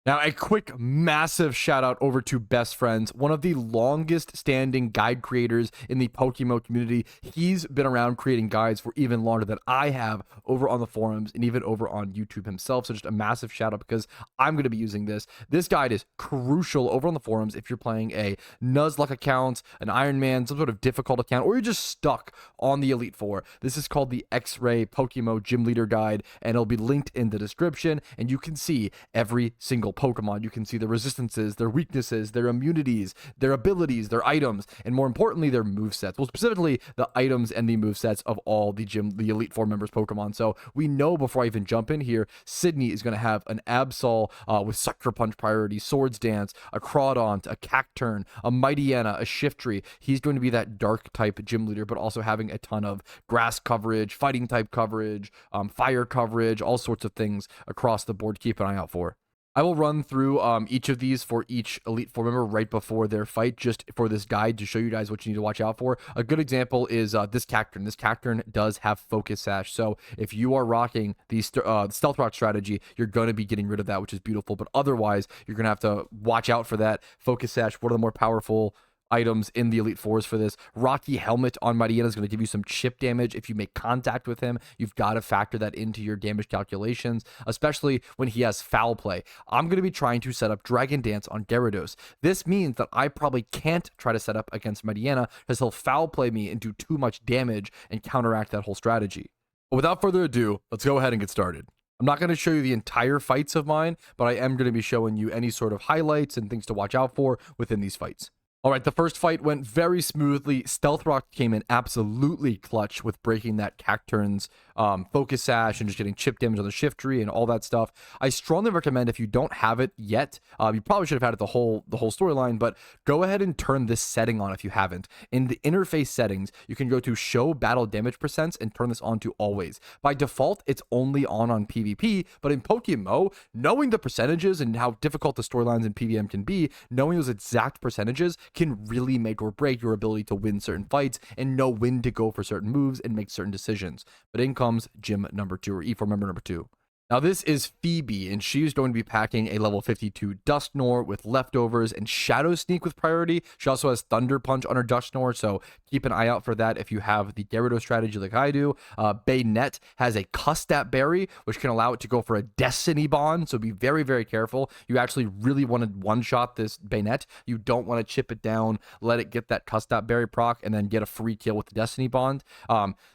Now, a quick, massive shout out over to Best Friends, one of the longest standing guide creators in the PokeMMO community. He's been around creating guides for even longer than I have over on the forums and even over on YouTube himself. So just a massive shout out because I'm going to be using this. This guide is crucial over on the forums if you're playing a Nuzlocke account, an Iron Man, some sort of difficult account, or you're just stuck on the Elite Four. This is called the X-Ray PokeMMO Gym Leader Guide, and it'll be linked in the description, and you can see every single Pokemon. You can see their resistances, their weaknesses, their immunities, their abilities, their items, and more importantly, their movesets. Well, specifically the items and the movesets of all the Elite Four members Pokemon. So we know before I even jump in here, Sydney is going to have an Absol with Sucker Punch priority, Swords Dance, a Crawdaunt, a Cacturn, a Mightyena, a Shiftry. He's going to be that dark type gym leader, but also having a ton of grass coverage, fighting type coverage, fire coverage, all sorts of things across the board to keep an eye out for. I will run through each of these for each Elite Four member right before their fight, just for this guide to show you guys what you need to watch out for. A good example is this Cacturn. This Cacturn does have Focus Sash, so if you are rocking the Stealth Rock strategy, you're going to be getting rid of that, which is beautiful, but otherwise, you're going to have to watch out for that Focus Sash, one of the more powerful items in the Elite Fours for this. Rocky Helmet on Mariana is going to give you some chip damage if you make contact with him. You've got to factor that into your damage calculations, especially when he has foul play. I'm going to be trying to set up Dragon Dance on Gyarados. This means that I probably can't try to set up against Mariana because he'll foul play me and do too much damage and counteract that whole strategy. But without further ado, let's go ahead and get started. I'm not going to show you the entire fights of mine, but I am going to be showing you any sort of highlights and things to watch out for within these fights. All right, the first fight went very smoothly. Stealth Rock came in absolutely clutch with breaking that Cacturn's Focus Sash and just getting chip damage on the Shift Tree and all that stuff. I strongly recommend, if you don't have it yet, you probably should have had it the whole storyline, but go ahead and turn this setting on if you haven't. In the interface settings, you can go to Show Battle Damage Percents and turn this on to Always. By default, it's only on PvP, but in PokeMMO, knowing the percentages and how difficult the storylines in PvM can be, knowing those exact percentages can really make or break your ability to win certain fights and know when to go for certain moves and make certain decisions. But in comes gym number 2, or E4 member number 2. Now this is Phoebe, and she's going to be packing a level 52 Dusknoir with leftovers and Shadow Sneak with priority. She also has Thunder Punch on her Dusknoir, so keep an eye out for that if you have the Gyarados strategy like I do. Baynet has a Custat Berry, which can allow it to go for a Destiny Bond, so be very, very careful. You actually really want to one-shot this Baynet. You don't want to chip it down, let it get that Custat Berry proc, and then get a free kill with the Destiny Bond.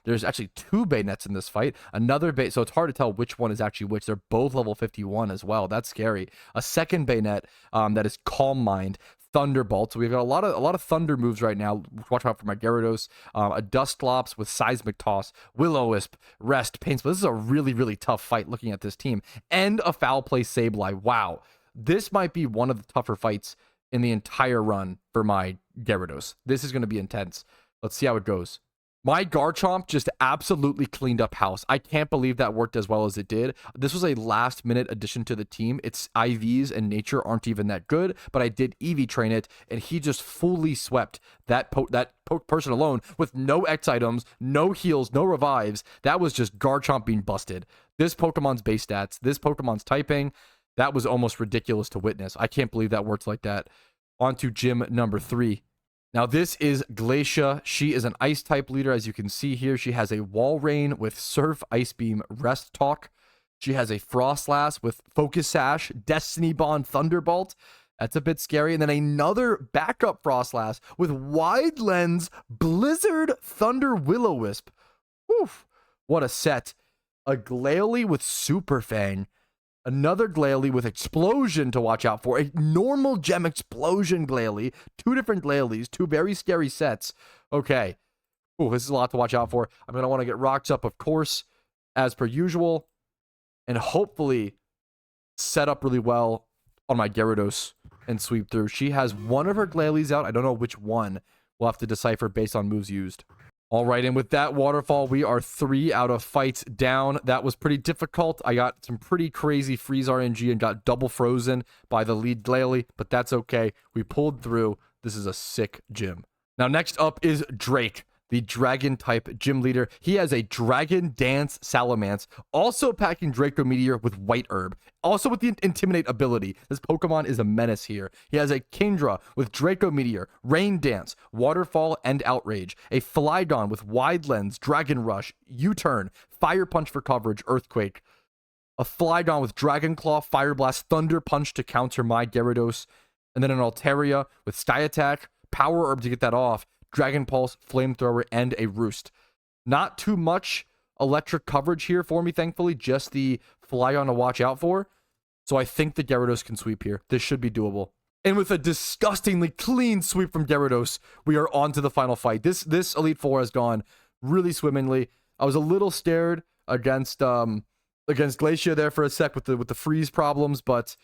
There's actually 2 Baynets in this fight. Another Bay, so it's hard to tell which one is actually which. They're both level 51 as well. That's scary. A second Baynet that is Calm Mind, Thunderbolt. So we've got a lot of thunder moves right now. Watch out for my Gyarados. A Dusclops with Seismic Toss, Will-O-Wisp, Rest, Pain Split. This is a really, really tough fight looking at this team. And a Foul Play Sableye. Wow. This might be one of the tougher fights in the entire run for my Gyarados. This is going to be intense. Let's see how it goes. My Garchomp just absolutely cleaned up house. I can't believe that worked as well as it did. This was a last-minute addition to the team. Its IVs and nature aren't even that good, but I did EV train it, and he just fully swept that person alone with no X items, no heals, no revives. That was just Garchomp being busted. This Pokemon's base stats, this Pokemon's typing, that was almost ridiculous to witness. I can't believe that worked like that. On to gym number 3. Now this is Glacia. She is an ice type leader. As you can see here, she has a Wall Rain with Surf, Ice Beam, Rest Talk. She has a Frostlass with Focus Sash, Destiny Bond, Thunderbolt. That's a bit scary. And then another backup Frostlass with Wide Lens, Blizzard, Thunder, Will-O-Wisp. Woof, what a set. A Glalie with Super Fang. Another Glalie with Explosion to watch out for. A normal gem Explosion Glalie. 2 different Glalies. 2 very scary sets. Okay. Ooh, this is a lot to watch out for. I'm going to want to get rocks up, of course, as per usual. And hopefully set up really well on my Gyarados and sweep through. She has one of her Glalies out. I don't know which one. We'll have to decipher based on moves used. All right, and with that waterfall, we are 3 out of fights down. That was pretty difficult. I got some pretty crazy freeze RNG and got double frozen by the lead Glalie, but that's okay. We pulled through. This is a sick gym. Now, next up is Drake, the dragon type gym leader. He has a Dragon Dance Salamence, also packing Draco Meteor with White Herb, also with the Intimidate ability. This Pokemon is a menace here. He has a Kingdra with Draco Meteor, Rain Dance, Waterfall, and Outrage, a Flygon with Wide Lens, Dragon Rush, U-Turn, Fire Punch for coverage, Earthquake, a Flygon with Dragon Claw, Fire Blast, Thunder Punch to counter my Gyarados, and then an Altaria with Sky Attack, Power Herb to get that off, Dragon Pulse, Flamethrower, and a Roost. Not too much electric coverage here for me, thankfully. Just the Flygon to watch out for. So I think the Gyarados can sweep here. This should be doable. And with a disgustingly clean sweep from Gyarados, we are on to the final fight. This Elite Four has gone really swimmingly. I was a little scared against Glacia there for a sec with the freeze problems, but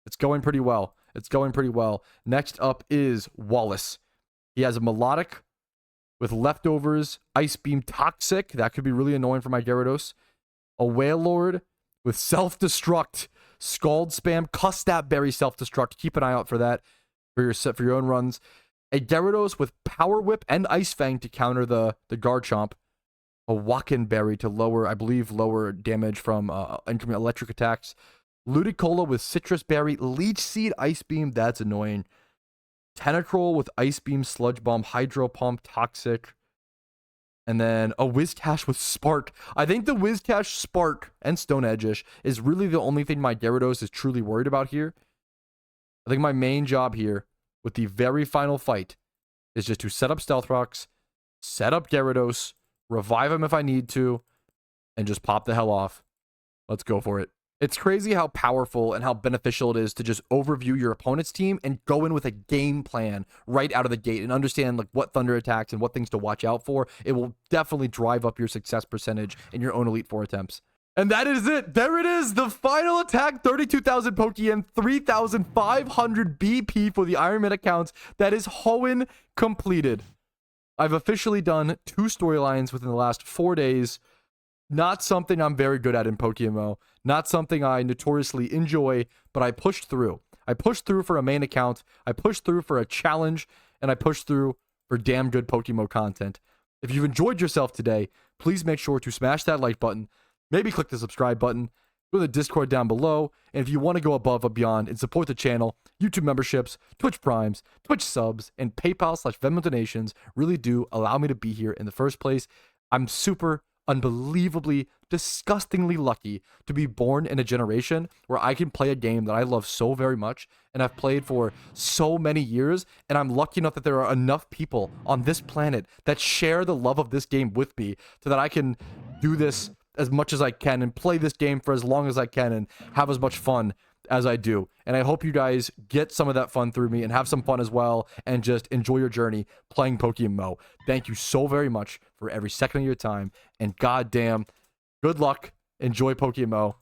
it's going pretty well. It's going pretty well. Next up is Wallace. He has a Melodic with Leftovers, Ice Beam, Toxic. That could be really annoying for my Gyarados. A Wailord with Self-Destruct, Scald Spam, Custat Berry Self-Destruct. Keep an eye out for that for your own runs. A Gyarados with Power Whip and Ice Fang to counter the Garchomp. A Wacken Berry to lower damage from incoming electric attacks. Ludicolo with Citrus Berry, Leech Seed, Ice Beam. That's annoying. Tentacruel with Ice Beam, Sludge Bomb, Hydro Pump, Toxic, and then a Whiscash with Spark. I think the Whiscash, Spark, and Stone Edge-ish is really the only thing my Gyarados is truly worried about here. I think my main job here with the very final fight is just to set up Stealth Rocks, set up Gyarados, revive him if I need to, and just pop the hell off. Let's go for it. It's crazy how powerful and how beneficial it is to just overview your opponent's team and go in with a game plan right out of the gate and understand like what thunder attacks and what things to watch out for. It will definitely drive up your success percentage in your own Elite Four attempts. And that is it. There it is. The final attack, 32,000 Pokeyen, 3,500 BP for the Iron Man accounts. That is Hoenn completed. I've officially done 2 storylines within the last 4 days. Not something I'm very good at in PokeMMO. Not something I notoriously enjoy, but I pushed through. I pushed through for a main account. I pushed through for a challenge, and I pushed through for damn good PokeMMO content. If you've enjoyed yourself today, please make sure to smash that like button. Maybe click the subscribe button. Go to the Discord down below. And if you want to go above and beyond and support the channel, YouTube memberships, Twitch Primes, Twitch subs, and PayPal/Venmo donations really do allow me to be here in the first place. I'm super unbelievably, disgustingly lucky to be born in a generation where I can play a game that I love so very much and I've played for so many years, and I'm lucky enough that there are enough people on this planet that share the love of this game with me so that I can do this as much as I can and play this game for as long as I can and have as much fun as I do. And I hope you guys get some of that fun through me and have some fun as well and just enjoy your journey playing PokeMMO. Thank you so very much for every second of your time, and goddamn, good luck. Enjoy PokeMMO.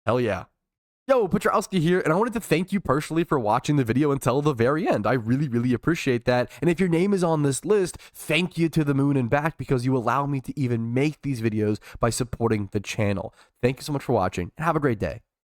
Hell yeah. Yo, Petrowski here, and I wanted to thank you personally for watching the video until the very end. I really, really appreciate that. And if your name is on this list, thank you to the moon and back, because you allow me to even make these videos by supporting the channel. Thank you so much for watching, and have a great day.